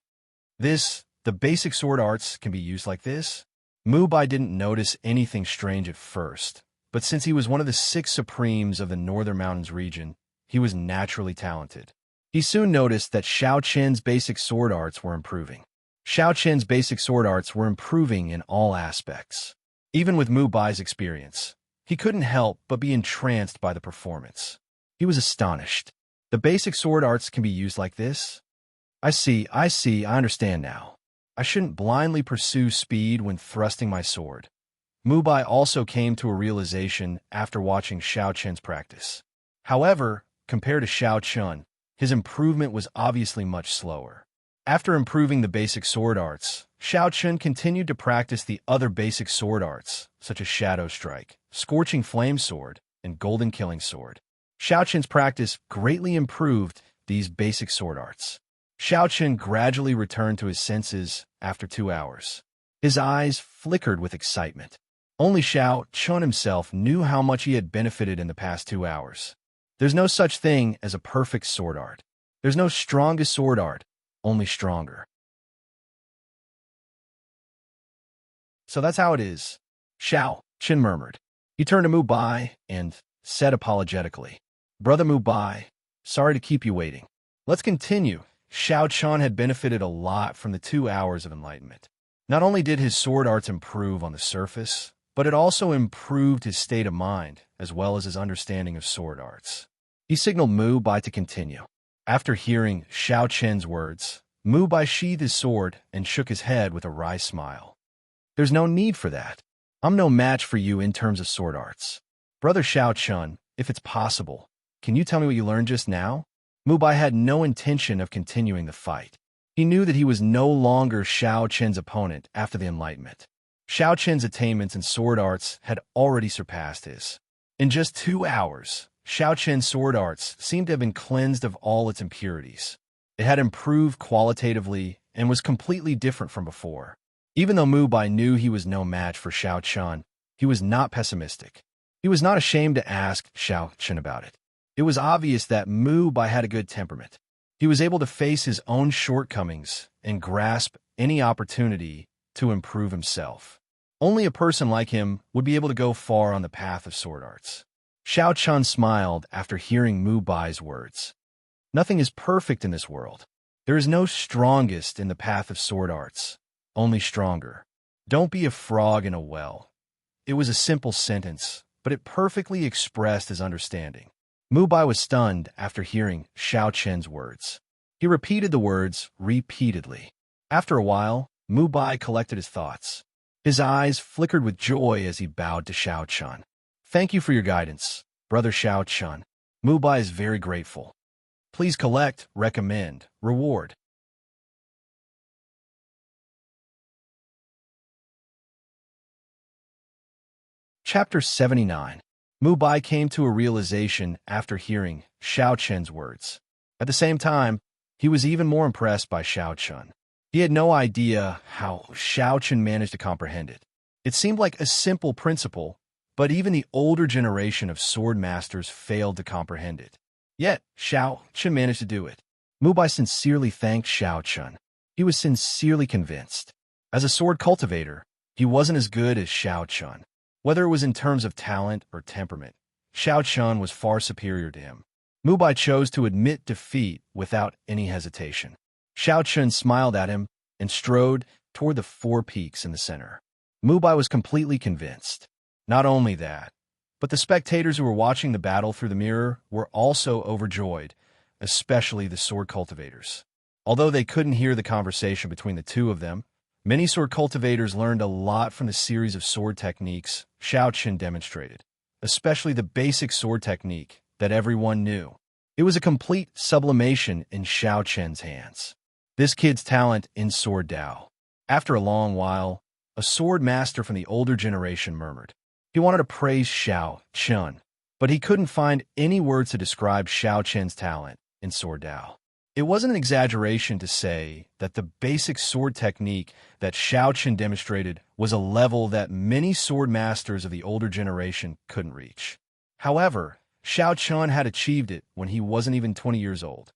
A: The basic sword arts can be used like this? Mu Bai didn't notice anything strange at first, but since he was one of the 6 supremes of the Northern Mountains region, he was naturally talented. He soon noticed that Xiao Chen's basic sword arts were improving. Xiao Chen's basic sword arts were improving in all aspects. Even with Mu Bai's experience, he couldn't help but be entranced by the performance. He was astonished. The basic sword arts can be used like this? I see, I understand now. I shouldn't blindly pursue speed when thrusting my sword. Mu Bai also came to a realization after watching Xiao Chen's practice. However, compared to Xiao Chun, his improvement was obviously much slower. After improving the basic sword arts, Xiao Chun continued to practice the other basic sword arts, such as Shadow Strike, Scorching Flame Sword, and Golden Killing Sword. Xiao Chun's practice greatly improved these basic sword arts. Xiao Chun gradually returned to his senses after 2 hours. His eyes flickered with excitement. Only Xiao Chun himself knew how much he had benefited in the past 2 hours. There's no such thing as a perfect sword art. There's no strongest sword art, only stronger. So that's how it is, Xiao Chun murmured. He turned to Mu Bai and said apologetically, Brother Mu Bai, sorry to keep you waiting. Let's continue. Xiao Chun had benefited a lot from the 2 hours of enlightenment. Not only did his sword arts improve on the surface, but it also improved his state of mind, as well as his understanding of sword arts. He signaled Mu Bai to continue. After hearing Xiao Chen's words, Mu Bai sheathed his sword and shook his head with a wry smile. There's no need for that. I'm no match for you in terms of sword arts. Brother Xiao Chun, if it's possible, can you tell me what you learned just now? Mu Bai had no intention of continuing the fight. He knew that he was no longer Xiao Chen's opponent after the enlightenment. Xiao Chen's attainments in sword arts had already surpassed his. In just 2 hours, Xiao Chen's sword arts seemed to have been cleansed of all its impurities. It had improved qualitatively and was completely different from before. Even though Mu Bai knew he was no match for Xiao Chun, he was not pessimistic. He was not ashamed to ask Xiao Chun about it. It was obvious that Mu Bai had a good temperament. He was able to face his own shortcomings and grasp any opportunity to improve himself. Only a person like him would be able to go far on the path of sword arts. Xiao Chun smiled after hearing Mu Bai's words. Nothing is perfect in this world. There is no strongest in the path of sword arts, only stronger. Don't be a frog in a well. It was a simple sentence, but it perfectly expressed his understanding. Mu Bai was stunned after hearing Xiao Chen's words. He repeated the words repeatedly. After a while, Mu Bai collected his thoughts. His eyes flickered with joy as he bowed to Xiao Chun. Thank you for your guidance, Brother Xiao Chun. Mu Bai is very grateful. Please collect, recommend, reward. Chapter 79. Mu Bai came to a realization after hearing Xiao Chen's words. At the same time, he was even more impressed by Xiao Chun. He had no idea how Xiao Chun managed to comprehend it. It seemed like a simple principle, but even the older generation of sword masters failed to comprehend it. Yet, Xiao Chun managed to do it. Mu Bai sincerely thanked Xiao Chun. He was sincerely convinced. As a sword cultivator, he wasn't as good as Xiao Chun. Whether it was in terms of talent or temperament, Xiao Chun was far superior to him. Mu Bai chose to admit defeat without any hesitation. Xiao Chun smiled at him and strode toward the 4 peaks in the center. Mu Bai was completely convinced. Not only that, but the spectators who were watching the battle through the mirror were also overjoyed, especially the sword cultivators. Although they couldn't hear the conversation between the two of them, many sword cultivators learned a lot from the series of sword techniques Xiao Chun demonstrated, especially the basic sword technique that everyone knew. It was a complete sublimation in Xiao Chen's hands. This kid's talent in sword Dao. After a long while, a sword master from the older generation murmured. He wanted to praise Xiao Chen, but he couldn't find any words to describe Xiao Chen's talent in sword Dao. It wasn't an exaggeration to say that the basic sword technique that Xiao Chen demonstrated was a level that many sword masters of the older generation couldn't reach. However, Xiao Chen had achieved it when he wasn't even 20 years old.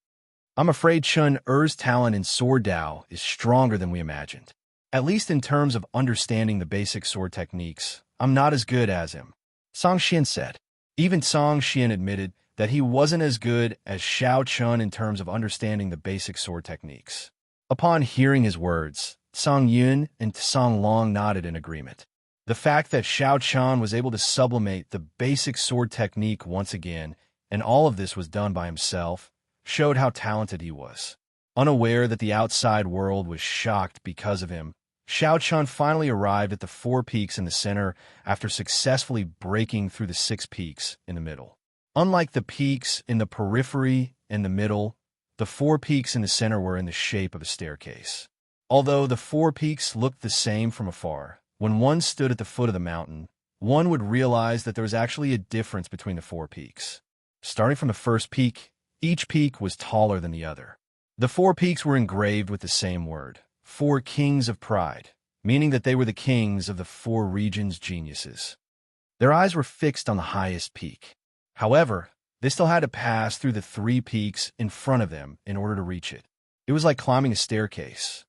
A: I'm afraid Chen Er's talent in sword Dao is stronger than we imagined. At least in terms of understanding the basic sword techniques, I'm not as good as him, Song Xian said. Even Song Xian admitted that he wasn't as good as Xiao Chen in terms of understanding the basic sword techniques. Upon hearing his words, Song Yun and Song Long nodded in agreement. The fact that Xiao Chen was able to sublimate the basic sword technique once again, and all of this was done by himself, showed how talented he was. Unaware that the outside world was shocked because of him, Xiao Chen finally arrived at the 4 peaks in the center after successfully breaking through the 6 peaks in the middle. Unlike the peaks in the periphery and the middle, the 4 peaks in the center were in the shape of a staircase. Although the 4 peaks looked the same from afar, when one stood at the foot of the mountain, one would realize that there was actually a difference between the 4 peaks. Starting from the first peak, each peak was taller than the other. The 4 peaks were engraved with the same word, 4 kings of pride, meaning that they were the kings of the 4 regions' geniuses. Their eyes were fixed on the highest peak. However, they still had to pass through the 3 peaks in front of them in order to reach it. It was like climbing a staircase.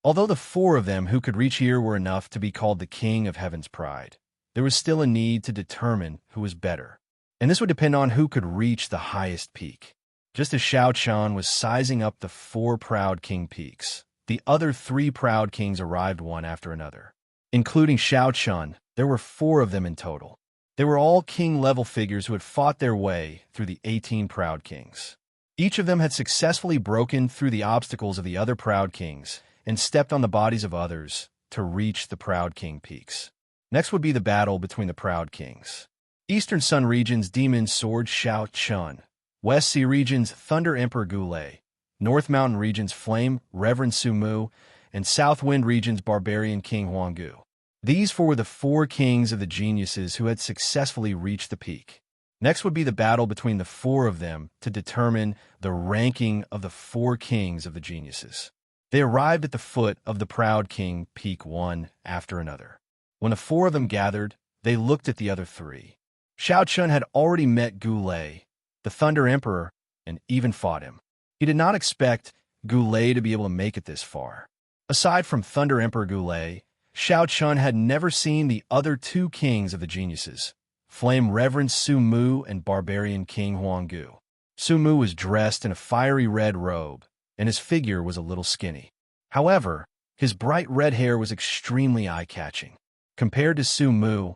A: Although the 4 of them who could reach here were enough to be called the king of heaven's pride, there was still a need to determine who was better, and this would depend on who could reach the highest peak. Just as Xiao Chen was sizing up the 4 proud king peaks, the other 3 proud kings arrived one after another. Including Xiao Chen, there were 4 of them in total. They were all king-level figures who had fought their way through the 18 proud kings. Each of them had successfully broken through the obstacles of the other proud kings and stepped on the bodies of others to reach the proud king peaks. Next would be the battle between the proud kings. Eastern Sun Region's Demon Sword Xiao Chen, West Sea Region's Thunder Emperor Gulei, North Mountain Region's Flame Reverend Su Mu, and South Wind Region's Barbarian King Huanggu. These 4 were the 4 kings of the geniuses who had successfully reached the peak. Next would be the battle between the 4 of them to determine the ranking of the 4 kings of the geniuses. They arrived at the foot of the proud king peak one after another. When the 4 of them gathered, they looked at the other 3. Xiao Chen had already met Gulei, the Thunder Emperor, and even fought him. He did not expect Gulei to be able to make it this far. Aside from Thunder Emperor Gulei, Xiao Chen had never seen the other 2 kings of the geniuses, Flame Reverend Su Mu and Barbarian King Huanggu. Su Mu was dressed in a fiery red robe, and his figure was a little skinny. However, his bright red hair was extremely eye-catching. Compared to Su Mu,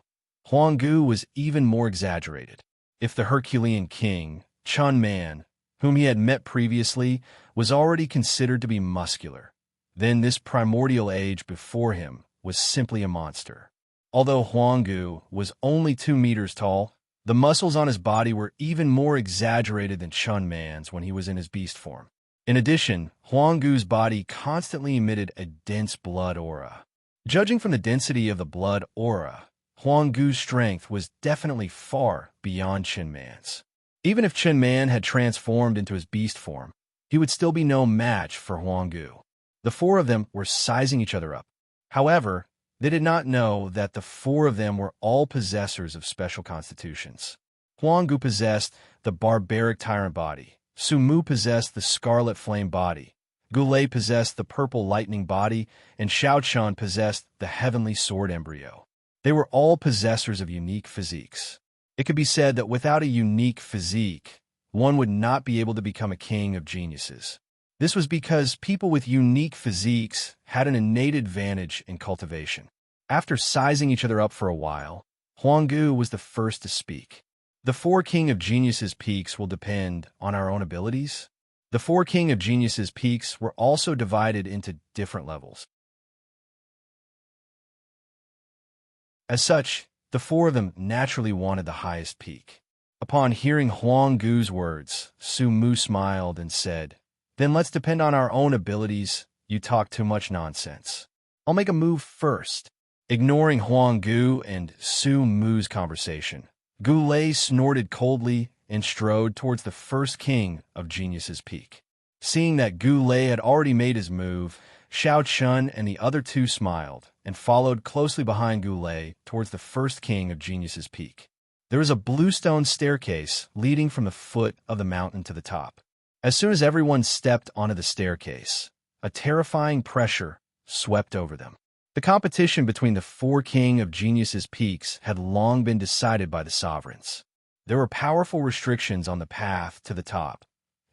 A: Huanggu was even more exaggerated. If the Herculean king, Chun Man, whom he had met previously, was already considered to be muscular, then this primordial age before him was simply a monster. Although Huanggu was only 2 meters tall, the muscles on his body were even more exaggerated than Chun Man's when he was in his beast form. In addition, Huanggu's body constantly emitted a dense blood aura. Judging from the density of the blood aura, Huanggu's strength was definitely far beyond Chen Man's. Even if Chen Man had transformed into his beast form, he would still be no match for Huanggu. The 4 of them were sizing each other up. However, they did not know that the 4 of them were all possessors of special constitutions. Huanggu possessed the barbaric tyrant body, Su Mu possessed the scarlet flame body, Gulei possessed the purple lightning body, and Xiao Chen possessed the heavenly sword embryo. They were all possessors of unique physiques. It could be said that without a unique physique, one would not be able to become a king of geniuses. This was because people with unique physiques had an innate advantage in cultivation. After sizing each other up for a while, Huanggu was the first to speak. The 4 King of Geniuses peaks will depend on our own abilities. The 4 King of Geniuses peaks were also divided into different levels. As such, The four of them naturally wanted the highest peak. Upon hearing Huang Gu's words, Su Mu smiled and said, "Then let's depend on our own abilities. You talk too much nonsense. I'll make a move first." Ignoring Huang Gu and Su Mu's conversation, Gu Lei snorted coldly and strode towards the first king of Genius's Peak. Seeing that Gu Lei had already made his move, Xiao Chun and the other two smiled and followed closely behind Gu Lei towards the first king of Genius's Peak. There was a bluestone staircase leading from the foot of the mountain to the top. As soon as everyone stepped onto the staircase, a terrifying pressure swept over them. The competition between the four king of Genius's Peaks had long been decided by the sovereigns. There were powerful restrictions on the path to the top,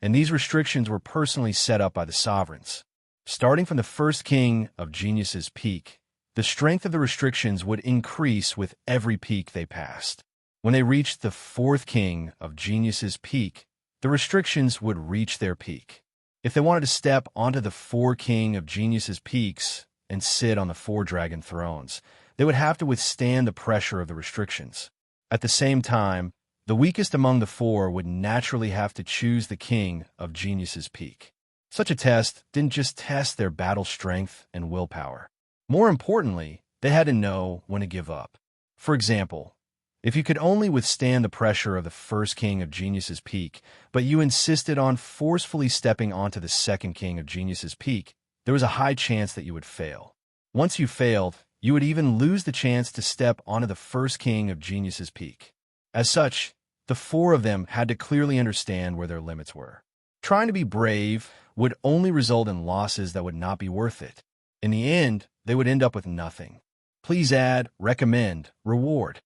A: and these restrictions were personally set up by the sovereigns. Starting from the first king of Genius's Peak, the strength of the restrictions would increase with every peak they passed. When they reached the fourth king of Genius's Peak, the restrictions would reach their peak. If they wanted to step onto the four king of Genius's Peaks and sit on the four dragon thrones, they would have to withstand the pressure of the restrictions. At the same time, the weakest among the four would naturally have to choose the king of Genius's Peak. Such a test didn't just test their battle strength and willpower. More importantly, they had to know when to give up. For example, if you could only withstand the pressure of the first king of Genius's Peak, but you insisted on forcefully stepping onto the second king of Genius's Peak, there was a high chance that you would fail. Once you failed, you would even lose the chance to step onto the first king of Genius's Peak. As such, the four of them had to clearly understand where their limits were. Trying to be brave would only result in losses that would not be worth it. In the end, they would end up with nothing. Please add, recommend, reward.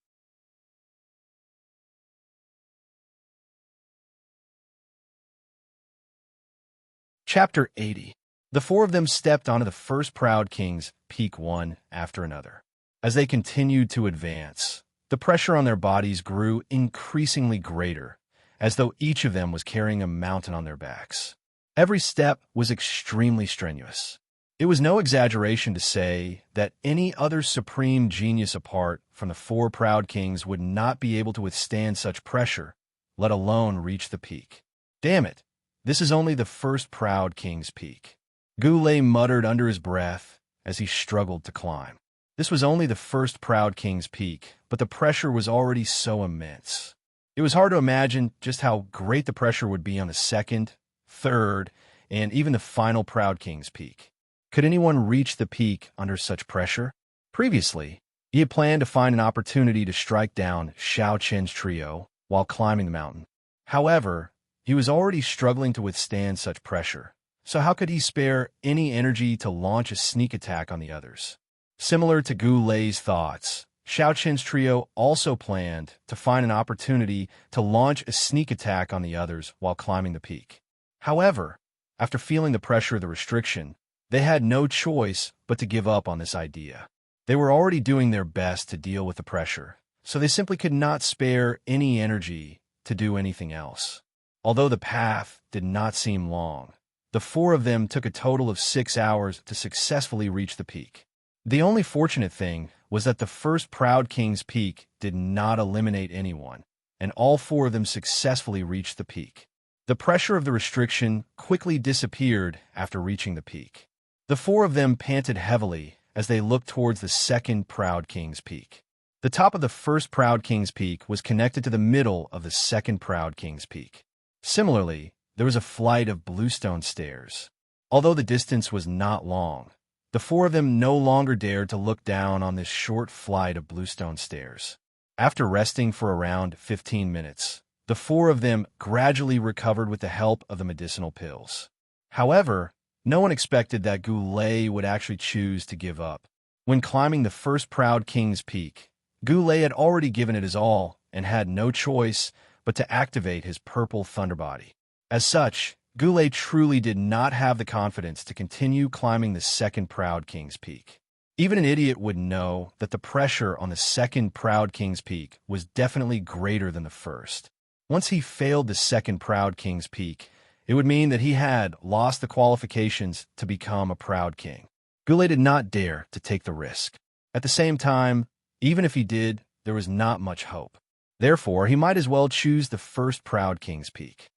A: Chapter 80. The four of them stepped onto the first proud king's peak one after another. As they continued to advance, the pressure on their bodies grew increasingly greater, as though each of them was carrying a mountain on their backs. Every step was extremely strenuous. It was no exaggeration to say that any other supreme genius apart from the four proud kings would not be able to withstand such pressure, let alone reach the peak. Damn it! This is only the first proud king's peak. Gu Lei muttered under his breath as he struggled to climb. This was only the first proud king's peak, but the pressure was already so immense. It was hard to imagine just how great the pressure would be on the second, third, and even the final proud king's peak. Could anyone reach the peak under such pressure? Previously, he had planned to find an opportunity to strike down Xiao Chen's trio while climbing the mountain. However, he was already struggling to withstand such pressure, so how could he spare any energy to launch a sneak attack on the others? Similar to Gu Lei's thoughts, Xiao Chen's trio also planned to find an opportunity to launch a sneak attack on the others while climbing the peak. However, after feeling the pressure of the restriction, they had no choice but to give up on this idea. They were already doing their best to deal with the pressure, so they simply could not spare any energy to do anything else. Although the path did not seem long, the four of them took a total of 6 hours to successfully reach the peak. The only fortunate thing was that the first proud king's peak did not eliminate anyone, and all four of them successfully reached the peak. The pressure of the restriction quickly disappeared after reaching the peak. The four of them panted heavily as they looked towards the second proud king's peak. The top of the first proud king's peak was connected to the middle of the second proud king's peak. Similarly, there was a flight of bluestone stairs. Although the distance was not long, the four of them no longer dared to look down on this short flight of bluestone stairs. After resting for around 15 minutes, the four of them gradually recovered with the help of the medicinal pills. However, no one expected that Gu Lei would actually choose to give up. When climbing the first proud king's peak, Gu Lei had already given it his all and had no choice but to activate his purple thunder body. As such, Gu Lei truly did not have the confidence to continue climbing the second proud king's peak. Even an idiot would know that the pressure on the second proud king's peak was definitely greater than the first. Once he failed the second proud king's peak, it would mean that he had lost the qualifications to become a proud king. Gu Lei did not dare to take the risk. At the same time, even if he did, there was not much hope. Therefore, he might as well choose the first Proud King's Peak.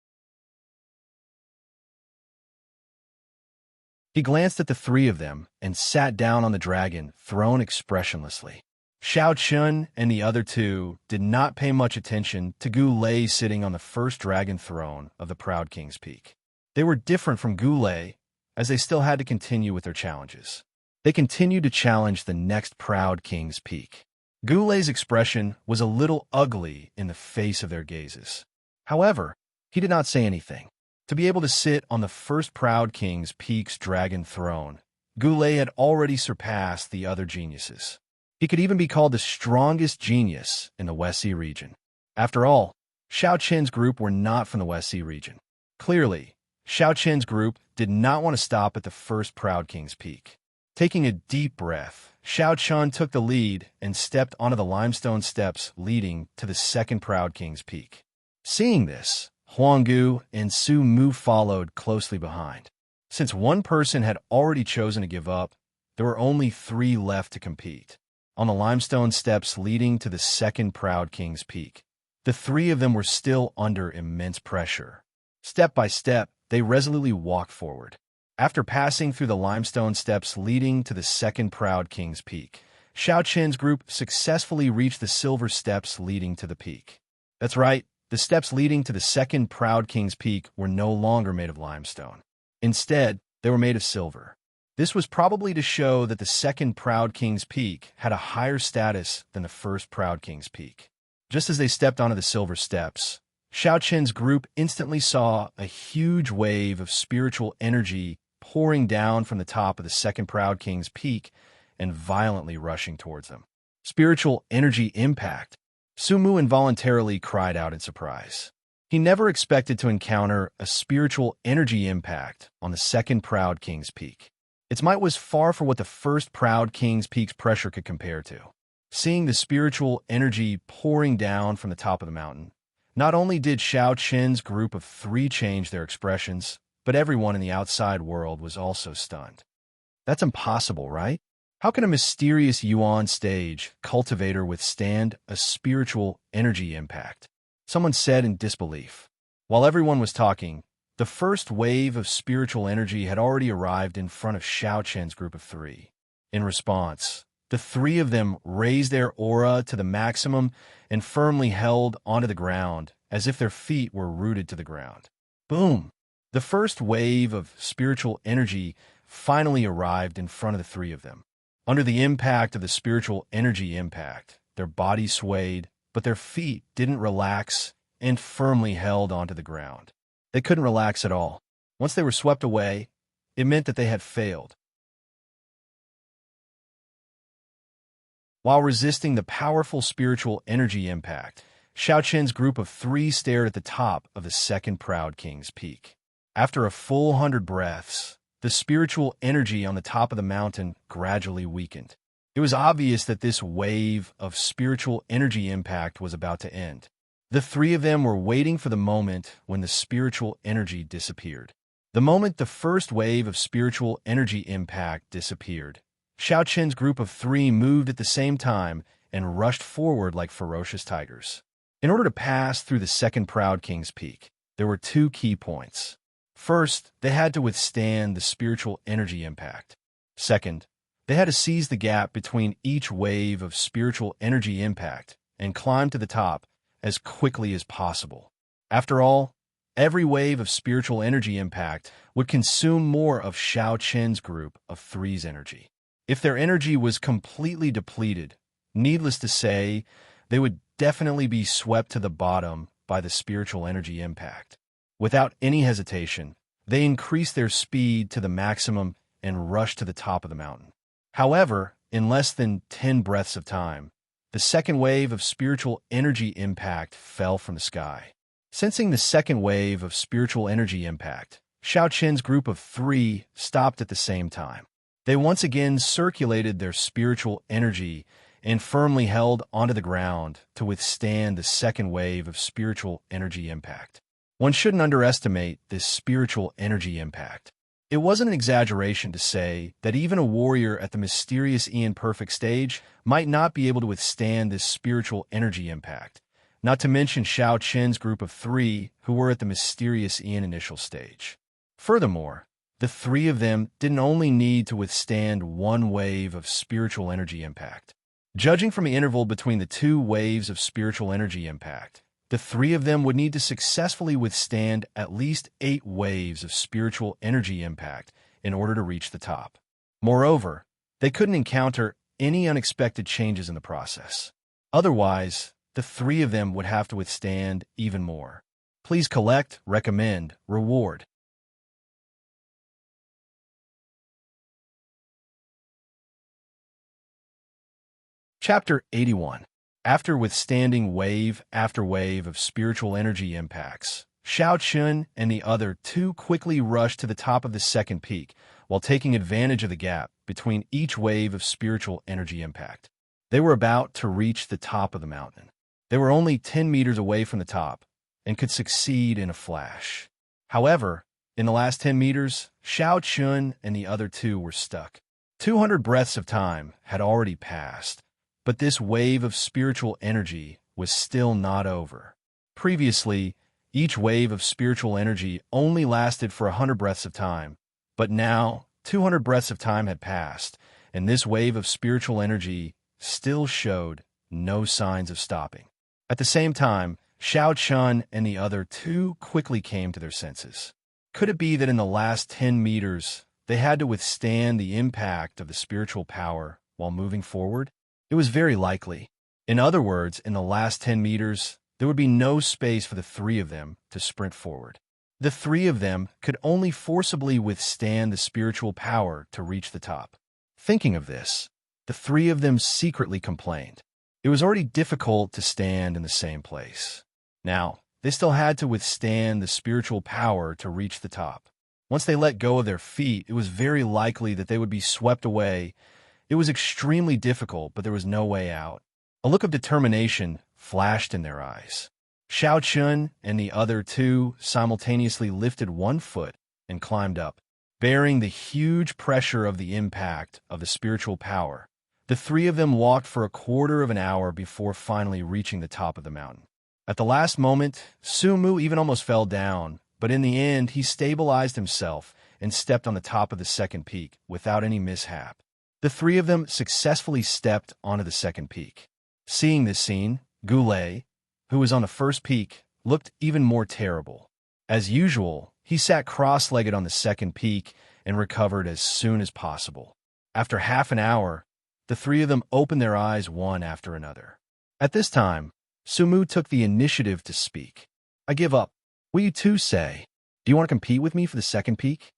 A: He glanced at the three of them and sat down on the dragon throne expressionlessly. Xiao Chun and the other two did not pay much attention to Gu Lei sitting on the first dragon throne of the Proud King's Peak. They were different from Gu Lei, as they still had to continue with their challenges. They continued to challenge the next Proud King's Peak. Gu Lei's expression was a little ugly in the face of their gazes. However, he did not say anything. To be able to sit on the first Proud King's Peak's dragon throne, Gu Lei had already surpassed the other geniuses. He could even be called the strongest genius in the West Sea region. After all, Xiao Qian's group were not from the West Sea region. Clearly, Xiao Qian's group did not want to stop at the first Proud King's Peak. Taking a deep breath, Xiao Chun took the lead and stepped onto the limestone steps leading to the second Proud King's Peak. Seeing this, Huanggu and Su Mu followed closely behind. Since one person had already chosen to give up, there were only 3 left to compete. On the limestone steps leading to the second Proud King's Peak, the 3 of them were still under immense pressure. Step by step, they resolutely walked forward. After passing through the limestone steps leading to the second Proud King's Peak, Xiao Qian's group successfully reached the silver steps leading to the peak. That's right, the steps leading to the second Proud King's Peak were no longer made of limestone. Instead, they were made of silver. This was probably to show that the second Proud King's Peak had a higher status than the first Proud King's Peak. Just as they stepped onto the silver steps, Xiao Qian's group instantly saw a huge wave of spiritual energy pouring down from the top of the second Proud King's Peak and violently rushing towards them. Spiritual energy impact. Su Mu involuntarily cried out in surprise. He never expected to encounter a spiritual energy impact on the second Proud King's Peak. Its might was far from what the first Proud King's Peak's pressure could compare to. Seeing the spiritual energy pouring down from the top of the mountain, not only did Xiao Qian's group of 3 change their expressions, but everyone in the outside world was also stunned. That's impossible, right? How can a mysterious Yuan stage cultivator withstand a spiritual energy impact? Someone said in disbelief. While everyone was talking, the first wave of spiritual energy had already arrived in front of Xiao Qian's group of 3. In response, the 3 of them raised their aura to the maximum and firmly held onto the ground as if their feet were rooted to the ground. Boom! The first wave of spiritual energy finally arrived in front of the 3 of them. Under the impact of the spiritual energy impact, their bodies swayed, but their feet didn't relax and firmly held onto the ground. They couldn't relax at all. Once they were swept away, it meant that they had failed. While resisting the powerful spiritual energy impact, Xiao Qian's group of 3 stared at the top of the second Proud King's Peak. After a full 100 breaths, the spiritual energy on the top of the mountain gradually weakened. It was obvious that this wave of spiritual energy impact was about to end. The 3 of them were waiting for the moment when the spiritual energy disappeared. The moment the first wave of spiritual energy impact disappeared, Xiao Qian's group of 3 moved at the same time and rushed forward like ferocious tigers. In order to pass through the second Proud King's Peak, there were 2 key points. First, they had to withstand the spiritual energy impact. Second, they had to seize the gap between each wave of spiritual energy impact and climb to the top as quickly as possible. After all, every wave of spiritual energy impact would consume more of Xiao Qian's group of 3's energy. If their energy was completely depleted, needless to say, they would definitely be swept to the bottom by the spiritual energy impact. Without any hesitation, they increased their speed to the maximum and rushed to the top of the mountain. However, in less than 10 breaths of time, the second wave of spiritual energy impact fell from the sky. Sensing the second wave of spiritual energy impact, Xiao Qian's group of 3 stopped at the same time. They once again circulated their spiritual energy and firmly held onto the ground to withstand the second wave of spiritual energy impact. One shouldn't underestimate this spiritual energy impact. It wasn't an exaggeration to say that even a warrior at the mysterious Ian Perfect stage might not be able to withstand this spiritual energy impact, not to mention Shao Chen's group of three who were at the mysterious Ian initial stage. Furthermore, the three of them didn't only need to withstand one wave of spiritual energy impact. Judging from the interval between the two waves of spiritual energy impact, the three of them would need to successfully withstand at least 8 waves of spiritual energy impact in order to reach the top. Moreover, they couldn't encounter any unexpected changes in the process. Otherwise, the three of them would have to withstand even more. Please collect, recommend, reward. Chapter 81. After withstanding wave after wave of spiritual energy impacts, Shao Chun and the other two quickly rushed to the top of the second peak while taking advantage of the gap between each wave of spiritual energy impact. They were about to reach the top of the mountain. They were only 10 meters away from the top and could succeed in a flash. However, in the last 10 meters, Shao Chun and the other two were stuck. 200 breaths of time had already passed. But this wave of spiritual energy was still not over. Previously, each wave of spiritual energy only lasted for 100 breaths of time, but now 200 breaths of time had passed, and this wave of spiritual energy still showed no signs of stopping. At the same time, Shao Chun and the other two quickly came to their senses. Could it be that in the last 10 meters, they had to withstand the impact of the spiritual power while moving forward? It was very likely. In other words, in the last 10 meters, there would be no space for the three of them to sprint forward. The three of them could only forcibly withstand the spiritual power to reach the top. Thinking of this, the three of them secretly complained. It was already difficult to stand in the same place. Now, they still had to withstand the spiritual power to reach the top. Once they let go of their feet, it was very likely that they would be swept away. It was extremely difficult, but there was no way out. A look of determination flashed in their eyes. Shao Chun and the other two simultaneously lifted one foot and climbed up. Bearing the huge pressure of the impact of the spiritual power, the three of them walked for a quarter of an hour before finally reaching the top of the mountain. At the last moment, Sumu even almost fell down, but in the end he stabilized himself and stepped on the top of the second peak without any mishap. The three of them successfully stepped onto the second peak. Seeing this scene, Goulet, who was on the first peak, looked even more terrible. As usual, he sat cross-legged on the second peak and recovered as soon as possible. After half an hour, the three of them opened their eyes one after another. At this time, Sumu took the initiative to speak. "I give up. What do you two say? Do you want to compete with me for the second peak?"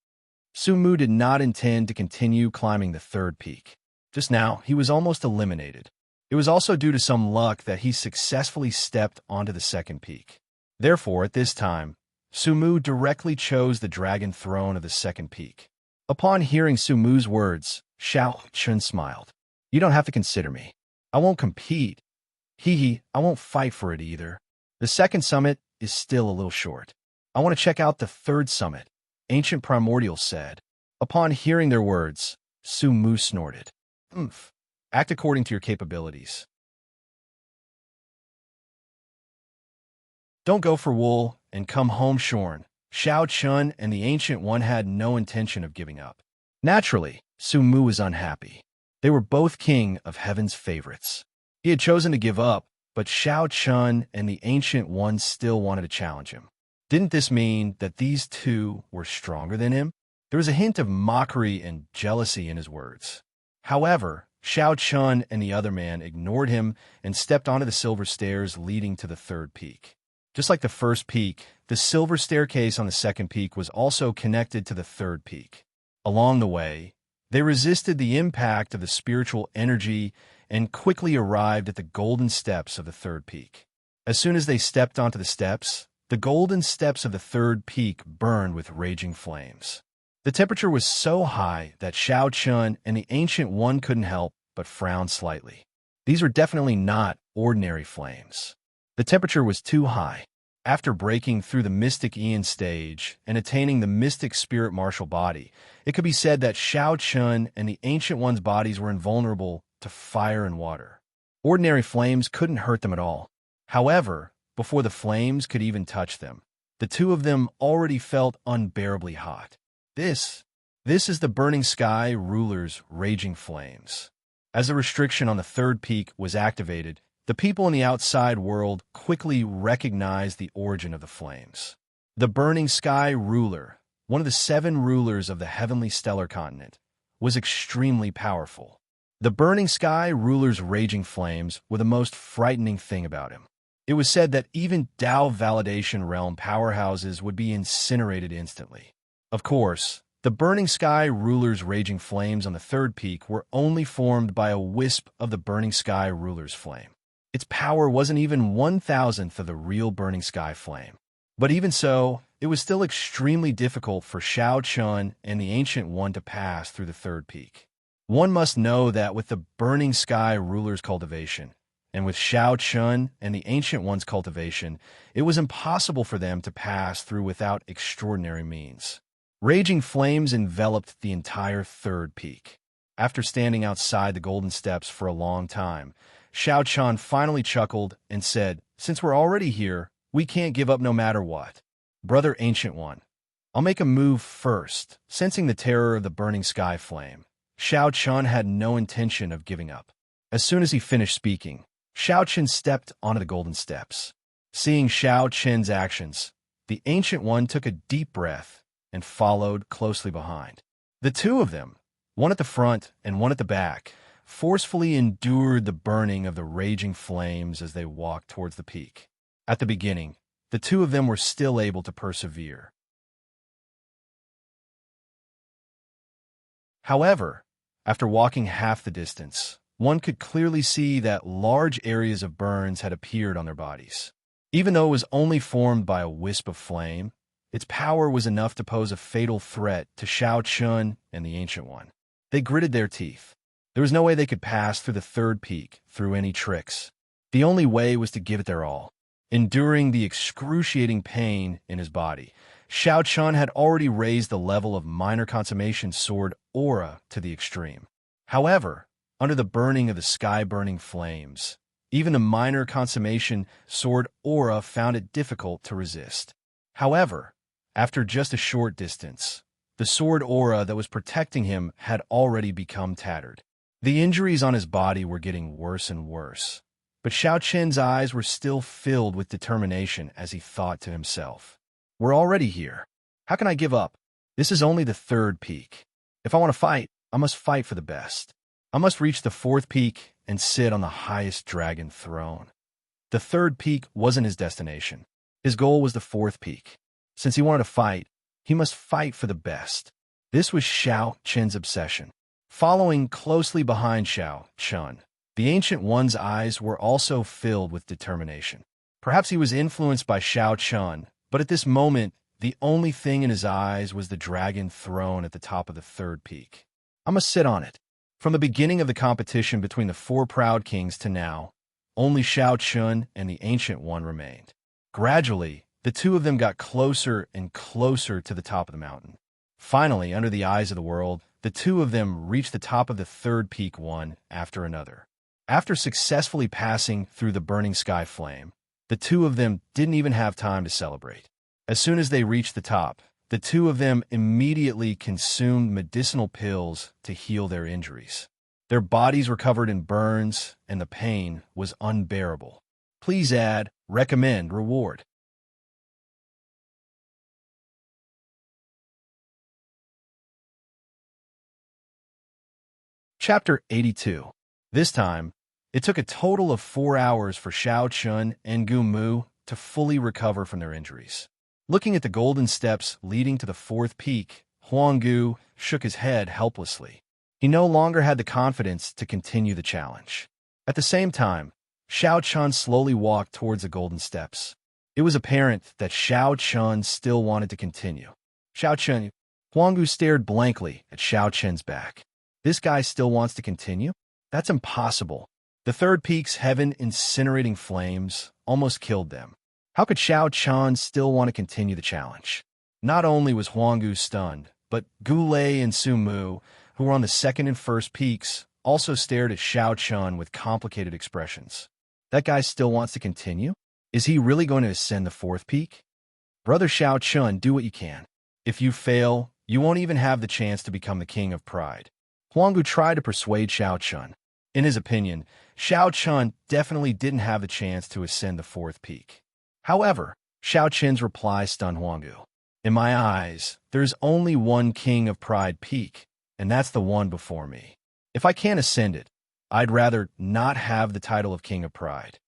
A: Sumu did not intend to continue climbing the third peak. Just now, he was almost eliminated. It was also due to some luck that he successfully stepped onto the second peak. Therefore, at this time, Sumu directly chose the dragon throne of the second peak. Upon hearing Sumu's words, Shao Chun smiled. "You don't have to consider me. I won't compete. I won't fight for it either. The second summit is still a little short. I want to check out the third summit," Ancient Primordial said. Upon hearing their words, Sumu snorted. "Oomph. Act according to your capabilities. Don't go for wool and come home shorn." Shao Chun and the Ancient One had no intention of giving up. Naturally, Sumu was unhappy. They were both king of heaven's favorites. He had chosen to give up, but Shao Chun and the Ancient One still wanted to challenge him. Didn't this mean that these two were stronger than him? There was a hint of mockery and jealousy in his words. However, Shao Chun and the other man ignored him and stepped onto the silver stairs leading to the third peak. Just like the first peak, the silver staircase on the second peak was also connected to the third peak. Along the way, they resisted the impact of the spiritual energy and quickly arrived at the golden steps of the third peak. As soon as they stepped onto the steps, the golden steps of the third peak burned with raging flames. The temperature was so high that Shao Chun and the Ancient One couldn't help but frown slightly. These were definitely not ordinary flames. The temperature was too high. After breaking through the mystic Ian stage and attaining the mystic spirit martial body, it could be said that Shao Chun and the Ancient One's bodies were invulnerable to fire and water. Ordinary flames couldn't hurt them at all. However, before the flames could even touch them, the two of them already felt unbearably hot. This is the Burning Sky Ruler's raging flames. As a restriction on the third peak was activated, the people in the outside world quickly recognized the origin of the flames. The Burning Sky Ruler, one of the 7 rulers of the heavenly stellar continent, was extremely powerful. The Burning Sky Ruler's raging flames were the most frightening thing about him. It was said that even Tao Validation Realm powerhouses would be incinerated instantly. Of course, the Burning Sky Ruler's raging flames on the third peak were only formed by a wisp of the Burning Sky Ruler's flame. Its power wasn't even 1,000th of the real Burning Sky flame. But even so, it was still extremely difficult for Shao Chun and the Ancient One to pass through the third peak. One must know that with the Burning Sky Ruler's cultivation, and with Shao Chun and the Ancient One's cultivation, it was impossible for them to pass through without extraordinary means. Raging flames enveloped the entire third peak. After standing outside the Golden Steps for a long time, Shao Chun finally chuckled and said, "Since we're already here, we can't give up no matter what. Brother Ancient One, I'll make a move first." Sensing the terror of the Burning Sky flame, Shao Chun had no intention of giving up. As soon as he finished speaking, Shao Chun stepped onto the Golden Steps. Seeing Shao Chun's actions, the Ancient One took a deep breath and followed closely behind. The two of them, one at the front and one at the back, forcefully endured the burning of the raging flames as they walked towards the peak. At the beginning, the two of them were still able to persevere. However, after walking half the distance, one could clearly see that large areas of burns had appeared on their bodies. Even though it was only formed by a wisp of flame, its power was enough to pose a fatal threat to Shao Chun and the Ancient One. They gritted their teeth. There was no way they could pass through the third peak through any tricks. The only way was to give it their all. Enduring the excruciating pain in his body, Shao Chun had already raised the level of minor consummation sword aura to the extreme. However, under the burning of the sky-burning flames, even the minor consummation sword aura found it difficult to resist. However, after just a short distance, the sword aura that was protecting him had already become tattered. The injuries on his body were getting worse and worse, but Shao Chun's eyes were still filled with determination as he thought to himself, "We're already here. How can I give up? This is only the third peak. If I want to fight, I must fight for the best. I must reach the fourth peak and sit on the highest dragon throne." The third peak wasn't his destination. His goal was the fourth peak. Since he wanted to fight, he must fight for the best. This was Shao Chun's obsession. Following closely behind Shao Chun, the Ancient One's eyes were also filled with determination. Perhaps he was influenced by Shao Chun, but at this moment, the only thing in his eyes was the dragon throne at the top of the third peak. "I must sit on it." From the beginning of the competition between the 4 proud kings to now, only Shao Chun and the Ancient One remained. Gradually, the two of them got closer and closer to the top of the mountain. Finally, under the eyes of the world, the two of them reached the top of the third peak one after another. After successfully passing through the burning sky flame, the two of them didn't even have time to celebrate. As soon as they reached the top, the two of them immediately consumed medicinal pills to heal their injuries. Their bodies were covered in burns, and the pain was unbearable. Please add, recommend, reward. Chapter 82. This time, it took a total of 4 hours for Shao Chun and Gu Mu to fully recover from their injuries. Looking at the golden steps leading to the fourth peak, Huanggu shook his head helplessly. He no longer had the confidence to continue the challenge. At the same time, Shao Chun slowly walked towards the golden steps. It was apparent that Shao Chun still wanted to continue. "Shao Chun," Huanggu stared blankly at Shao Chun's back. "This guy still wants to continue? That's impossible." The third peak's heaven incinerating flames almost killed them. How could Xiao Chan still want to continue the challenge? Not only was Huanggu stunned, but Gulei and Su Mu, who were on the second and first peaks, also stared at Xiao Chun with complicated expressions. That guy still wants to continue? Is he really going to ascend the fourth peak? Brother Xiao Chun, do what you can. If you fail, you won't even have the chance to become the king of pride. Huanggu tried to persuade Xiao Chun. In his opinion, Xiao Chun definitely didn't have the chance to ascend the fourth peak. However, Xiao Chen's reply stunned Huanggu. In my eyes, there's only one king of pride peak, and that's the one before me. If I can't ascend it, I'd rather not have the title of king of pride.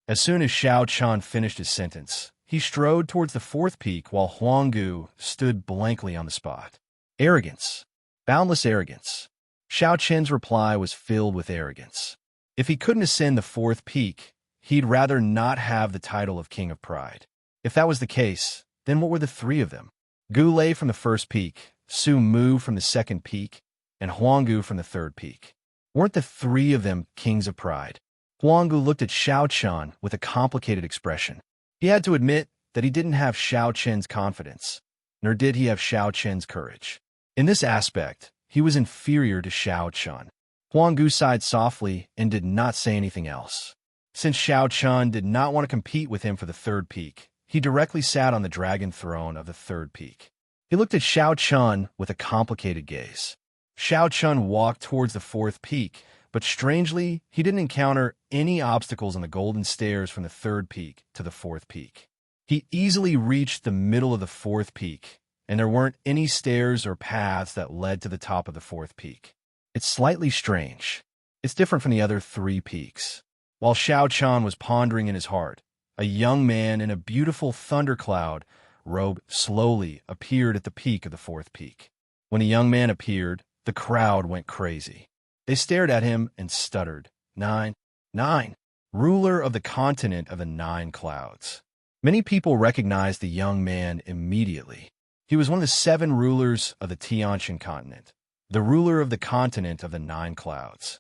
A: As soon as Xiao Chan finished his sentence, he strode towards the fourth peak while Huanggu stood blankly on the spot. Arrogance. Boundless arrogance. Xiao Chen's reply was filled with arrogance. If he couldn't ascend the fourth peak, he'd rather not have the title of king of pride. If that was the case, then what were the three of them? Gulei from the first peak, Su Mu from the second peak, and Huanggu from the third peak. Weren't the three of them kings of pride? Huanggu looked at Xiao Chan with a complicated expression. He had to admit that he didn't have Xiao Chen's confidence, nor did he have Xiao Chen's courage. In this aspect, he was inferior to Xiao Chan. Huanggu sighed softly and did not say anything else. Since Xiao Chan did not want to compete with him for the third peak, he directly sat on the dragon throne of the third peak. He looked at Xiao Chun with a complicated gaze. Xiao Chun walked towards the fourth peak, but strangely, he didn't encounter any obstacles on the golden stairs from the third peak to the fourth peak. He easily reached the middle of the fourth peak, and there weren't any stairs or paths that led to the top of the fourth peak. It's slightly strange. It's different from the other three peaks. While Xiao Chan was pondering in his heart, a young man in a beautiful thundercloud robe slowly appeared at the peak of the fourth peak. When a young man appeared, the crowd went crazy. They stared at him and stuttered, "Nine, nine, ruler of the continent of the 9 clouds." Many people recognized the young man immediately. He was one of the 7 rulers of the Tianqian continent, the ruler of the continent of the 9 clouds.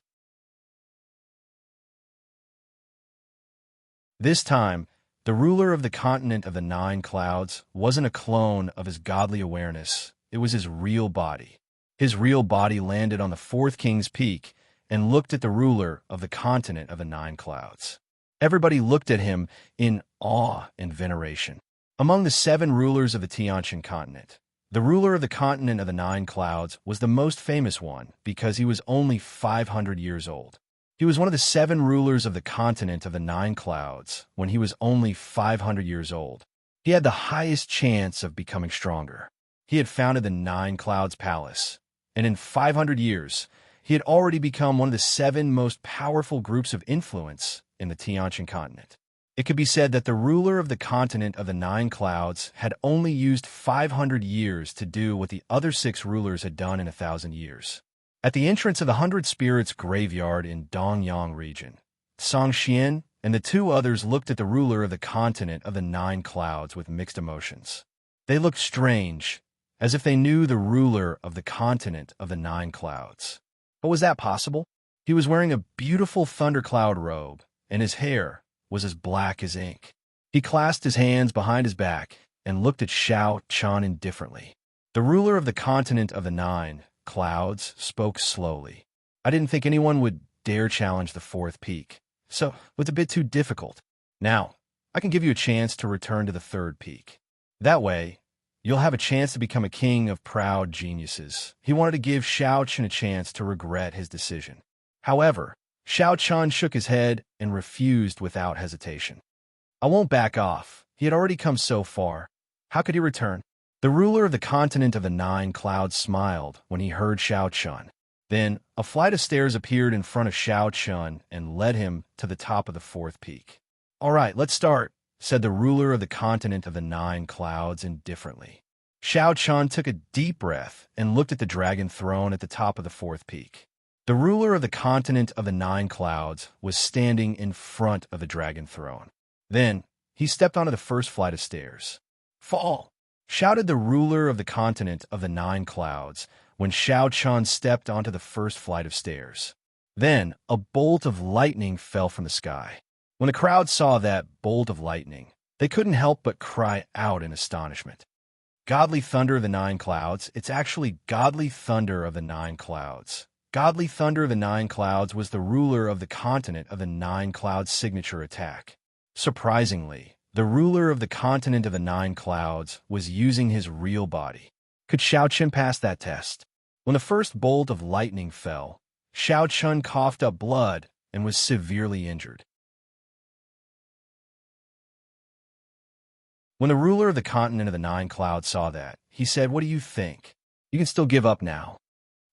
A: This time, the ruler of the continent of the 9 clouds wasn't a clone of his godly awareness. It was his real body. His real body landed on the 4th king's peak and looked at the ruler of the continent of the 9 clouds. Everybody looked at him in awe and veneration. Among the 7 rulers of the Tianqian continent, the ruler of the continent of the 9 clouds was the most famous one because he was only 500 years old. He was one of the 7 rulers of the continent of the 9 clouds when he was only 500 years old. He had the highest chance of becoming stronger. He had founded the 9 Clouds Palace, and in 500 years, he had already become one of the 7 most powerful groups of influence in the Tianqian continent. It could be said that the ruler of the continent of the 9 clouds had only used 500 years to do what the other 6 rulers had done in 1,000 years. At the entrance of the 100 Spirits graveyard in Dongyang region, Song Xian and the 2 others looked at the ruler of the continent of the 9 clouds with mixed emotions. They looked strange, as if they knew the ruler of the continent of the 9 clouds. But was that possible? He was wearing a beautiful thundercloud robe, and his hair was as black as ink. He clasped his hands behind his back and looked at Xiao Chan indifferently. The ruler of the continent of the 9 clouds spoke slowly. "I didn't think anyone would dare challenge the 4th peak, so it's a bit too difficult. Now, I can give you a chance to return to the 3rd peak. That way, you'll have a chance to become a king of proud geniuses." He wanted to give Xiao Chen a chance to regret his decision. However, Xiao Chan shook his head and refused without hesitation. "I won't back off. He had already come so far. How could he return?" The ruler of the continent of the 9 clouds smiled when he heard Xiao Chun. Then, a flight of stairs appeared in front of Xiao Chun and led him to the top of the 4th peak. "All right, let's start," said the ruler of the continent of the 9 clouds indifferently. Xiao Chun took a deep breath and looked at the dragon throne at the top of the 4th peak. The ruler of the continent of the 9 clouds was standing in front of the dragon throne. Then, he stepped onto the first flight of stairs. "Fall!" shouted the ruler of the continent of the 9 clouds when Xiao Chun stepped onto the first flight of stairs. Then, a bolt of lightning fell from the sky. When the crowd saw that bolt of lightning, They couldn't help but cry out in astonishment. Godly thunder of the nine clouds, it's actually godly thunder of the nine clouds. Godly thunder of the nine clouds was the ruler of the continent of the nine clouds' signature attack. Surprisingly, the ruler of the continent of the nine clouds was using his real body. Could Xiao Chen pass that test? When the first bolt of lightning fell, Xiao Chen coughed up blood and was severely injured. When the ruler of the continent of the nine clouds saw that, he said, "What do you think? You can still give up now."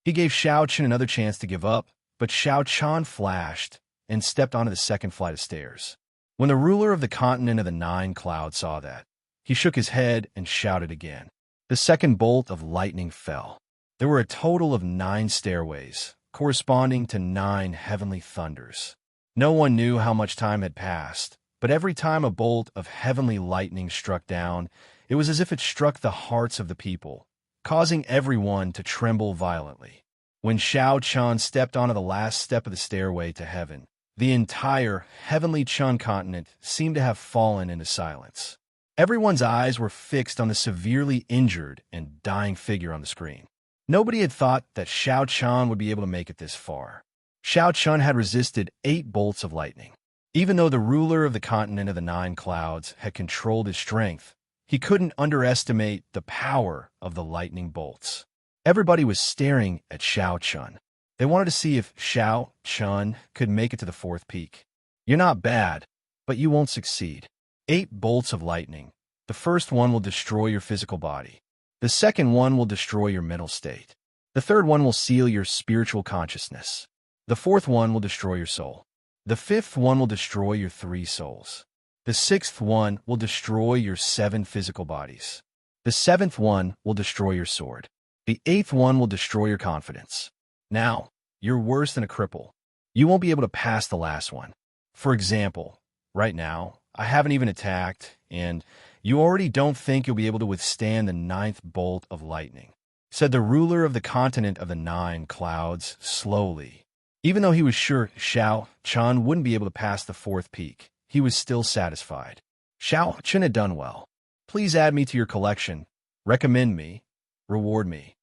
A: He gave Xiao Chen another chance to give up, but Xiao Chen flashed and stepped onto the second flight of stairs. When the ruler of the continent of the nine clouds saw that, he shook his head and shouted again. The second bolt of lightning fell. There were a total of 9 stairways, corresponding to 9 heavenly thunders. No one knew how much time had passed, but every time a bolt of heavenly lightning struck down, it was as if it struck the hearts of the people, causing everyone to tremble violently. When Xiao Chen stepped onto the last step of the stairway to heaven, the entire heavenly Chun continent seemed to have fallen into silence. Everyone's eyes were fixed on the severely injured and dying figure on the screen. Nobody had thought that Xiao Chen would be able to make it this far. Xiao Chen had resisted 8 bolts of lightning. Even though the ruler of the continent of the nine clouds had controlled his strength, he couldn't underestimate the power of the lightning bolts. Everybody was staring at Xiao Chen. They wanted to see if Xiao Chen could make it to the 4th peak. You're not bad, but you won't succeed. 8 bolts of lightning. The first one will destroy your physical body. The second one will destroy your mental state. The third one will seal your spiritual consciousness. The fourth one will destroy your soul. The fifth one will destroy your 3 souls. The 6th one will destroy your 7 physical bodies. The 7th one will destroy your sword. The 8th one will destroy your confidence. Now, you're worse than a cripple. You won't be able to pass the last one. For example, right now, I haven't even attacked, and you already don't think you'll be able to withstand the 9th bolt of lightning," said the ruler of the continent of the nine clouds slowly. Even though he was sure Xiao Chen wouldn't be able to pass the 4th peak, he was still satisfied. Xiao Chen had done well. Please add me to your collection. Recommend me. Reward me.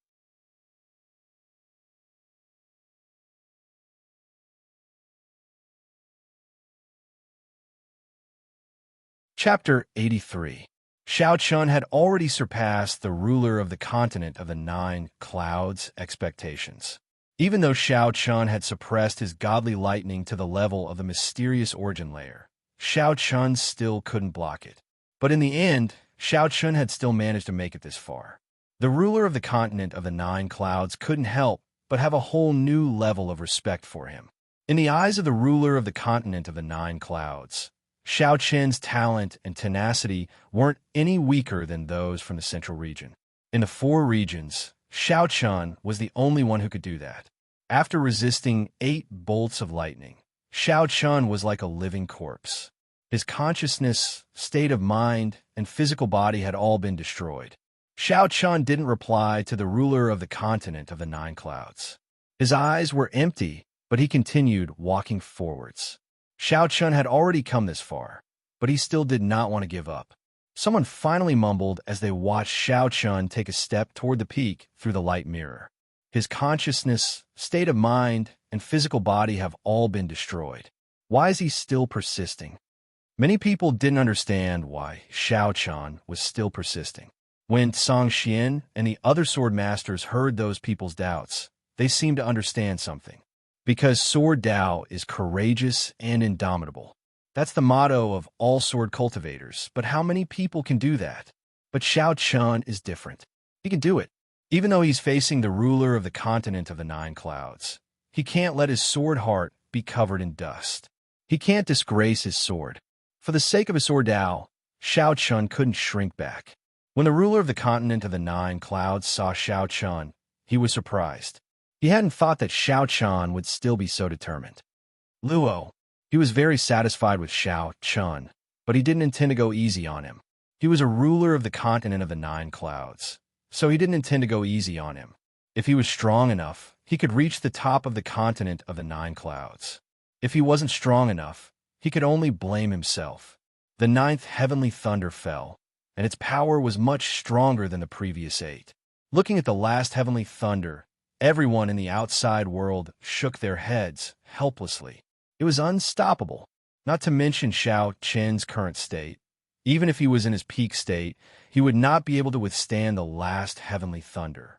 A: Chapter 83. Xiao Chen had already surpassed the ruler of the continent of the nine clouds' expectations. Even though Xiao Chen had suppressed his godly lightning to the level of the mysterious origin layer, Xiao Chen still couldn't block it. But in the end, Xiao Chen had still managed to make it this far. The ruler of the continent of the nine clouds couldn't help but have a whole new level of respect for him. In the eyes of the ruler of the continent of the nine clouds, Xiao Chen's talent and tenacity weren't any weaker than those from the central region. In the 4 regions, Xiao Chen was the only one who could do that. After resisting 8 bolts of lightning, Xiao Chen was like a living corpse. His consciousness, state of mind, and physical body had all been destroyed. Xiao Chen didn't reply to the ruler of the continent of the nine clouds. His eyes were empty, but he continued walking forwards. Xiao Chen had already come this far, but he still did not want to give up. Someone finally mumbled as they watched Xiao Chen take a step toward the peak through the light mirror. His consciousness, state of mind, and physical body have all been destroyed. Why is he still persisting? Many people didn't understand why Xiao Chen was still persisting. When Song Xian and the other sword masters heard those people's doubts, they seemed to understand something. Because Sword Dao is courageous and indomitable. That's the motto of all sword cultivators, but how many people can do that? But Xiao Chen is different. He can do it. Even though he's facing the ruler of the continent of the nine clouds, he can't let his sword heart be covered in dust. He can't disgrace his sword. For the sake of his Sword Dao, Xiao Chen couldn't shrink back. When the ruler of the continent of the nine clouds saw Xiao Chen, he was surprised. He hadn't thought that Xiao Chen would still be so determined. Luo. He was very satisfied with Xiao Chen, but he didn't intend to go easy on him. He was a ruler of the continent of the nine clouds, so he didn't intend to go easy on him. If he was strong enough, he could reach the top of the continent of the nine clouds. If he wasn't strong enough, he could only blame himself. The ninth heavenly thunder fell, and its power was much stronger than the previous 8. Looking at the last heavenly thunder, everyone in the outside world shook their heads helplessly. It was unstoppable, not to mention Xiao Qian's current state. Even if he was in his peak state, he would not be able to withstand the last heavenly thunder.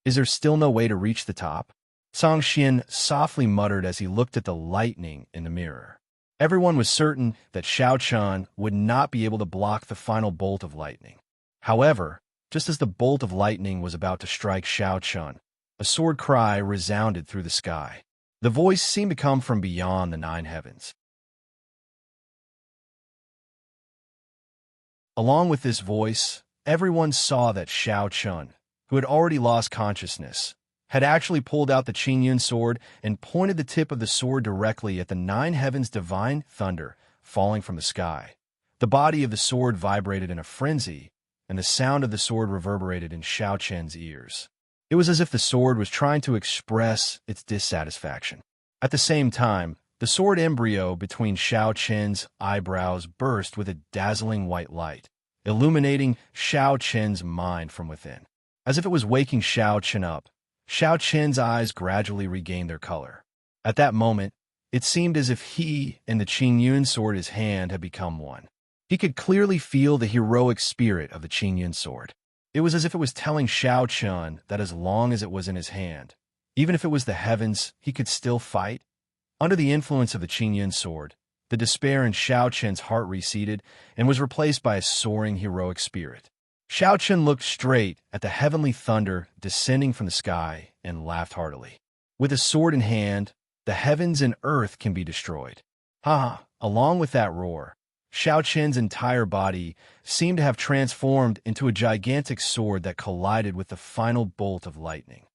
A: Is there still no way to reach the top? Song Xian softly muttered as he looked at the lightning in the mirror. Everyone was certain that Xiao Qian would not be able to block the final bolt of lightning. However, just as the bolt of lightning was about to strike Xiao Qian, a sword cry resounded through the sky. The voice seemed to come from beyond the 9 heavens. Along with this voice, everyone saw that Xiao Qian, who had already lost consciousness, had actually pulled out the Qingyun sword and pointed the tip of the sword directly at the 9 heavens' divine thunder falling from the sky. The body of the sword vibrated in a frenzy, and the sound of the sword reverberated in Xiao Qian's ears. It was as if the sword was trying to express its dissatisfaction. At the same time, the sword embryo between Xiao Qian's eyebrows burst with a dazzling white light, illuminating Xiao Qian's mind from within. As if it was waking Xiao Qian up, Xiao Qian's eyes gradually regained their color. At that moment, it seemed as if he and the Qingyun sword in his hand had become one. He could clearly feel the heroic spirit of the Qingyun sword. It was as if it was telling Xiao Qian that as long as it was in his hand, even if it was the heavens, he could still fight. Under the influence of the Qingyun sword, the despair in Xiao Qian's heart receded and was replaced by a soaring heroic spirit. Xiao Qian looked straight at the heavenly thunder descending from the sky and laughed heartily. With a sword in hand, the heavens and earth can be destroyed. Ha! Along with that roar, Xiao Qian's entire body seemed to have transformed into a gigantic sword that collided with the final bolt of lightning.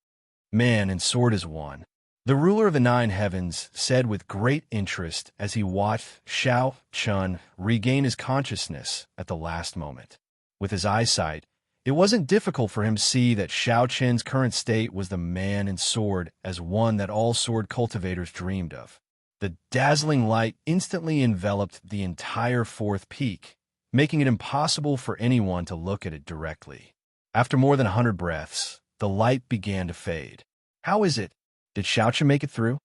A: Man and sword is one, the ruler of the 9 heavens said with great interest as he watched Xiao Qian regain his consciousness at the last moment. With his eyesight, it wasn't difficult for him to see that Xiao Qian's current state was the man and sword as one that all sword cultivators dreamed of. The dazzling light instantly enveloped the entire 4th peak, making it impossible for anyone to look at it directly. After more than 100 breaths, the light began to fade. How is it? Did Xiao Qian make it through?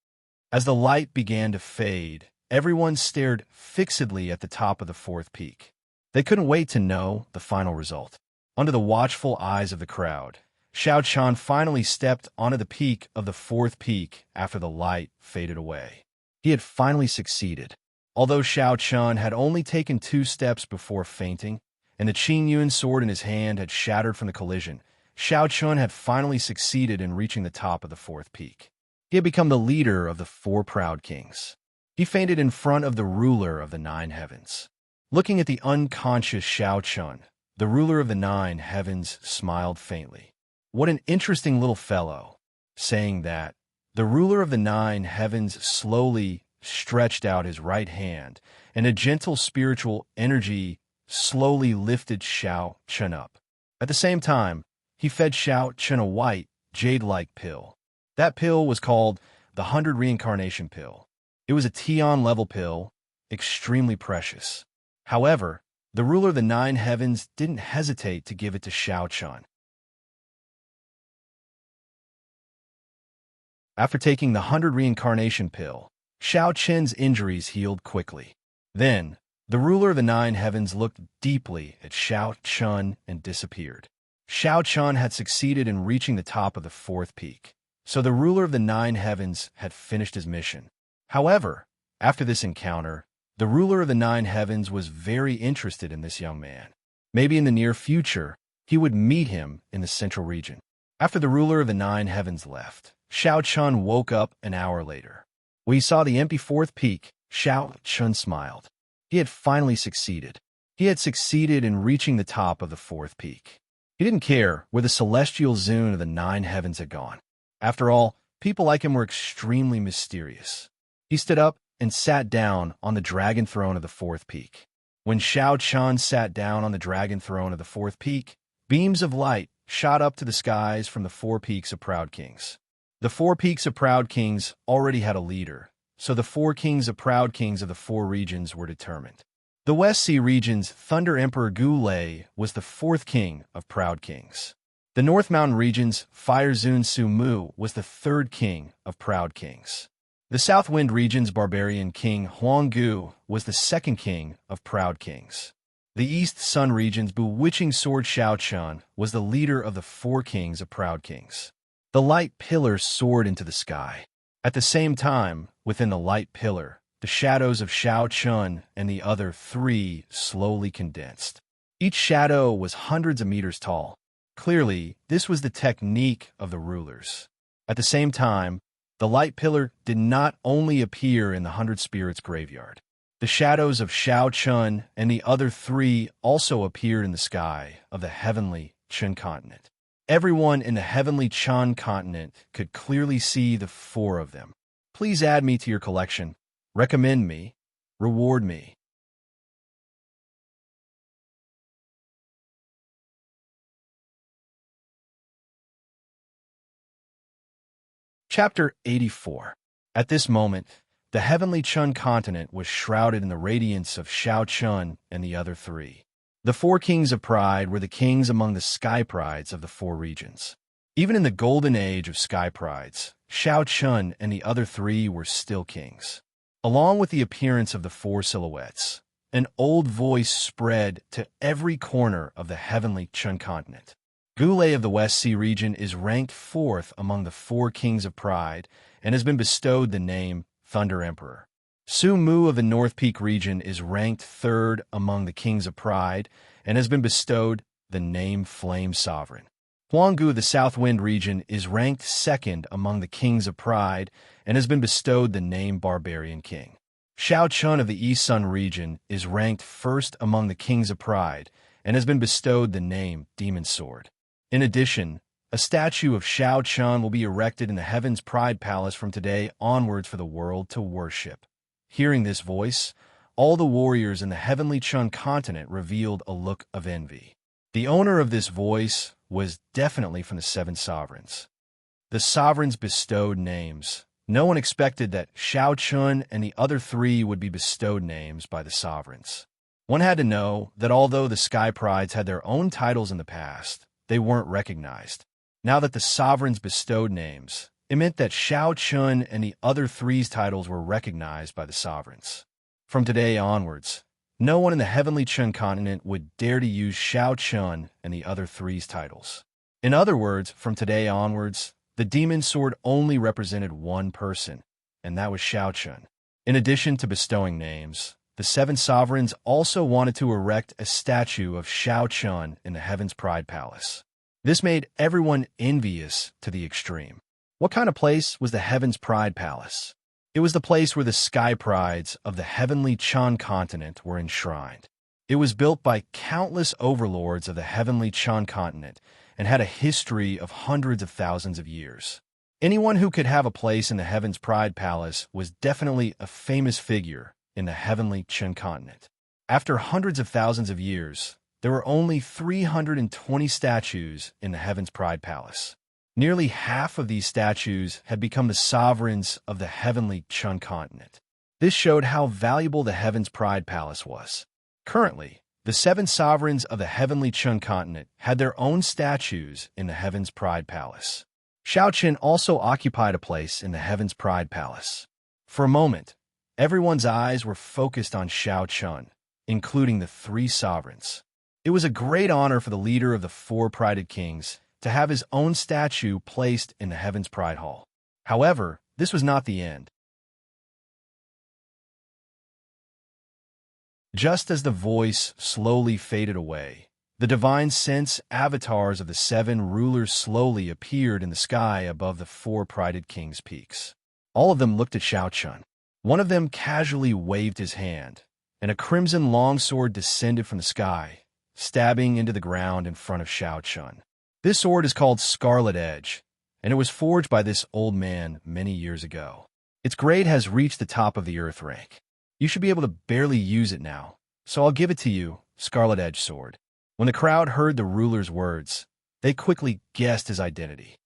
A: As the light began to fade, everyone stared fixedly at the top of the 4th peak. They couldn't wait to know the final result. Under the watchful eyes of the crowd, Xiao Qian finally stepped onto the peak of the 4th peak after the light faded away. He had finally succeeded. Although Xiao Qian had only taken 2 steps before fainting, and the Qingyun sword in his hand had shattered from the collision, Xiao Qian had finally succeeded in reaching the top of the 4th peak. He had become the leader of the 4 proud kings. He fainted in front of the ruler of the 9 heavens. Looking at the unconscious Xiao Qian, the ruler of the 9 heavens smiled faintly. What an interesting little fellow. Saying that, the ruler of the 9 heavens slowly stretched out his right hand, and a gentle spiritual energy slowly lifted Xiao Qian up. At the same time, he fed Xiao Qian a white, jade-like pill. That pill was called the 100 Reincarnation Pill. It was a Tian-level pill, extremely precious. However, the ruler of the 9 heavens didn't hesitate to give it to Xiao Qian. After taking the 100 Reincarnation Pill, Xiao Qian's injuries healed quickly. Then, the ruler of the 9 heavens looked deeply at Xiao Qian and disappeared. Xiao Qian had succeeded in reaching the top of the 4th peak, so the ruler of the 9 heavens had finished his mission. However, after this encounter, the ruler of the 9 heavens was very interested in this young man. Maybe in the near future, he would meet him in the central region. After the ruler of the 9 heavens left, Xiao Qian woke up an hour later. When he saw the empty 4th peak, Xiao Qian smiled. He had finally succeeded. He had succeeded in reaching the top of the 4th peak. He didn't care where the celestial zone of the 9 heavens had gone. After all, people like him were extremely mysterious. He stood up and sat down on the dragon throne of the 4th peak. When Xiao Qian sat down on the dragon throne of the 4th peak, beams of light shot up to the skies from the 4 peaks of proud kings. The 4 peaks of proud kings already had a leader, so the 4 kings of proud kings of the 4 regions were determined. The West Sea region's Thunder Emperor Gulay was the fourth king of Proud Kings. The North Mountain region's Fire Zun Su Mu was the third king of Proud Kings. The South Wind region's Barbarian King Huang Gu was the second king of Proud Kings. The East Sun region's Bewitching Sword Shao Chun was the leader of the four kings of Proud Kings. The light pillar soared into the sky. At the same time, within the light pillar, the shadows of Shao Chun and the other three slowly condensed. Each shadow was hundreds of meters tall. Clearly, this was the technique of the rulers. At the same time, the light pillar did not only appear in the Hundred Spirits graveyard. The shadows of Shao Chun and the other three also appeared in the sky of the heavenly Chun continent. Everyone in the heavenly Chun continent could clearly see the four of them. Please add me to your collection. Recommend me. Reward me. Chapter 84. At this moment, the heavenly Chun continent was shrouded in the radiance of Shao Chun and the other three. The four kings of pride were the kings among the sky prides of the four regions. Even in the golden age of sky prides, Shao Chun and the other three were still kings. Along with the appearance of the four silhouettes, an old voice spread to every corner of the heavenly Chun continent. Gulay of the West Sea region is ranked fourth among the four kings of pride and has been bestowed the name Thunder Emperor. Su Mu of the North Peak region is ranked third among the kings of pride and has been bestowed the name Flame Sovereign. Huanggu of the South Wind region is ranked second among the kings of pride and has been bestowed the name Barbarian King. Shao Chun of the East Sun region is ranked first among the kings of pride and has been bestowed the name Demon Sword. In addition, a statue of Shao Chun will be erected in the Heaven's Pride Palace from today onwards for the world to worship. Hearing this voice, all the warriors in the heavenly Chun continent revealed a look of envy. The owner of this voice was definitely from the seven sovereigns. The sovereigns bestowed names. No one expected that Shao Chun and the other three would be bestowed names by the sovereigns. One had to know that although the Sky Prides had their own titles in the past, they weren't recognized. Now that the sovereigns bestowed names, it meant that Shao Chun and the other three's titles were recognized by the sovereigns. From today onwards, no one in the heavenly Chun continent would dare to use Shao Chun and the other three's titles. In other words, from today onwards, the demon sword only represented one person, and that was Shao Chun. In addition to bestowing names, the seven sovereigns also wanted to erect a statue of Shao Chun in the Heaven's Pride Palace. This made everyone envious to the extreme. What kind of place was the Heaven's Pride Palace? It was the place where the sky prides of the heavenly Chun continent were enshrined. It was built by countless overlords of the heavenly Chun continent and had a history of hundreds of thousands of years. Anyone who could have a place in the Heaven's Pride Palace was definitely a famous figure in the heavenly Chun continent. After hundreds of thousands of years, there were only 320 statues in the Heaven's Pride Palace. Nearly half of these statues had become the sovereigns of the heavenly Chun continent. This showed how valuable the Heaven's Pride Palace was. Currently, the seven sovereigns of the heavenly Chun continent had their own statues in the Heaven's Pride Palace. Shao Chun also occupied a place in the Heaven's Pride Palace. For a moment, everyone's eyes were focused on Shao Chun, including the three sovereigns. It was a great honor for the leader of the four prided kings to have his own statue placed in the Heaven's Pride Hall. However, this was not the end. Just as the voice slowly faded away, the divine sense avatars of the seven rulers slowly appeared in the sky above the four prided kings' peaks. All of them looked at Shao Chun. One of them casually waved his hand, and a crimson longsword descended from the sky, stabbing into the ground in front of Shao Chun. This sword is called Scarlet Edge, and it was forged by this old man many years ago. Its grade has reached the top of the earth rank. You should be able to barely use it now, so I'll give it to you, Scarlet Edge Sword. When the crowd heard the ruler's words, they quickly guessed his identity.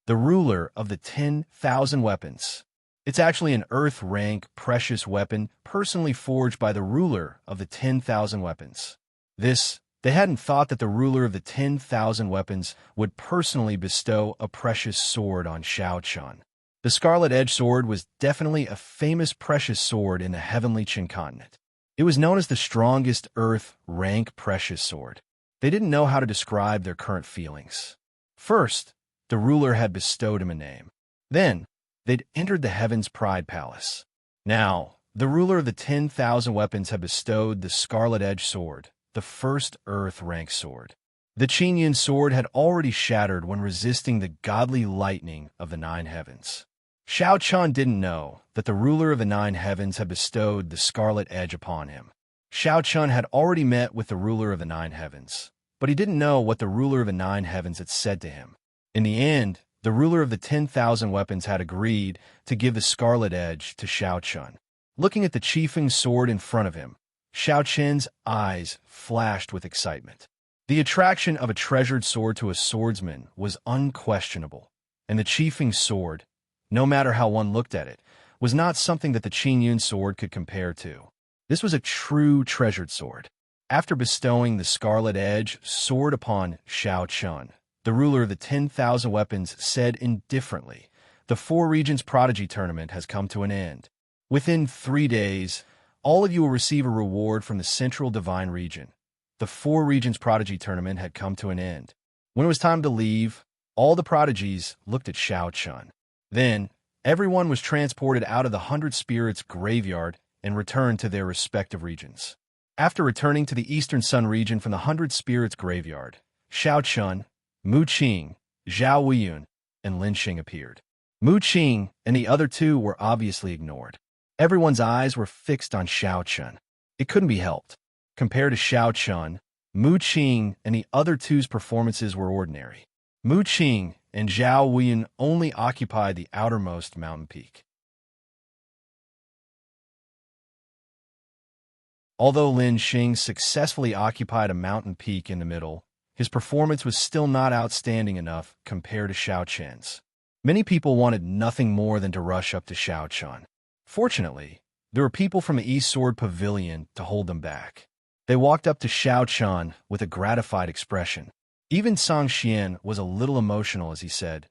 A: The ruler of the 10,000 weapons, It's actually an Earth-rank precious weapon personally forged by the ruler of the 10,000 weapons. They hadn't thought that the ruler of the 10,000 weapons would personally bestow a precious sword on Shao Chun. The Scarlet Edge sword was definitely a famous precious sword in the heavenly Qin continent. It was known as the strongest Earth-rank precious sword. They didn't know how to describe their current feelings. First, the ruler had bestowed him a name. Then, they'd entered the Heaven's Pride Palace. Now, the ruler of the 10,000 weapons had bestowed the Scarlet Edge sword, the first Earth-rank sword. The Qingyun sword had already shattered when resisting the godly lightning of the Nine Heavens. Shao Chun didn't know that the ruler of the Nine Heavens had bestowed the Scarlet Edge upon him. Shao Chun had already met with the ruler of the Nine Heavens, but he didn't know what the ruler of the Nine Heavens had said to him. In the end, the ruler of the 10,000 weapons had agreed to give the Scarlet Edge to Shao Chun. Looking at the Qifeng sword in front of him, Shao Chun's eyes flashed with excitement. The attraction of a treasured sword to a swordsman was unquestionable, and the Qifeng sword, no matter how one looked at it, was not something that the Qingyun sword could compare to. This was a true treasured sword. After bestowing the Scarlet Edge sword upon Shao Chun, the ruler of the 10,000 weapons said indifferently, "The Four Regions Prodigy Tournament has come to an end. Within 3 days, all of you will receive a reward from the Central Divine Region." The Four Regions Prodigy Tournament had come to an end. When it was time to leave, all the prodigies looked at Shao Chun. Then, everyone was transported out of the 100 Spirits graveyard and returned to their respective regions. After returning to the Eastern Sun region from the 100 Spirits graveyard, Shao Chun, Mu Qing, Zhao Weiyun, and Lin Xing appeared. Mu Qing and the other two were obviously ignored. Everyone's eyes were fixed on Shao Chun. It couldn't be helped. Compared to Shao Chun, Mu Qing and the other two's performances were ordinary. Mu Qing and Zhao Weiyun only occupied the outermost mountain peak. Although Lin Xing successfully occupied a mountain peak in the middle, his performance was still not outstanding enough compared to Shao Chun's. Many people wanted nothing more than to rush up to Shao Chun. Fortunately, there were people from the East Sword Pavilion to hold them back. They walked up to Shao Chun with a gratified expression. Even Song Xian was a little emotional as he said,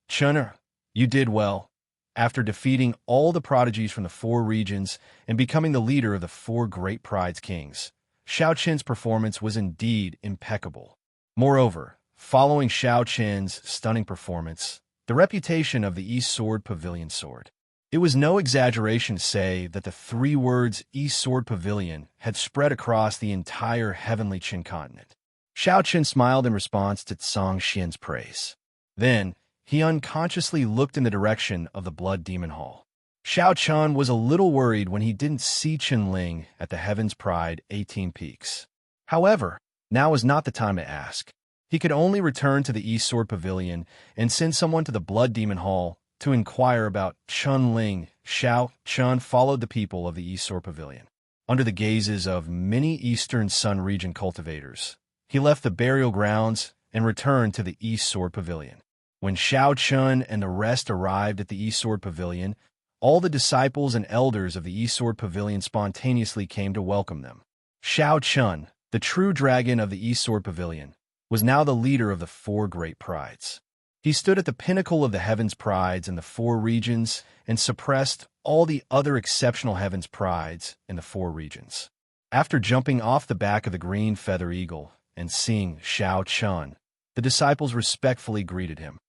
A: "Chun'er, you did well. After defeating all the prodigies from the four regions and becoming the leader of the four great pride's kings, Shao Chun's performance was indeed impeccable. Moreover, following Shao Chun's stunning performance, the reputation of the East Sword Pavilion soared. It was no exaggeration to say that the 3 words East Sword Pavilion had spread across the entire heavenly Qin continent. Shao Chun smiled in response to Song Xian's praise. Then, he unconsciously looked in the direction of the Blood Demon Hall. Shao Chun was a little worried when he didn't see Chen Ling at the Heaven's Pride 18 Peaks. However, now was not the time to ask. He could only return to the East Sword Pavilion and send someone to the Blood Demon Hall to inquire about Chen Ling. Shao Chun followed the people of the East Sword Pavilion. Under the gazes of many Eastern Sun region cultivators, he left the burial grounds and returned to the East Sword Pavilion. When Shao Chun and the rest arrived at the East Sword Pavilion, all the disciples and elders of the East Sword Pavilion spontaneously came to welcome them. Shao Chun, the true dragon of the East Sword Pavilion, was now the leader of the 4 great prides. He stood at the pinnacle of the Heaven's Prides in the 4 regions and suppressed all the other exceptional Heaven's Prides in the 4 regions. After jumping off the back of the green feather eagle and seeing Shao Chun, the disciples respectfully greeted him.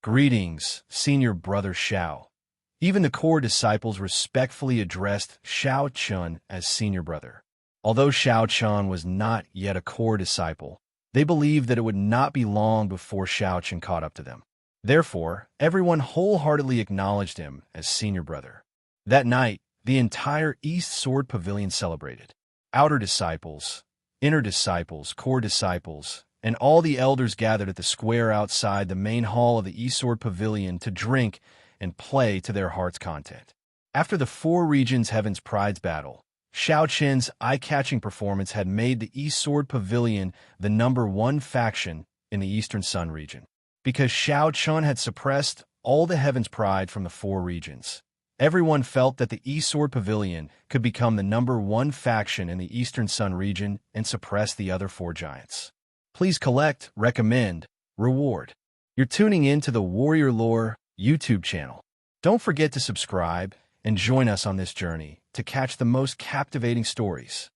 A: "Greetings, senior brother Shao." Even the core disciples respectfully addressed Shao Chun as senior brother. Although Shao Chun was not yet a core disciple, they believed that it would not be long before Shao Chun caught up to them. Therefore, everyone wholeheartedly acknowledged him as senior brother. That night, the entire East Sword Pavilion celebrated. Outer disciples, inner disciples, core disciples, and all the elders gathered at the square outside the main hall of the East Sword Pavilion to drink and play to their heart's content. After the 4 regions' Heaven's Prides battle, Shao Chun's eye-catching performance had made the East Sword Pavilion the #1 faction in the Eastern Sun region. Because Shao Chun had suppressed all the Heaven's Pride from the 4 regions, Everyone felt that the Eastward Pavilion could become the #1 faction in the Eastern Sun region and suppress the other four giants. Please collect, recommend, reward. You're tuning in to the Warrior Lore YouTube channel. Don't forget to subscribe and join us on this journey to catch the most captivating stories.